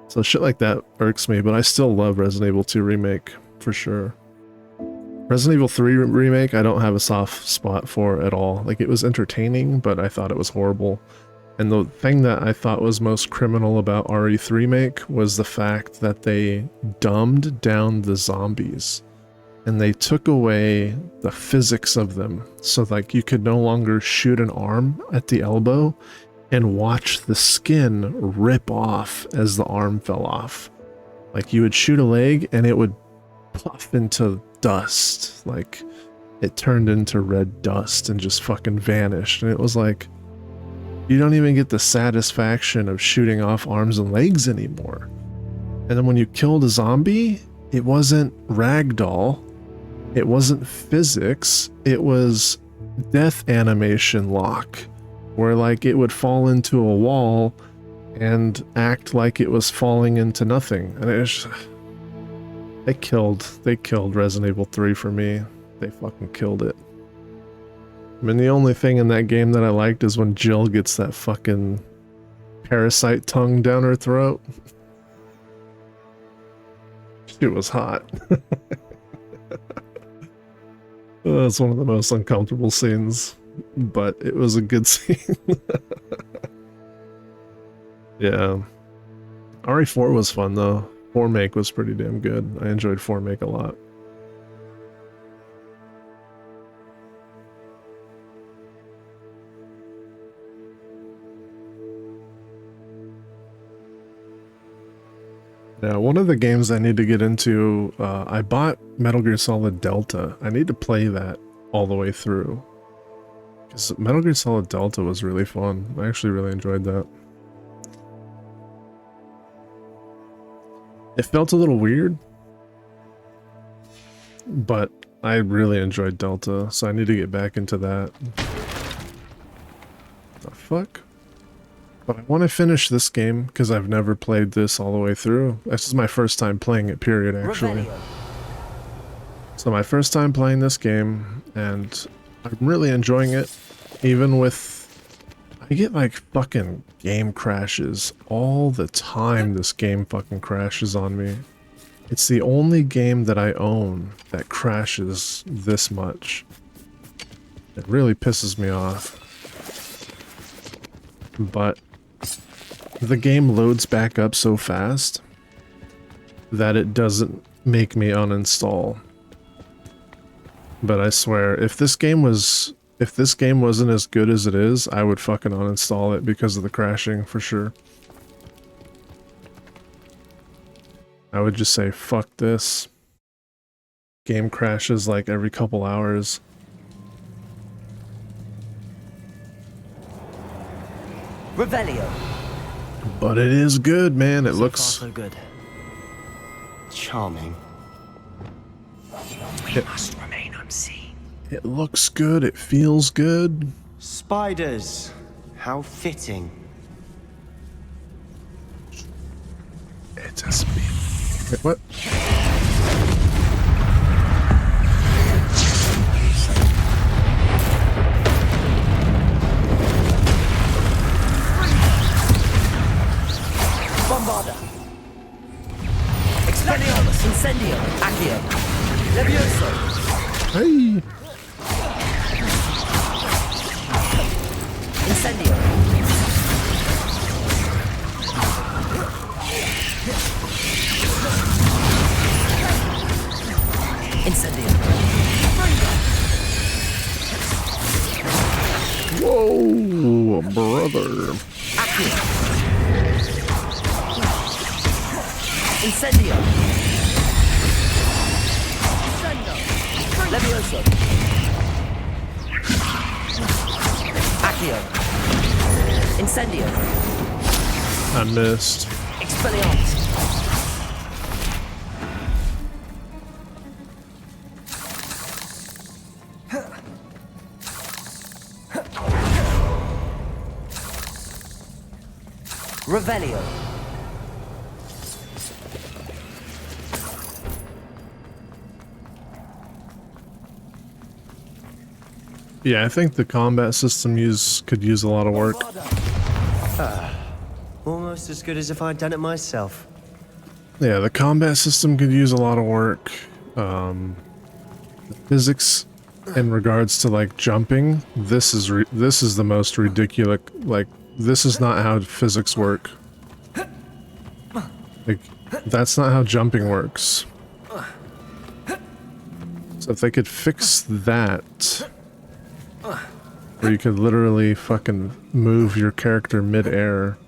So shit like that irks me, but I still love Resident Evil 2 Remake for sure. Resident Evil 3 Remake, I don't have a soft spot for at all. Like, it was entertaining, but I thought it was horrible. And the thing that I thought was most criminal about RE3 Remake was the fact that they dumbed down the zombies. And they took away the physics of them. So, like, you could no longer shoot an arm at the elbow and watch the skin rip off as the arm fell off. Like, you would shoot a leg and it would puff into dust. Like, it turned into red dust and just fucking vanished. And it was like, you don't even get the satisfaction of shooting off arms and legs anymore. And then when you killed a zombie, it wasn't ragdoll, it wasn't physics, it was death animation lock, where like it would fall into a wall and act like it was falling into nothing. And it was, they killed Resident Evil 3 for me. They fucking killed it. I mean, the only thing in that game that I liked is when Jill gets that fucking parasite tongue down her throat. Shit was hot. That's one of the most uncomfortable scenes, but it was a good scene. Yeah. RE4 was fun though. 4-Make was pretty damn good. I enjoyed 4-Make a lot. Yeah, one of the games I need to get into, I bought Metal Gear Solid Delta. I need to play that all the way through. Because Metal Gear Solid Delta was really fun. I actually really enjoyed that. It felt a little weird, but I really enjoyed Delta, so I need to get back into that. The fuck? But I want to finish this game because I've never played this all the way through. This is my first time playing it, period, actually. So my first time playing this game, and I'm really enjoying it, even with... I get like fucking game crashes all the time. This game fucking crashes on me. It's the only game that I own that crashes this much. It really pisses me off. But the game loads back up so fast that it doesn't make me uninstall. But I swear, if this game wasn't as good as it is, I would fucking uninstall it because of the crashing for sure. I would just say, fuck this. Game crashes like every couple hours. Revelio. But it is good, man. It looks so good. Charming. We must remain unseen. It looks good. It feels good. Spiders. How fitting. It's a speed. Wait, what? Bombarda. Expelliarmus, Incendio, Accio, Levioso. Hey. Incendio. Incendio. Whoa, brother. Accio. Incendio. Levioso. Accio. Incendio. I missed. Expelliarmus. Revelio. Yeah, I think the combat system could use a lot of work. Almost as good as if I'd done it myself. Yeah, the combat system could use a lot of work. The physics in regards to like jumping, this is the most ridiculous. Like, this is not how physics work. Like, that's not how jumping works. So if they could fix that, where you could literally fucking move your character mid-air,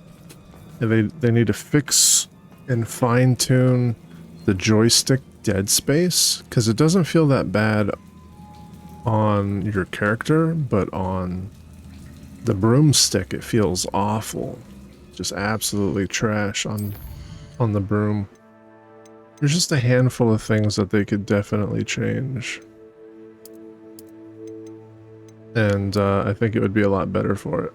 they need to fix and fine-tune the joystick dead space, because it doesn't feel that bad on your character, but on the broomstick it feels awful. Just absolutely trash on the broom. There's just a handful of things that they could definitely change. And I think it would be a lot better for it.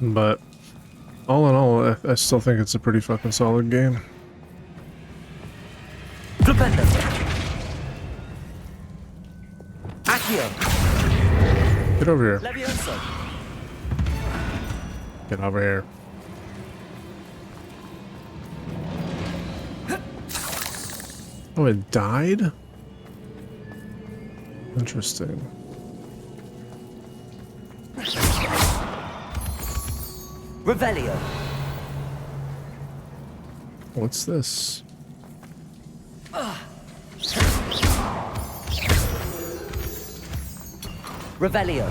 But all in all, I still think it's a pretty fucking solid game. Get over here. Get over here. Oh, it died? Interesting. Revelio. What's this? Revelio.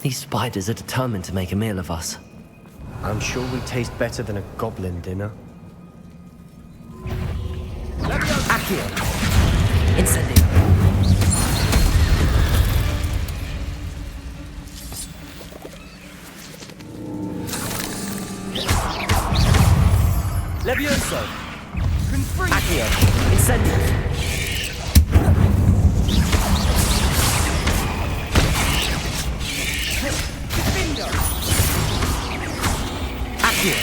These spiders are determined to make a meal of us. I'm sure we taste better than a goblin dinner. Accio. Incendio. Levioso. Accio. Incendio. Accio.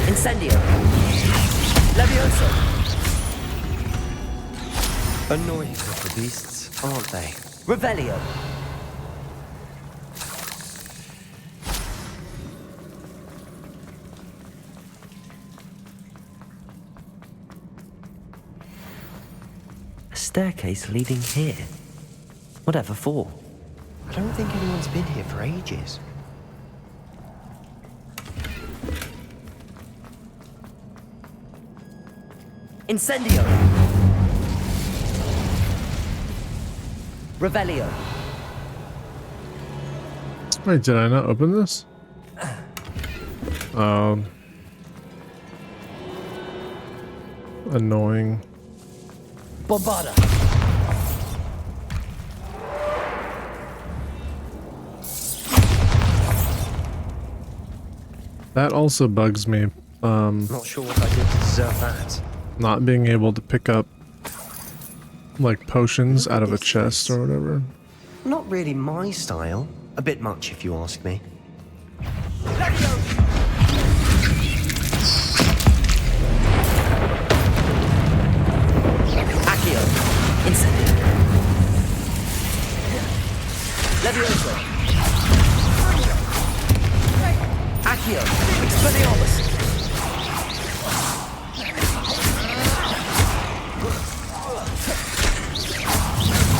Incendio. Levioso. Annoying little beasts, aren't they? Revelio. A staircase leading here. Whatever for? I don't think anyone's been here for ages. Incendio. Revelio. Wait, did I not open this? Annoying. Bombarda. That also bugs me. Not sure what I did to deserve that. Not being able to pick up like potions out of a chest or whatever. Not really my style. A bit much if you ask me. Accio. Incendio. Levioso. Accio. Expelliarmus.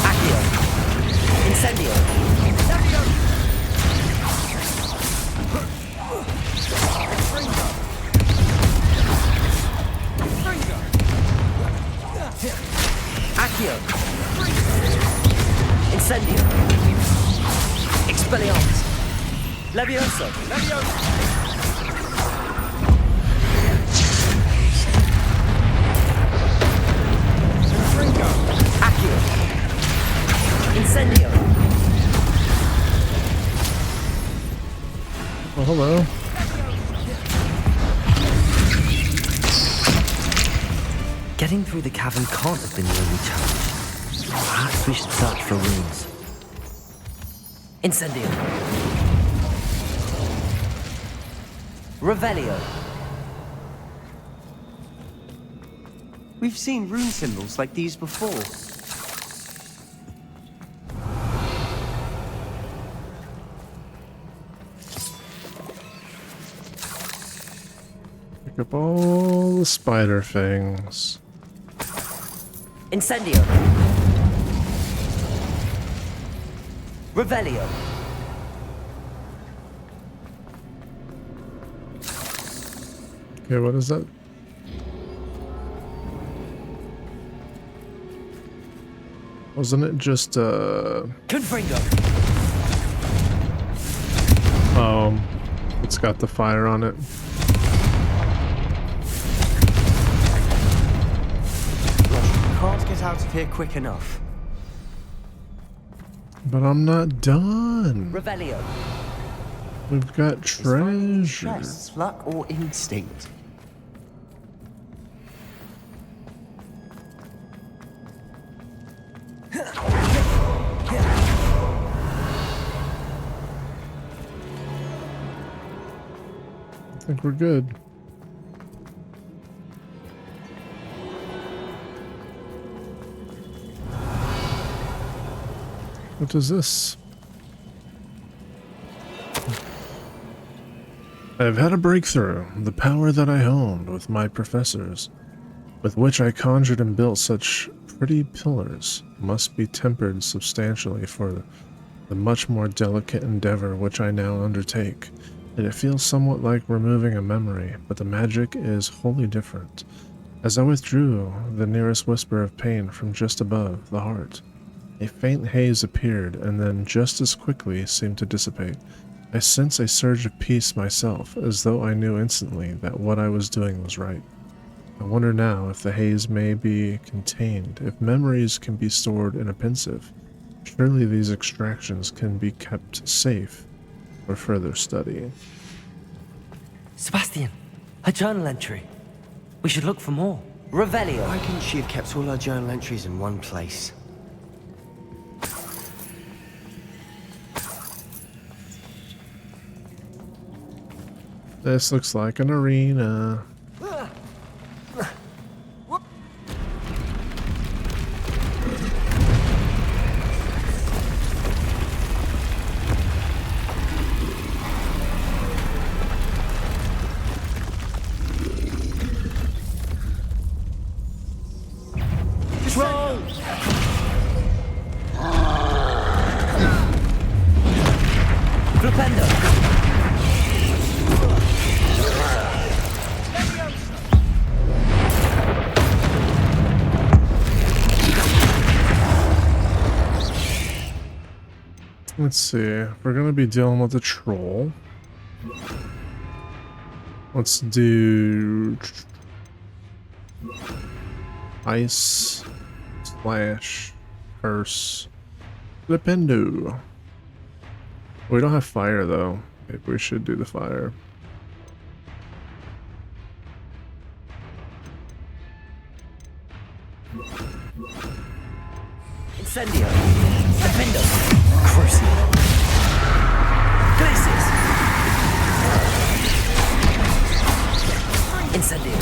Accio. Incendio. Accio. Incendio. Expelliarmus. Levioso. Accio. Incendio. Oh, hello. Getting through the cavern can't have been the only challenge. Perhaps we should search for runes. Incendio. Revelio. We've seen rune symbols like these before. Pick up all the spider things. Incendio. Revelio. Okay, what is that? Wasn't it just Confringo. It's got the fire on it. Can't get out of here quick enough. But I'm not done. Revelio. We've got treasure. Luck or instinct? think we're good. What is this? I've had a breakthrough. The power that I honed with my professors, with which I conjured and built such pretty pillars, must be tempered substantially for the much more delicate endeavor which I now undertake. And it feels somewhat like removing a memory, but the magic is wholly different. As I withdrew the nearest whisper of pain from just above the heart, a faint haze appeared and then just as quickly seemed to dissipate. I sense a surge of peace myself, as though I knew instantly that what I was doing was right. I wonder now if the haze may be contained, if memories can be stored in a pensive. Surely these extractions can be kept safe for further study. Sebastian, a journal entry. We should look for more. Revelio. Why couldn't she have kept all her journal entries in one place? This looks like an arena. Let's see, if we're gonna be dealing with a troll, let's do ice slash curse flipendo. We don't have fire though. Maybe we should do the fire. Incendio. Flipendo. Crucio. Glacius. Incendio.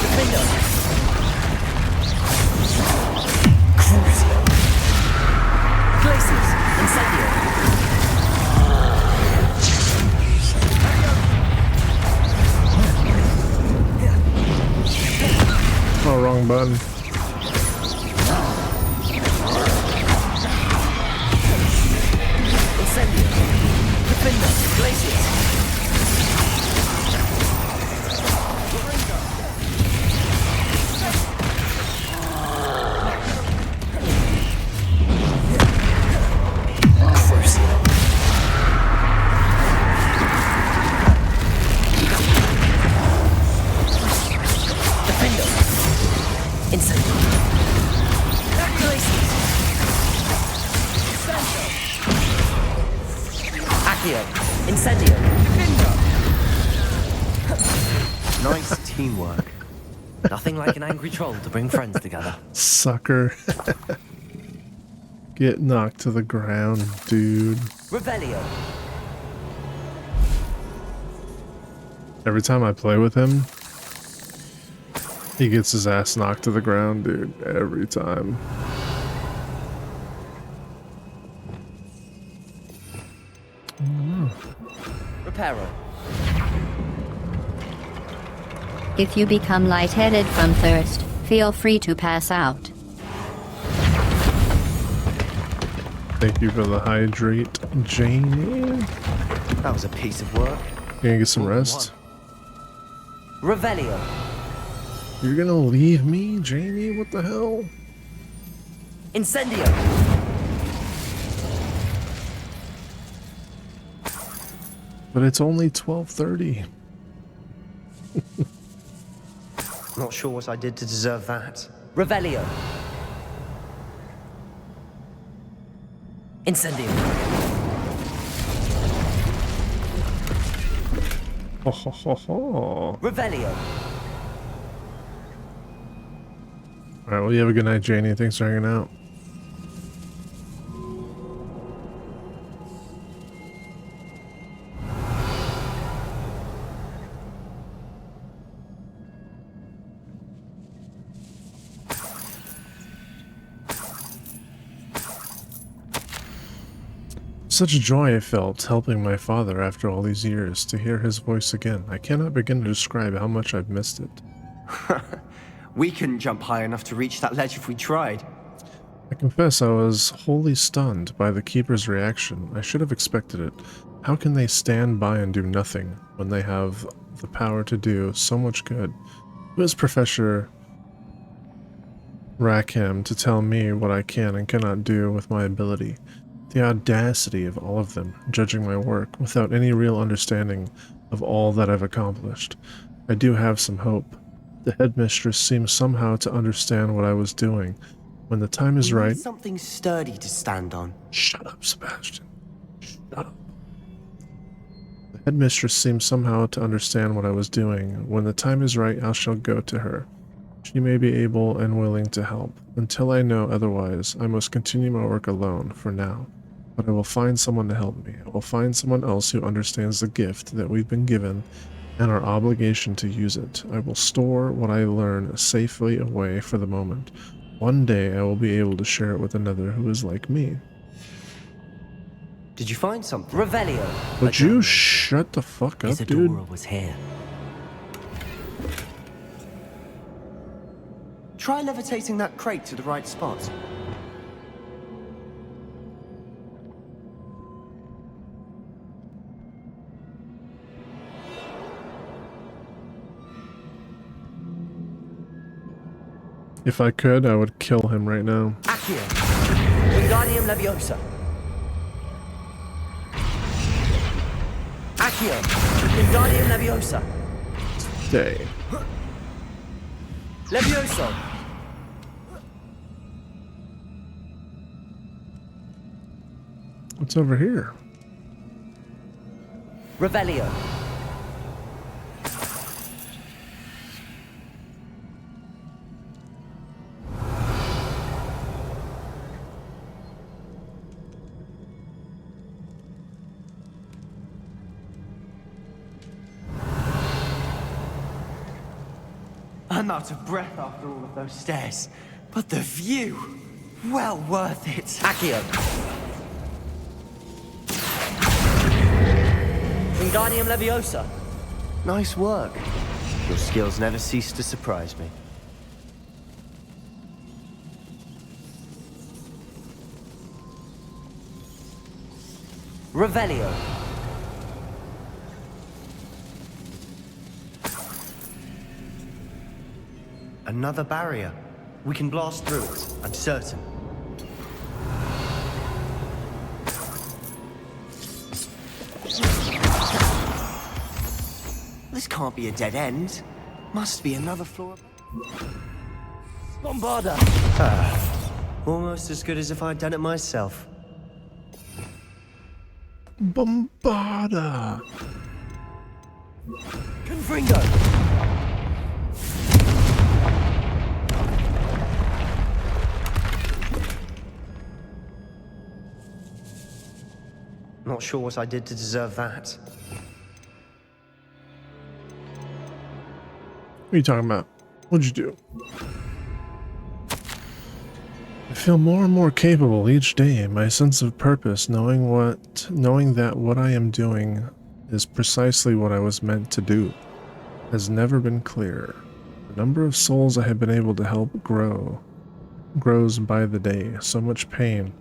Flipendo. Crucio. Glacius. Incendio. Oh, wrong button. Incendio. Defender. Glacius. Incendio. Nice teamwork. Nothing like an angry troll to bring friends together. Sucker. Get knocked to the ground, dude. Revelio. Every time I play with him, he gets his ass knocked to the ground, dude. Every time. Reparo. If you become lightheaded from thirst, feel free to pass out. Thank you for the hydrate, Jamie. That was a piece of work. You gonna get some rest? Revelio. You're gonna leave me, Jamie? What the hell? Incendio. But it's only 12:30. Not sure what I did to deserve that. Revelio. Incendio. Ho ho ho ho. Revelio. Alright, well you have a good night, Janie. Thanks for hanging out. Such joy I felt helping my father after all these years. To hear his voice again, I cannot begin to describe how much I've missed it. We couldn't jump high enough to reach that ledge if we tried. I confess I was wholly stunned by the Keeper's reaction. I should have expected it. How can they stand by and do nothing when they have the power to do so much good? Who is Professor Rackham to tell me what I can and cannot do with my ability? The audacity of all of them, judging my work without any real understanding of all that I've accomplished. I do have some hope. The headmistress seems somehow to understand what I was doing. When the time is right... Something sturdy to stand on. Shut up, Sebastian. Shut up. The headmistress seems somehow to understand what I was doing. When the time is right, I shall go to her. She may be able and willing to help. Until I know otherwise, I must continue my work alone, for now. But I will find someone to help me. I will find someone else who understands the gift that we've been given and our obligation to use it. I will store what I learn safely away for the moment. One day I will be able to share it with another who is like me. Did you find something? Revelio. Would you shut the fuck up, Isadora dude? was here. Try levitating that crate to the right spot. If I could, I would kill him right now. Accio. Wingardium Leviosa. Accio. Wingardium Leviosa. Stay. Levioso. What's over here? Revelio. I'm out of breath after all of those stairs, but the view, well worth it. Accio. Wingardium Leviosa. Nice work. Your skills never cease to surprise me. Revelio. Another barrier. We can blast through it, I'm certain. This can't be a dead end. Must be another floor. Bombarda. Almost as good as if I'd done it myself. Bombarda. Confringo. Not sure what I did to deserve that. What are you talking about? What'd you do? I feel more and more capable each day. My sense of purpose, knowing that what I am doing is precisely what I was meant to do, has never been clearer. The number of souls I have been able to help grows by the day. So much pain.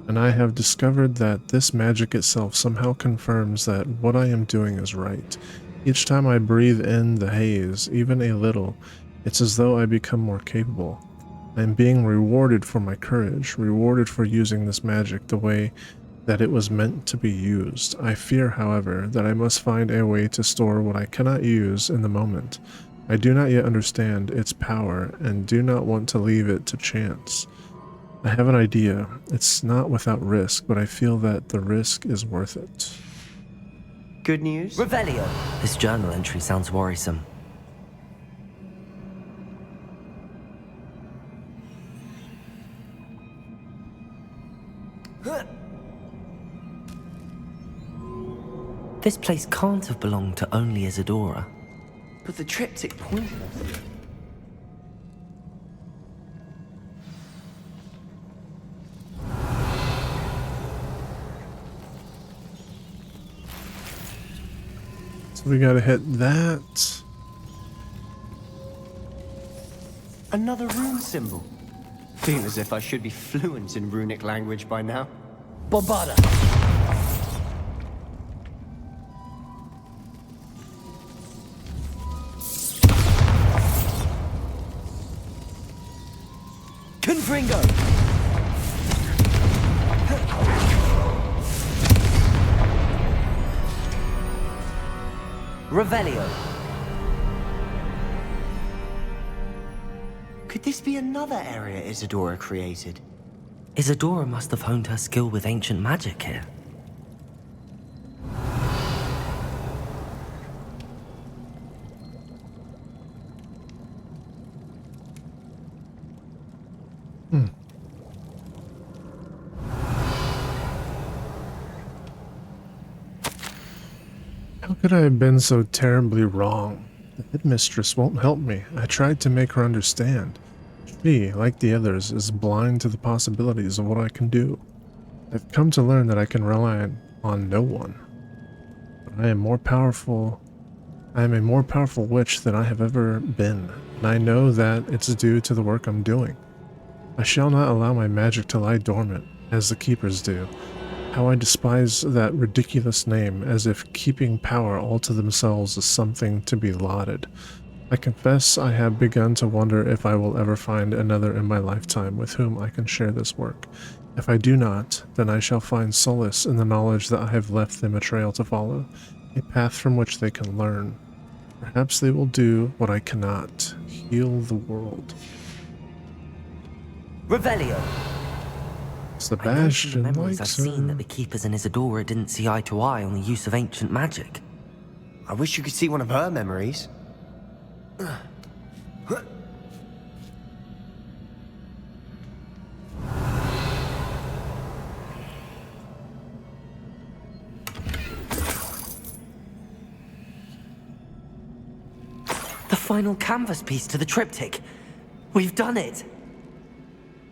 And I have discovered that this magic itself somehow confirms that what I am doing is right. Each time I breathe in the haze, even a little, it's as though I become more capable. I am being rewarded for my courage, rewarded for using this magic the way that it was meant to be used. I fear, however, that I must find a way to store what I cannot use in the moment. I do not yet understand its power and do not want to leave it to chance. I have an idea. It's not without risk, but I feel that the risk is worth it. Good news? Revelio. This journal entry sounds worrisome. This place can't have belonged to only Isadora. But the triptych pointed us. So we gotta hit that. Another rune symbol. Feel as if I should be fluent in runic language by now. Bobada! Confringo! Revelio. Could this be another area Isadora created? Isadora must have honed her skill with ancient magic here. How could I have been so terribly wrong? The headmistress won't help me. I tried to make her understand. She, like the others, is blind to the possibilities of what I can do. I've come to learn that I can rely on no one. But I am a more powerful witch than I have ever been, and I know that it's due to the work I'm doing. I shall not allow my magic to lie dormant, as the keepers do. How I despise that ridiculous name, as if keeping power all to themselves is something to be lauded. I confess I have begun to wonder if I will ever find another in my lifetime with whom I can share this work. If I do not, then I shall find solace in the knowledge that I have left them a trail to follow, a path from which they can learn. Perhaps they will do what I cannot, heal the world. Revelio. Sebastian I know from the memories I've likes seen her. that the Keepers and Isadora didn't see eye to eye on the use of ancient magic. I wish you could see one of her memories. The final canvas piece to the triptych. We've done it!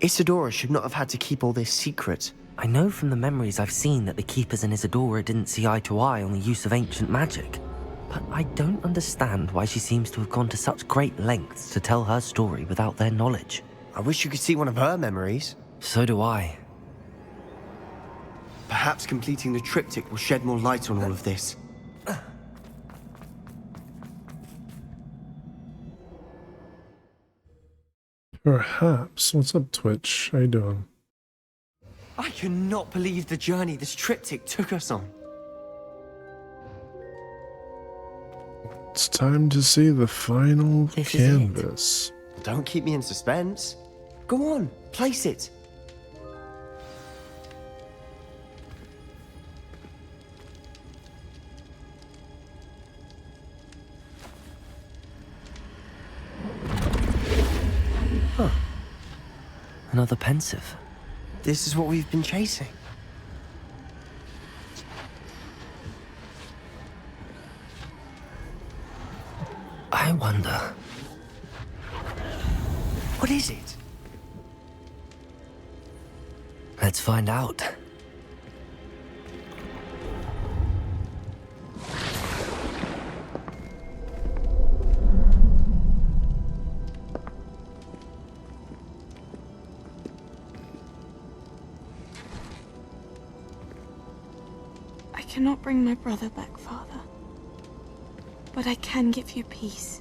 Isadora should not have had to keep all this secret. I know from the memories I've seen that the Keepers and Isadora didn't see eye to eye on the use of ancient magic. But I don't understand why she seems to have gone to such great lengths to tell her story without their knowledge. I wish you could see one of her memories. So do I. Perhaps completing the triptych will shed more light on all of this. Perhaps. What's up, Twitch? How you doing? I cannot believe the journey this triptych took us on. It's time to see the final This is canvas. Don't keep me in suspense. Go on, place it. Huh. Another pensive. This is what we've been chasing. I wonder. What is it? Let's find out. I cannot bring my brother back, Father. But I can give you peace.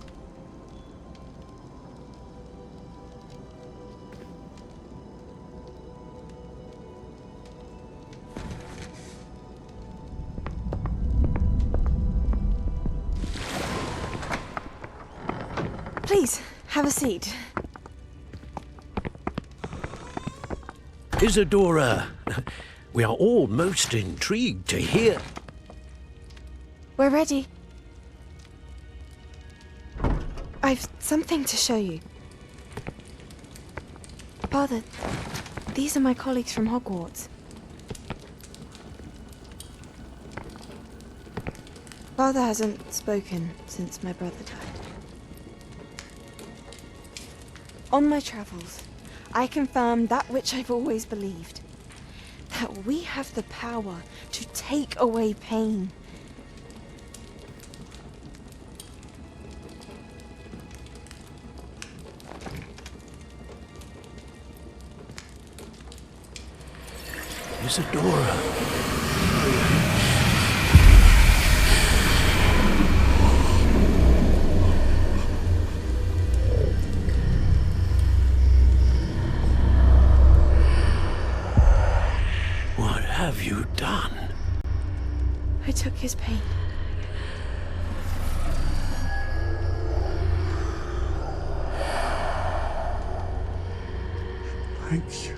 Please, have a seat. Isadora, we are all most intrigued to hear. We're ready. I've something to show you. Father, these are my colleagues from Hogwarts. Father hasn't spoken since my brother died. On my travels, I confirmed that which I've always believed. That we have the power to take away pain. Isadora. What have you done? I took his pain. Thank you.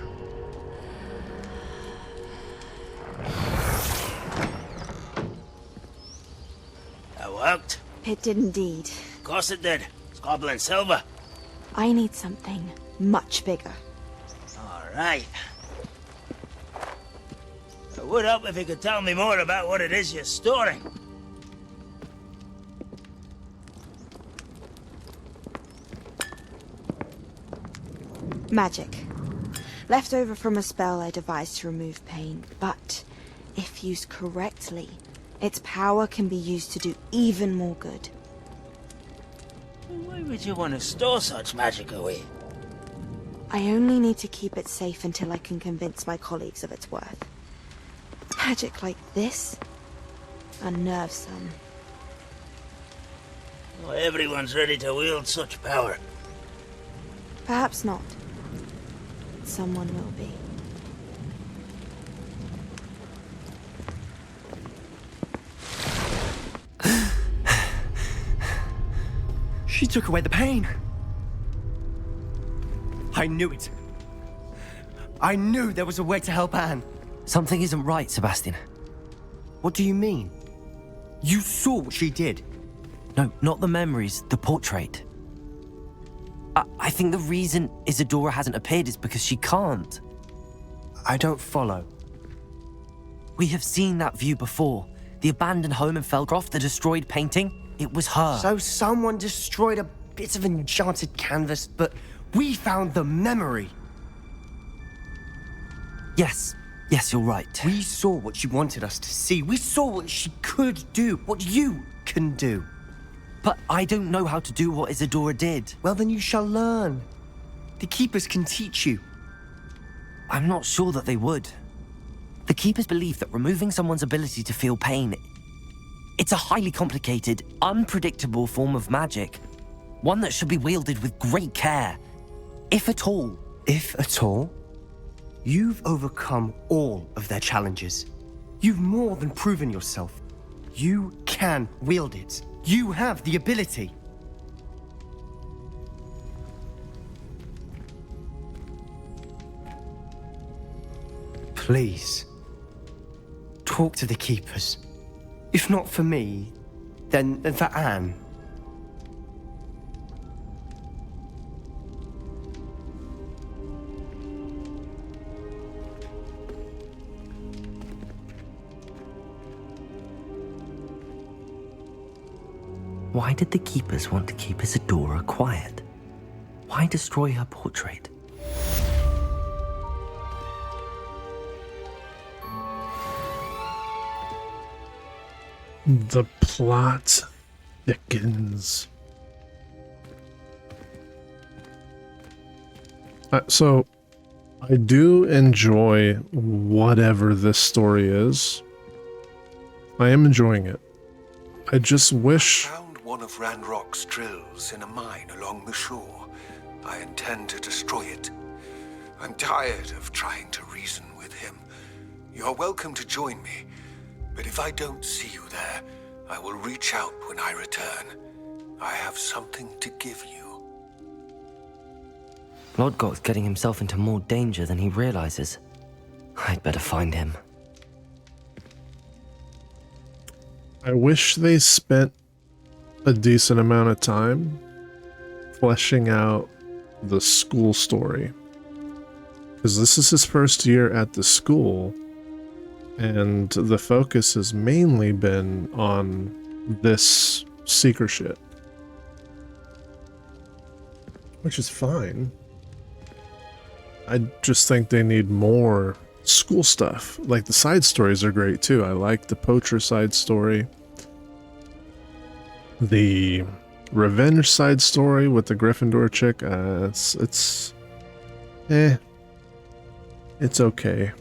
That worked? It did indeed. Of course it did. It's goblin silver. I need something much bigger. All right. It would help if you could tell me more about what it is you're storing. Magic. Left over from a spell I devised to remove pain, but if used correctly, its power can be used to do even more good. Why would you want to store such magic away? I only need to keep it safe until I can convince my colleagues of its worth. Magic like this unnerves them. Not everyone's ready to wield such power. Perhaps not. Someone will be. She took away the pain. I knew it. I knew there was a way to help Anne. Something isn't right, Sebastian. What do you mean? You saw what she did. No, not the memories, the portrait. I think the reason Isadora hasn't appeared is because she can't. I don't follow. We have seen that view before. The abandoned home in Felgroth, the destroyed painting. It was her. So someone destroyed a bit of enchanted canvas, but we found the memory. Yes, you're right. We saw what she wanted us to see. We saw what she could do, what you can do. But I don't know how to do what Isadora did. Well, then you shall learn. The Keepers can teach you. I'm not sure that they would. The Keepers believe that removing someone's ability to feel pain, it's a highly complicated, unpredictable form of magic. One that should be wielded with great care. If at all. If at all? You've overcome all of their challenges. You've more than proven yourself. You can wield it. You have the ability. Please, talk to the Keepers. If not for me, then for Anne. Why did the Keepers want to keep Isadora quiet? Why destroy her portrait? The plot thickens. So, I do enjoy whatever this story is. I am enjoying it. I just wish... One of Ranrock's drills in a mine along the shore. I intend to destroy it. I'm tired of trying to reason with him. You're welcome to join me, but if I don't see you there, I will reach out when I return. I have something to give you. Lodgok's getting himself into more danger than he realizes. I'd better find him. I wish they spent a decent amount of time fleshing out the school story, because this is his first year at the school and the focus has mainly been on this seeker shit, which is fine. I just think they need more school stuff. Like, the side stories are great too. I like the poacher side story. The revenge side story with the Gryffindor chick, it's okay.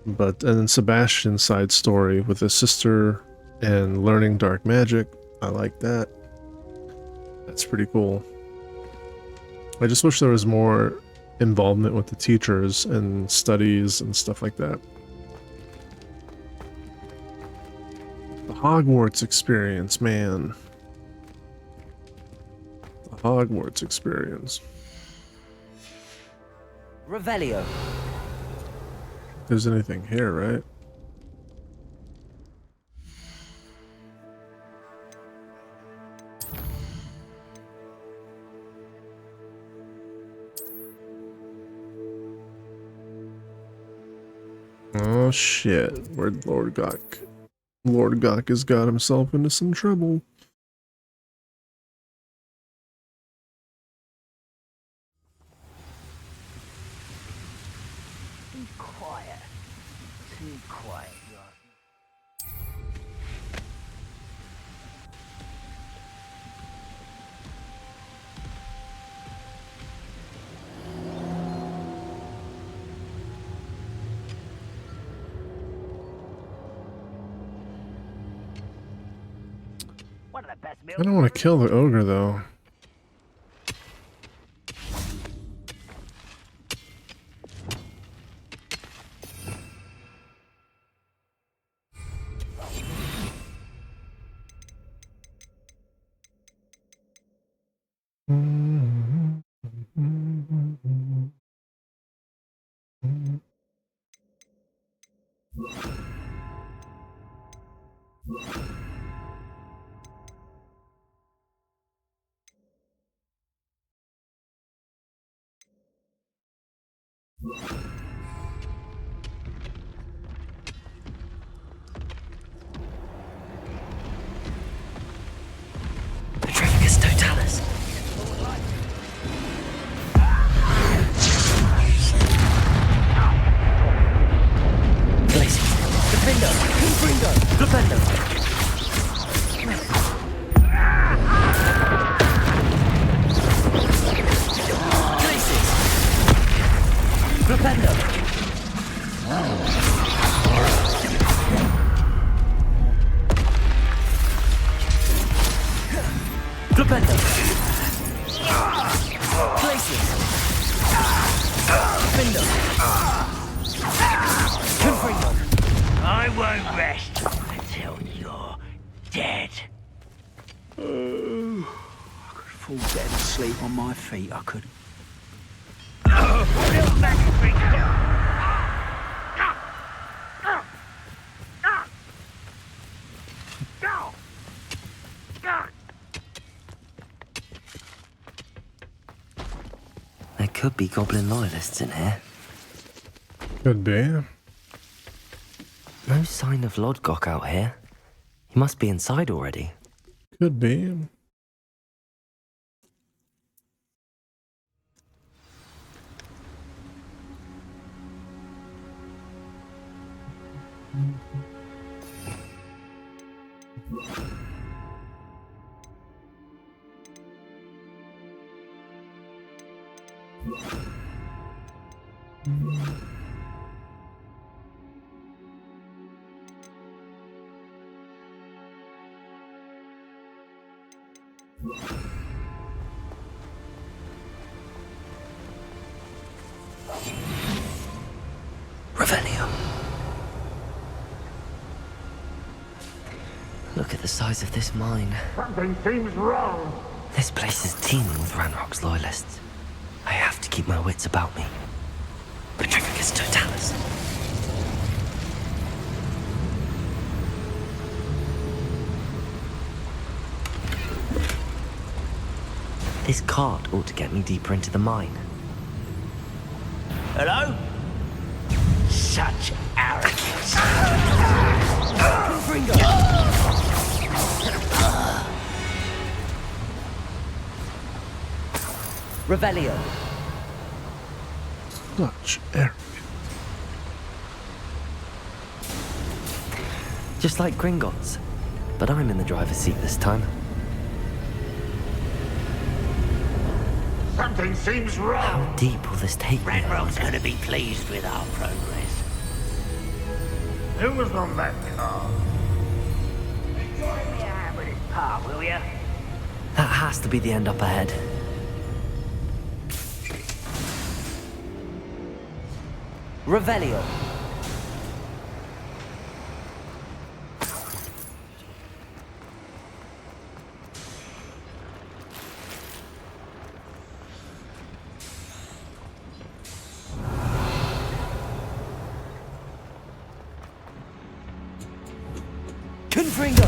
But and then Sebastian's side story with his sister and learning dark magic, I like that. That's pretty cool. I just wish there was more involvement with the teachers and studies and stuff like that. The Hogwarts experience, man. The Hogwarts experience. Revelio. If there's anything here, right? Oh shit, where'd Lord Gok? Lord Gok has got himself into some trouble. Be quiet. Too quiet, you are. I don't want to kill the ogre though. Petrificus Totalis. Glacius. Defendo. Confringo. Glupendo. Glacius. Glupendo. Glupendo. Glacius. Glupendo. Confringo. I won't rest until you're dead. I could fall dead asleep on my feet, I could. Little magic. There could be goblin loyalists in here. Could be. No sign of Lodgok out here. He must be inside already. Could be. Revelio. Look at the size of this mine. Something seems wrong. This place is teeming with Ranrock's loyalists. I have to keep my wits about me. Petrificus Totalis. This cart ought to get me deeper into the mine. Hello? Such arrogance. Revelio. Such arrogance. Just like Gringotts, but I'm in the driver's seat this time. Something seems wrong. How deep will this take me? Ranrock's gonna be pleased with our progress. Who was on that car? Join me out with his pa, will ya? That has to be the end up ahead. Revelio. Confringo.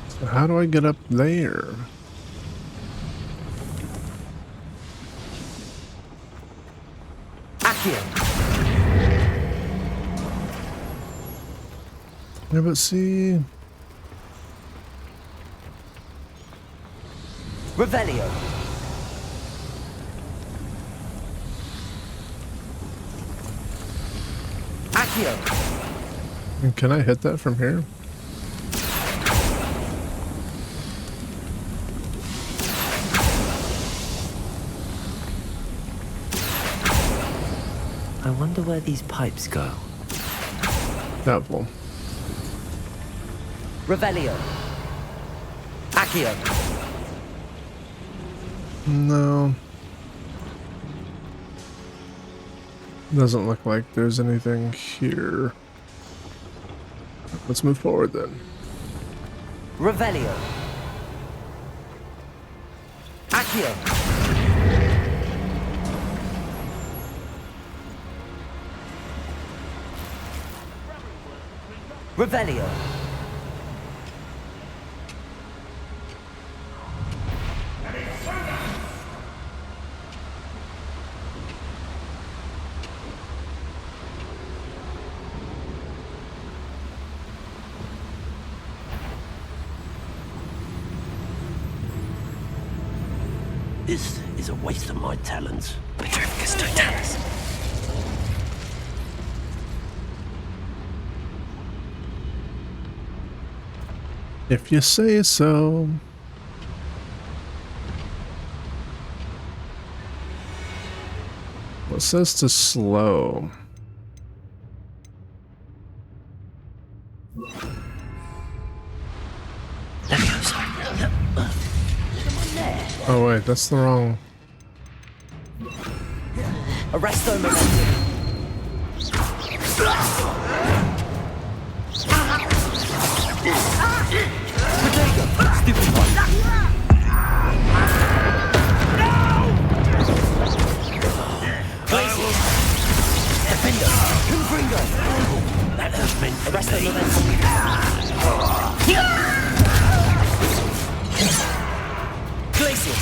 So how do I get up there? Yeah, but see... Revelio. Accio. Can I hit that from here? I wonder where these pipes go. Doubtful. Revelio. Accio. No. Doesn't look like there's anything here. Let's move forward then. Revelio. Accio. Revelio. This is a waste of my talents. Petrificus totalis. If you say so. What says to slow? Oh wait, that's the wrong. Arresto momentum. Protego, stupid one. Glacier. Defender. Confringo. That has meant Arresto momentum. Glacier.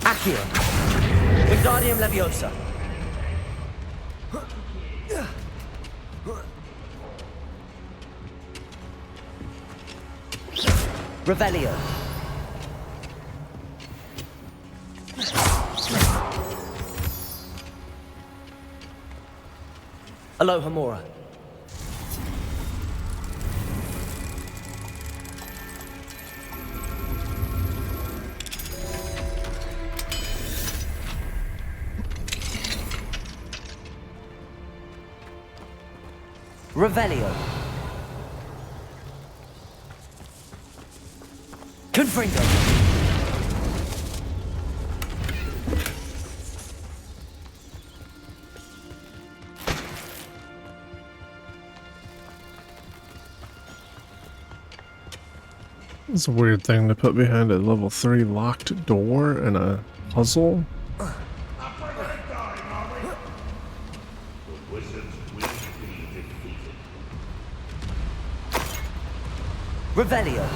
Accio. Wingardium Leviosa. Revelio. Alohomora. Revelio. Confringo. It's a weird thing to put behind a level 3 locked door in a puzzle. Revelio.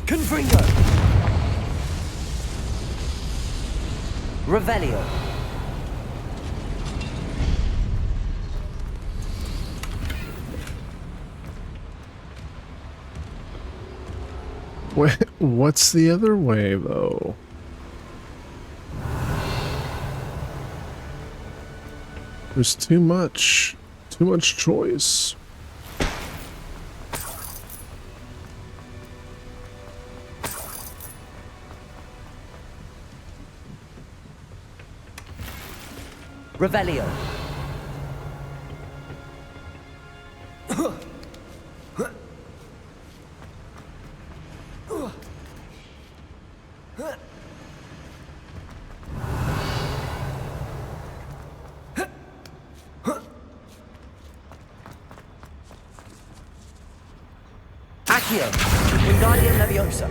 Confringo! Revelio! What's the other way, though? There's too much choice. Revelio. Accio. Wingardium Leviosa.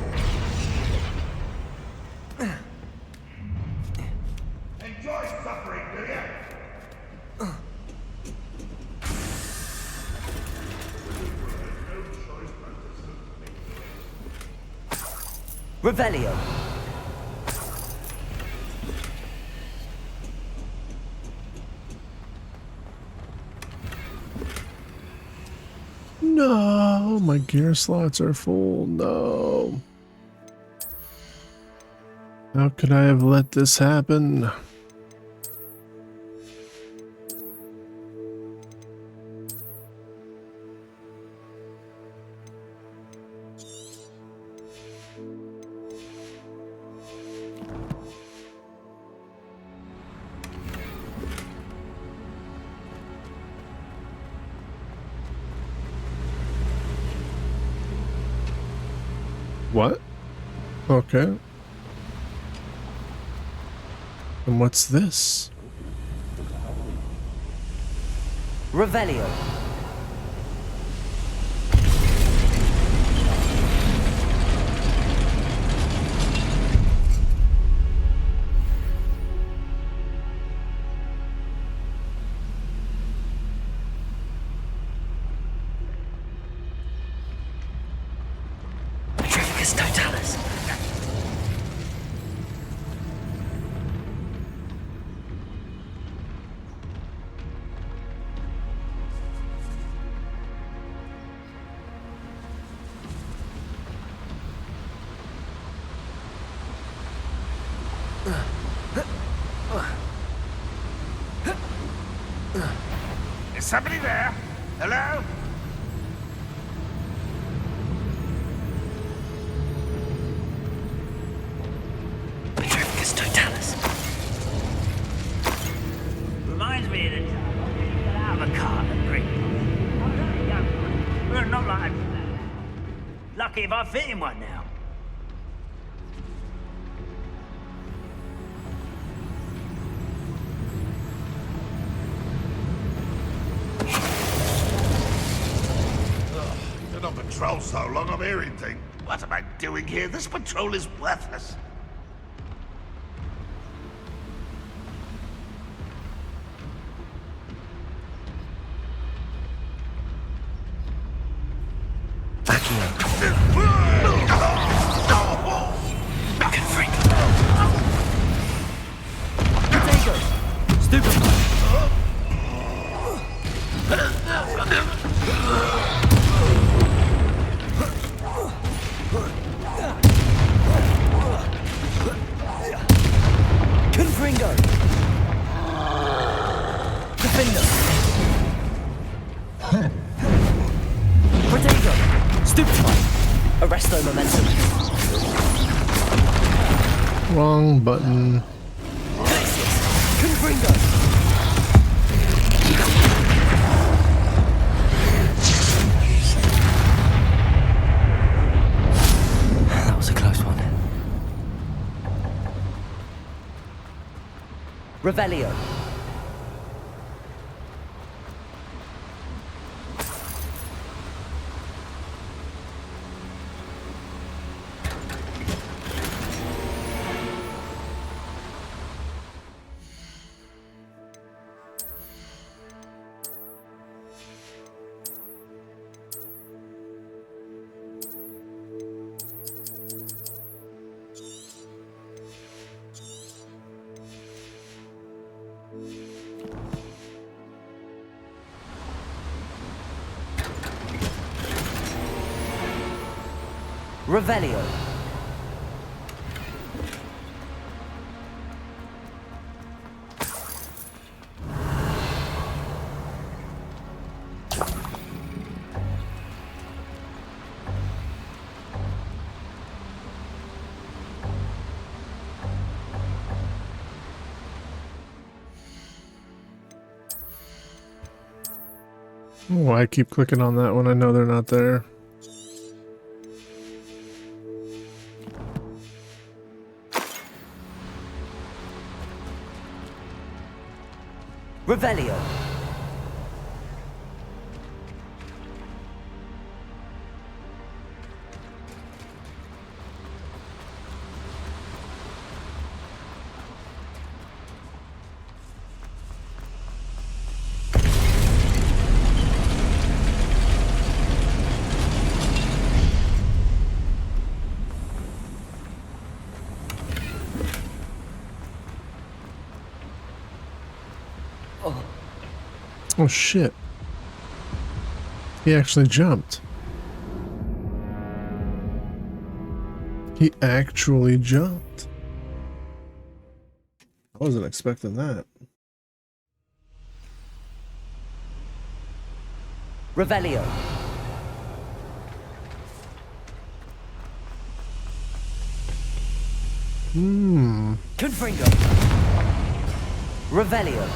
Enjoy suffering, do you? Revelio. No, my gear slots are full. No. How could I have let this happen? What? Okay. And what's this? Revelio. Petrificus Totalis. Is somebody there? Hello? Petrificus Totalis. Reminds me of the time I used to get out of a cart and bring. I was only young, but not like that. Lucky if I fit in one now. Been on patrol so long, I'm hearing things. What am I doing here? This patrol is worthless. Arresto momentum. Wrong button. Confringo. That was a close one. Revelio. Revelio. Oh, I keep clicking on that when I know they're not there. Revelio. Oh shit. He actually jumped. He actually jumped. I wasn't expecting that. Revelio. Confringo. Revelio.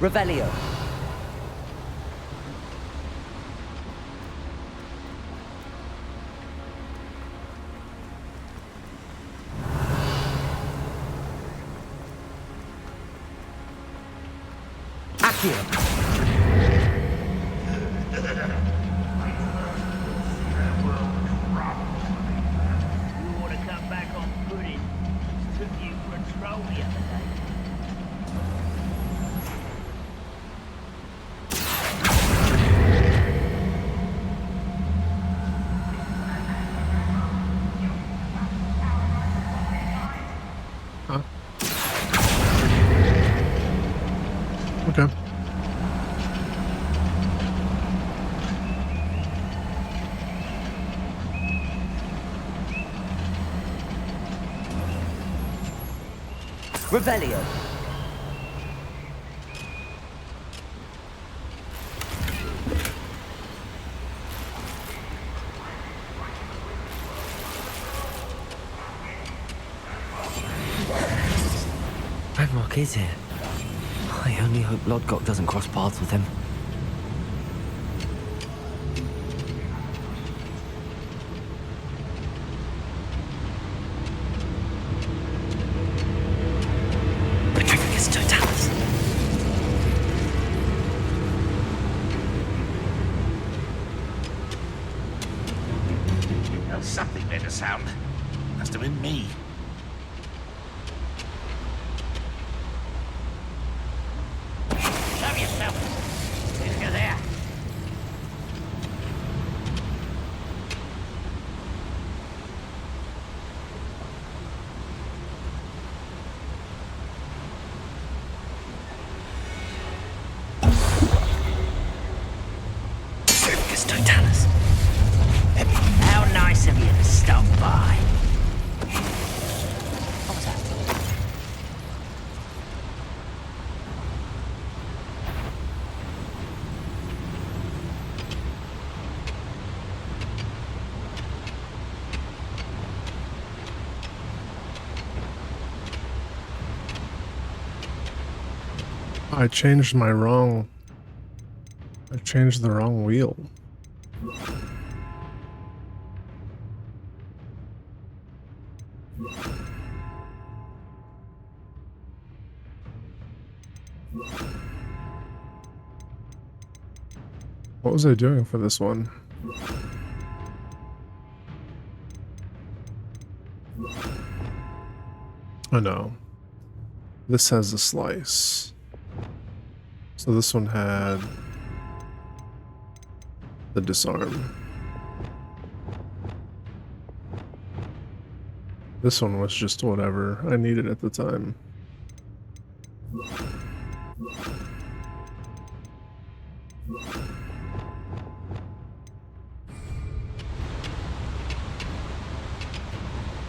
Revelio. Accio. You ought to come back on pudding. Took you for a stroll the other day. Okay. Revelio. Ranrock is here. I only hope Lodgok doesn't cross paths with him. Petrificus totalis. Well, something made a sound. Must have been me. Show yourself. If you're there. Petrificus totalis. How nice of you to stop by. What was that? I changed the wrong wheel. What was I doing for this one? Oh no. This has a slice. So this one had the disarm. This one was just whatever I needed at the time.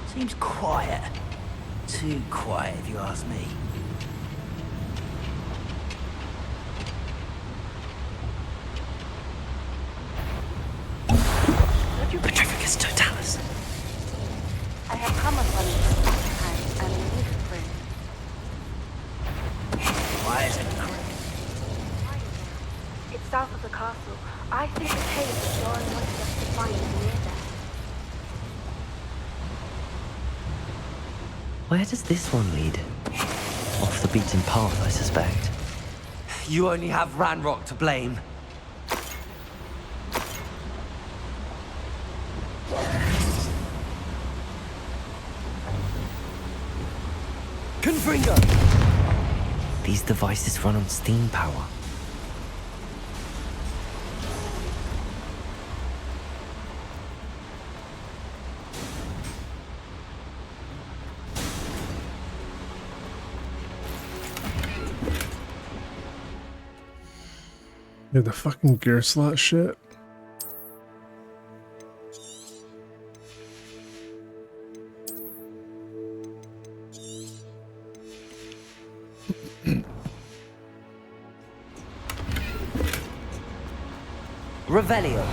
Seems quiet. Too quiet, if you ask me. Petrificus totalis. I have come upon this archive and leave friend. Why is it? It's south of the castle. I think the cave that Lauren wanted us to find is near there. Where does this one lead? Off the beaten path, I suspect. You only have Ranrock to blame. Confringo! These devices run on steam power. Yeah, the fucking gear slot shit. Revelio.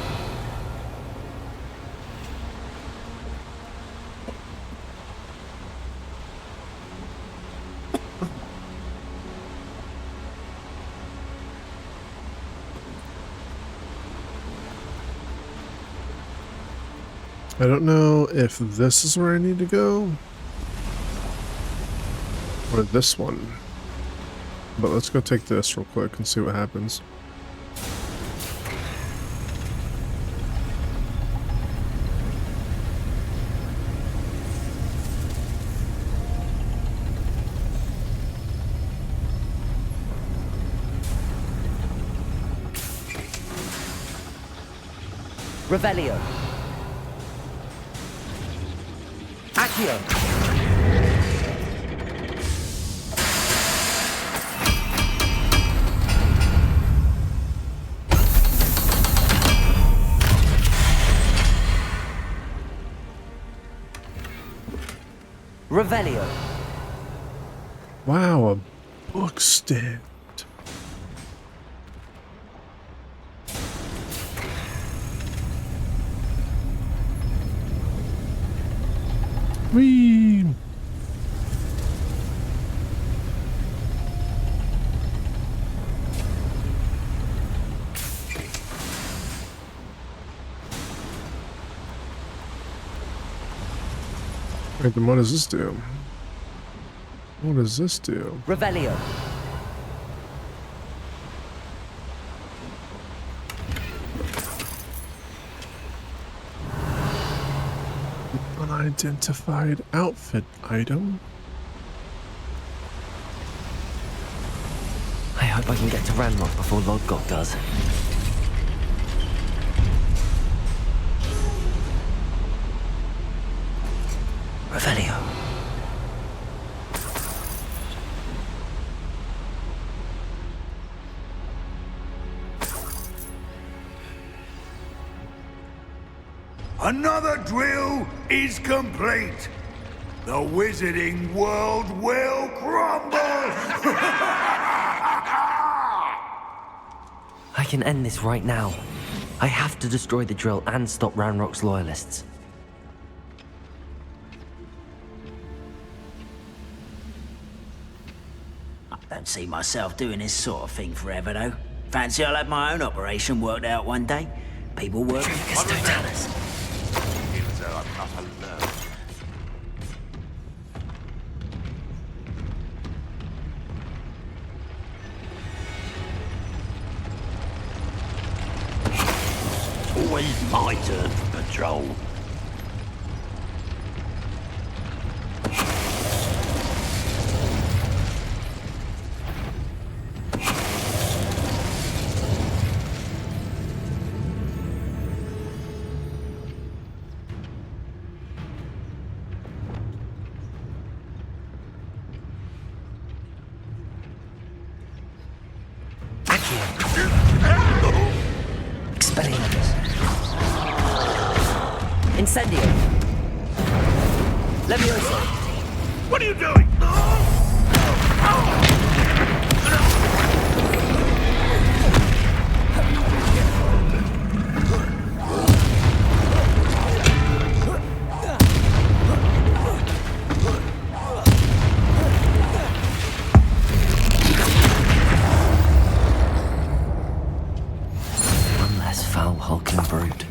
I don't know if this is where I need to go or this one, but let's go take this real quick and see what happens. Revelio. Accio. Revelio. Wow, a book stand. Whee! Wait, then what does this do? What does this do? Revelio. Unidentified outfit item. I hope I can get to Ranrock before Lodgok does. Revelio. Another drill is complete. The wizarding world will crumble! I can end this right now. I have to destroy the drill and stop Ranrock's loyalists. I don't see myself doing this sort of thing forever, though. Fancy I'll have my own operation worked out one day. People work... Always my turn for patrol. Incendio! Levioso! What are you doing? One less foul hulking brute.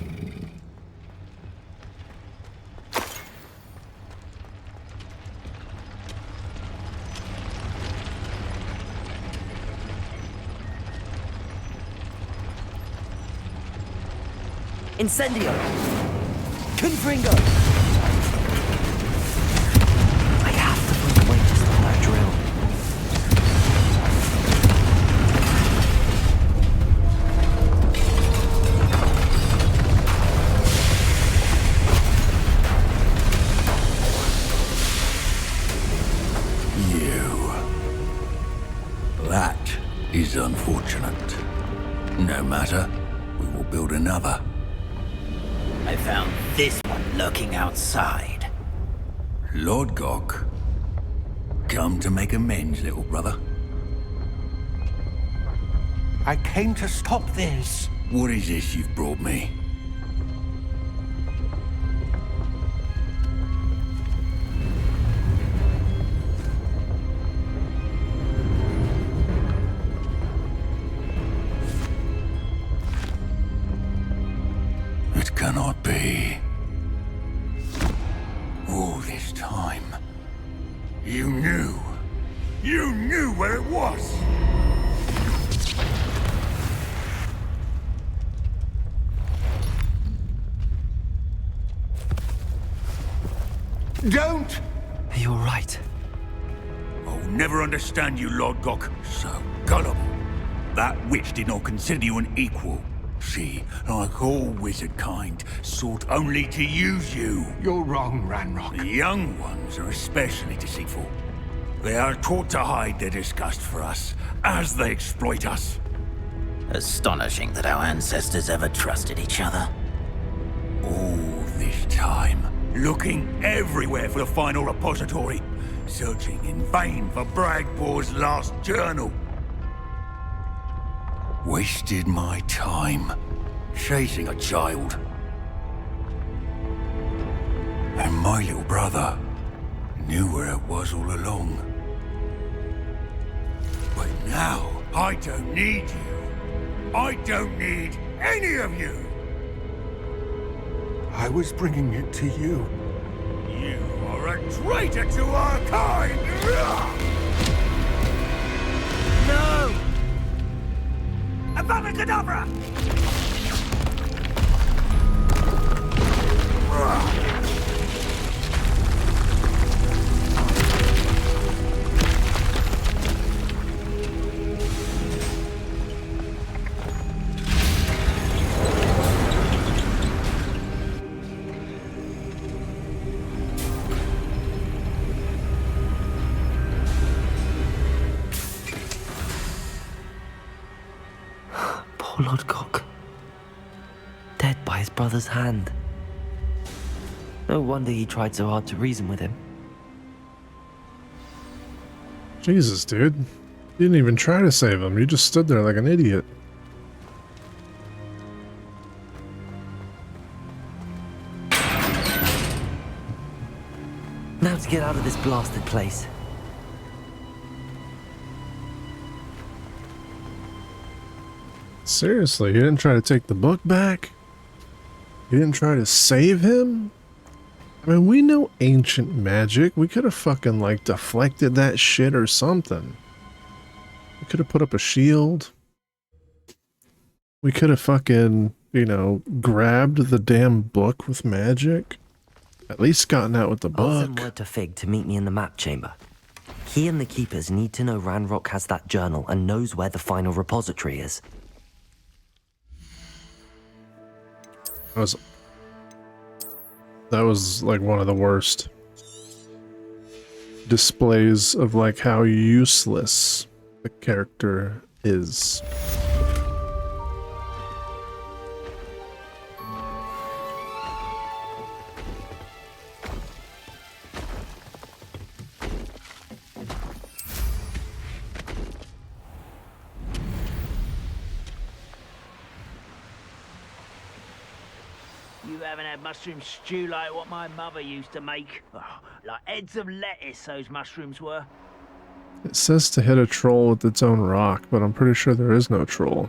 Incendio! Confringo! I have to find a way to stop that drill. You. That is unfortunate. No matter, we will build another. I found this one lurking outside. Lord Gok, come to make amends, little brother. I came to stop this. What is this you've brought me? It cannot be. All this time, you knew where it was! Don't! You're right. I'll never understand you, Lord Gok. So gullible. That witch did not consider you an equal. She, like all wizard kind, sought only to use you. You're wrong, Ranrock. The young ones are especially deceitful. They are taught to hide their disgust for us, as they exploit us. Astonishing that our ancestors ever trusted each other. All this time, looking everywhere for the final repository, searching in vain for Bragpor's last journal. Wasted my time, chasing a child. And my little brother knew where it was all along. But now, I don't need you. I don't need any of you. I was bringing it to you. You are a traitor to our kind! No! Avada Kedavra! Poor Lord Gok. Dead by his brother's hand. No wonder he tried so hard to reason with him. Jesus, dude. You didn't even try to save him. You just stood there like an idiot. Now to get out of this blasted place. Seriously, he didn't try to take the book back? He didn't try to save him? I mean, we know ancient magic. We could have fucking, like, deflected that shit or something. We could have put up a shield. We could have fucking, you know, grabbed the damn book with magic. At least gotten out with the I'll send book. word to Fig to meet me in the map chamber. He and the Keepers need to know Ranrock has that journal and knows where the final repository is. That was like one of the worst displays of like how useless the character is. haven't had mushroom stew like what my mother used to make. Oh, like heads of lettuce, those mushrooms were. It says to hit a troll with its own rock, but I'm pretty sure there is no troll.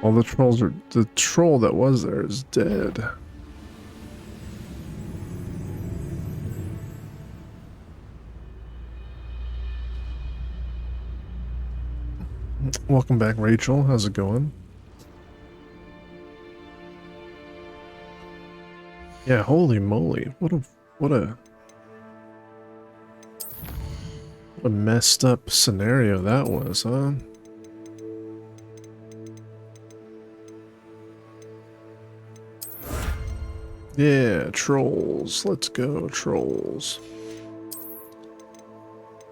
All the trolls are... The troll that was there is dead. Welcome back, Rachel. How's it going? Yeah, holy moly. What a messed up scenario that was, huh? Yeah, trolls. Let's go, trolls.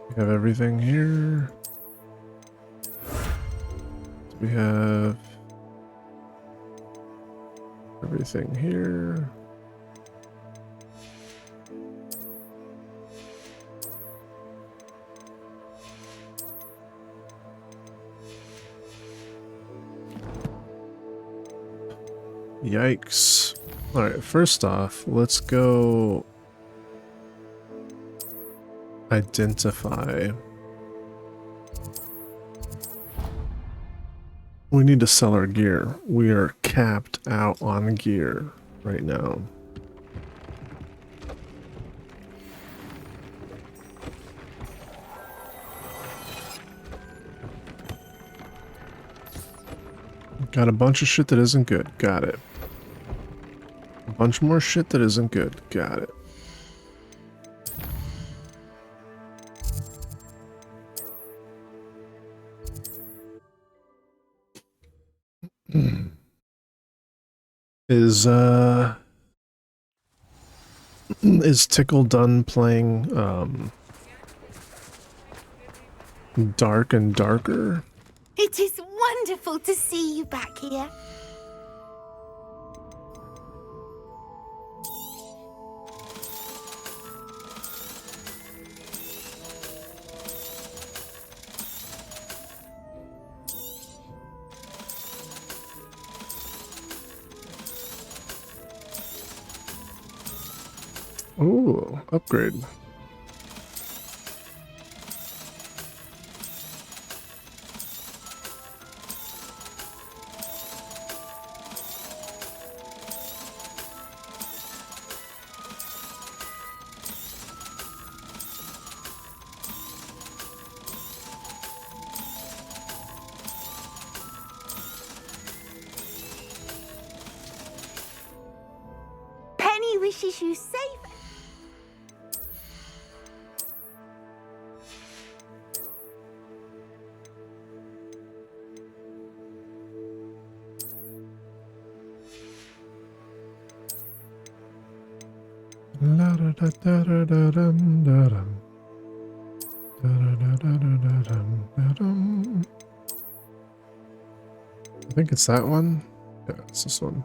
We have everything here. We have everything here. Yikes. Alright, first off, let's go identify. We need to sell our gear. We are capped out on gear right now. Got a bunch of shit that isn't good. Got it. A bunch more shit that isn't good. Got it. Is Tickle done playing Dark and Darker? It is wonderful to see you back here. Ooh, upgrade. Penny wishes you safe. La da da da da da dum da dum. Da da da da da da dum da dum. I think it's that one. Yeah, it's this one.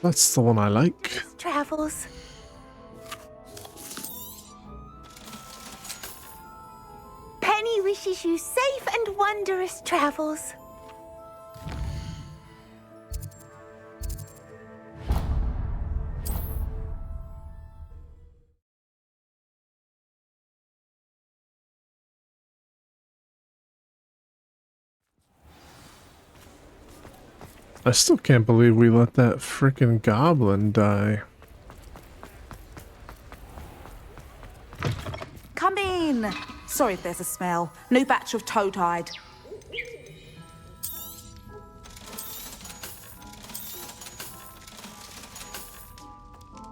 That's the one I like. Travels. Penny wishes you safe and wondrous travels. I still can't believe we let that frickin' goblin die. Come in. Sorry if there's a smell. New batch of toad-hide.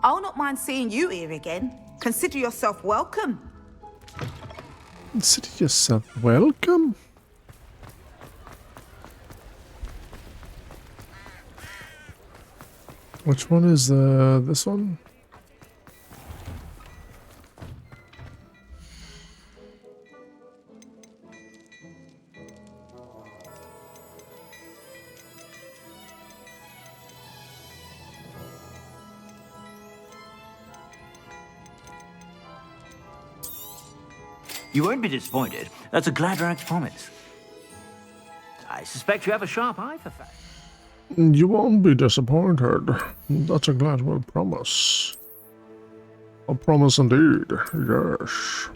I'll not mind seeing you here again. Consider yourself welcome. Consider yourself welcome? Which one is this one? You won't be disappointed. That's a Gladrax promise. I suspect you have a sharp eye for facts. You won't be disappointed. That's a Gladwell promise. A promise indeed, yes.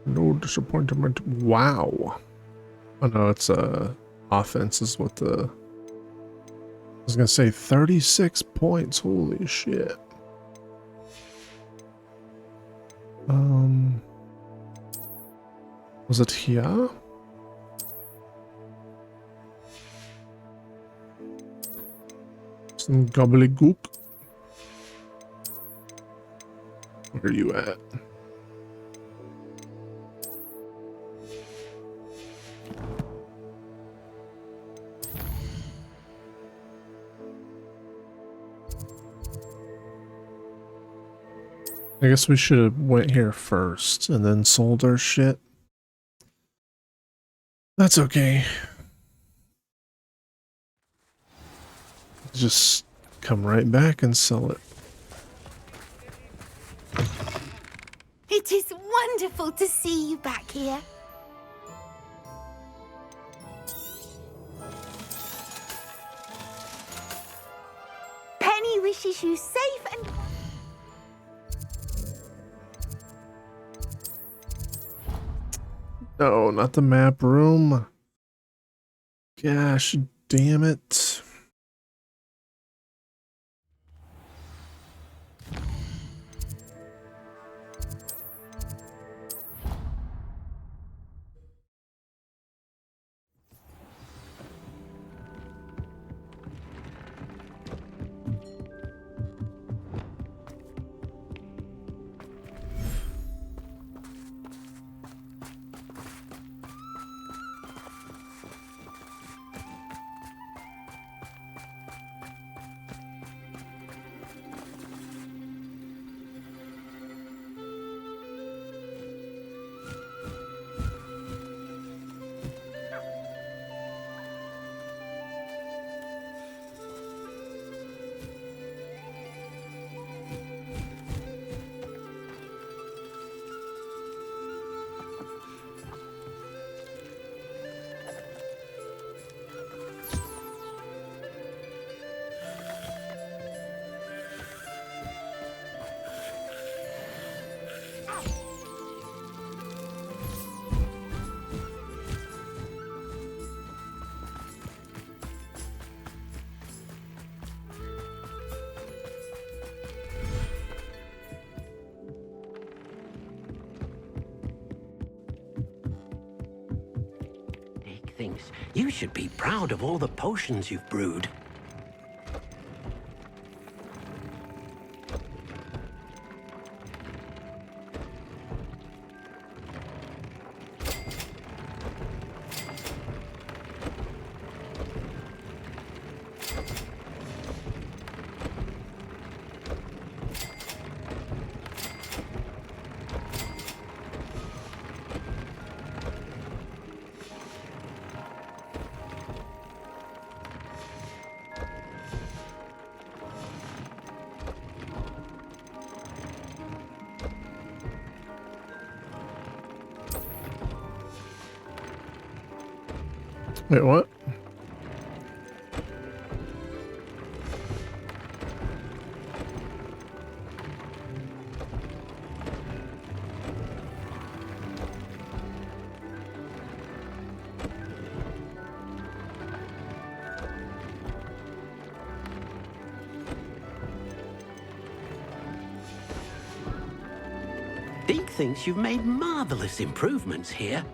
No disappointment. Wow. I know it's offense is what the... I was gonna say 36 points. Holy shit. Was it here? Some gobbledygook. Where are you at? I guess we should have went here first and then sold our shit. That's okay. Just come right back and sell it. It is wonderful to see you back here. Penny wishes you safe and... No, not the map room. Gosh, damn it. Thinks you should be proud of all the potions you've brewed. Wait, what? Deke thinks you've made marvelous improvements here.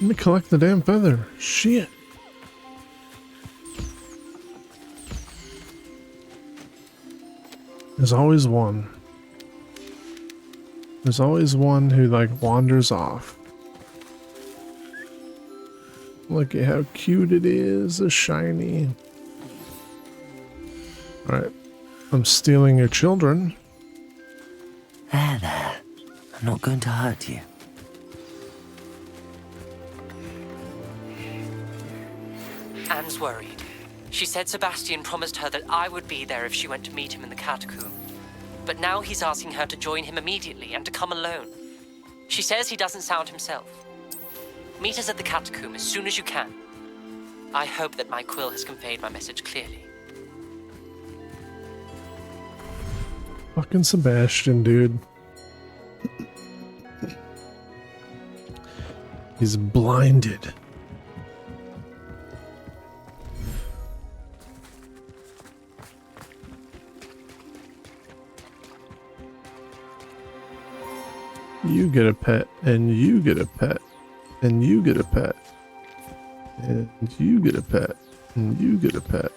Let me collect the damn feather. Shit. There's always one. There's always one who like wanders off. Look at how cute it is, a shiny. Alright, I'm stealing your children. There. I'm not going to hurt you. Anne's worried. She said Sebastian promised her that I would be there if she went to meet him in the catacomb. But now he's asking her to join him immediately and to come alone. She says he doesn't sound himself. Meet us at the catacomb as soon as you can. I hope that my quill has conveyed my message clearly. Fucking Sebastian, dude. He's blinded. You get a pet, and you get a pet, and you get a pet, and you get a pet, and you get a pet,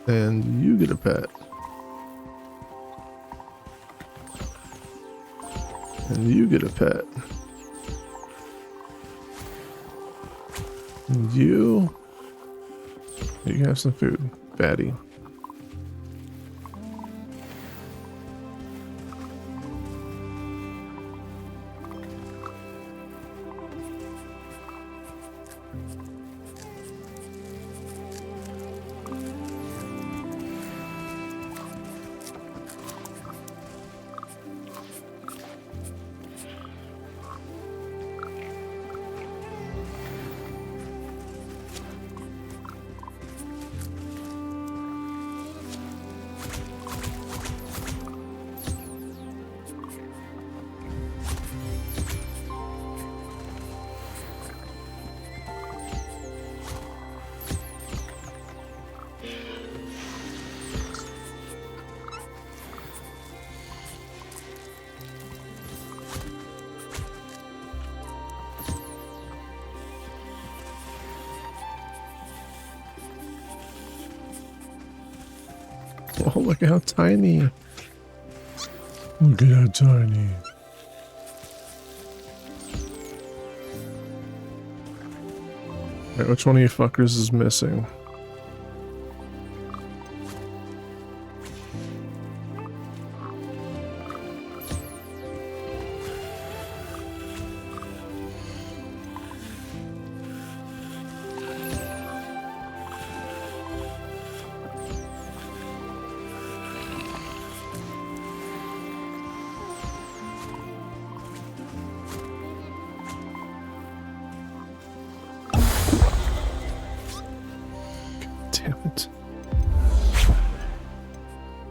and you get a pet, and you get a pet, and you can have some food, fatty. Oh, look at how tiny. Look at how tiny. Alright, which one of you fuckers is missing?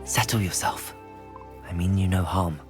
Settle yourself. I mean you no harm.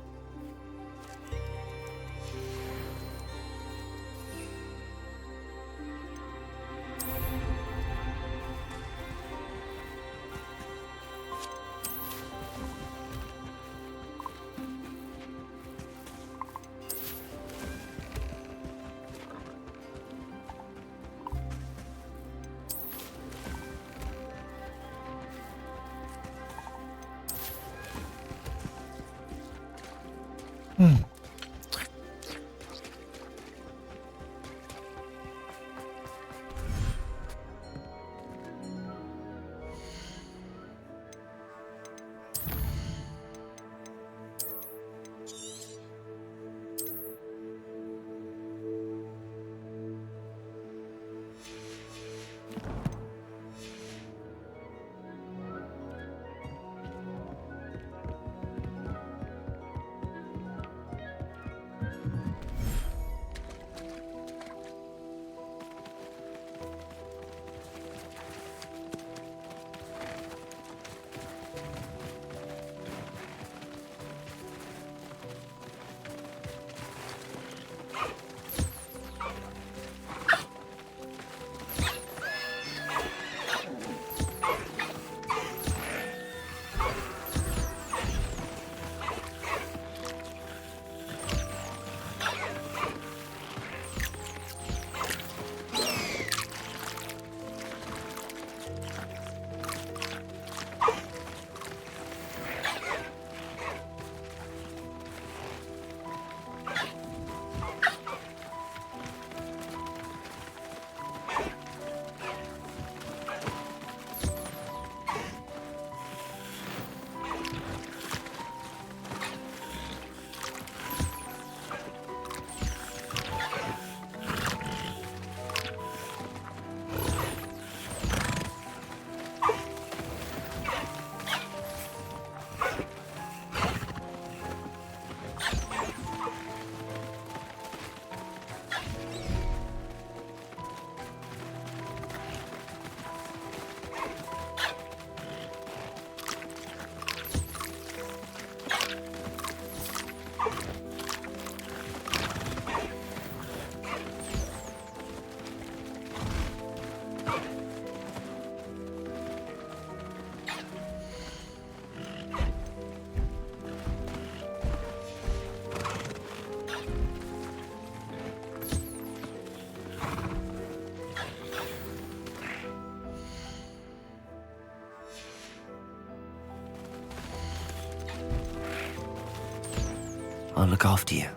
I'll look after you.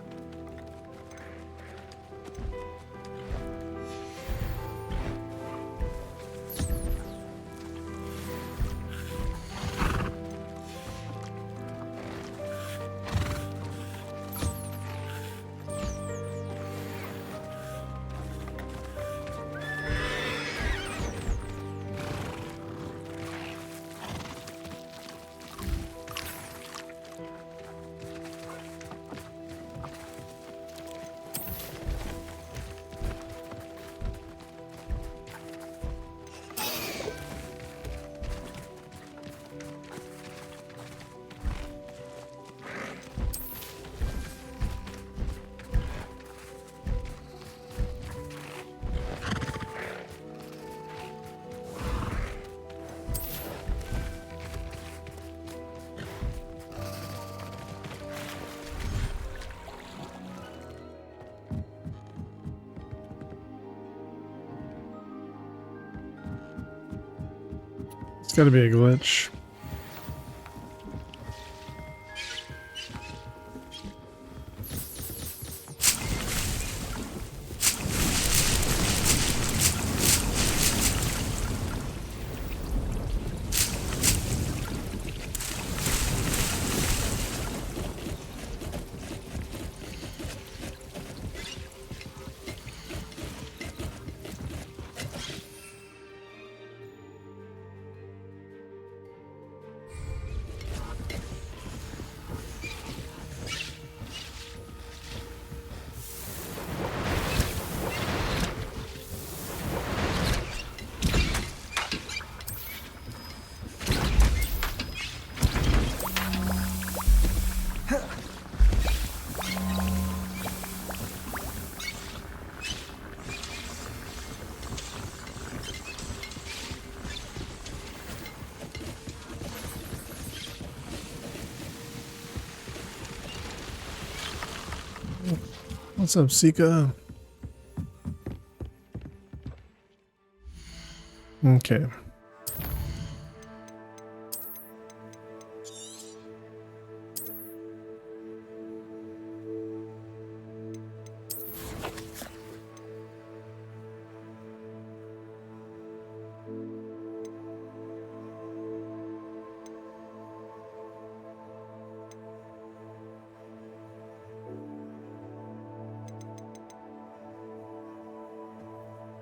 It's gotta be a glitch. What's up, Sika? Okay.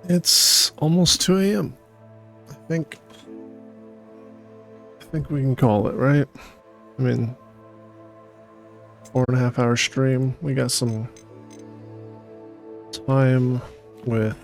It's almost 2 a.m. I think we can call it, right? I mean, 4.5 hour stream. We got some time with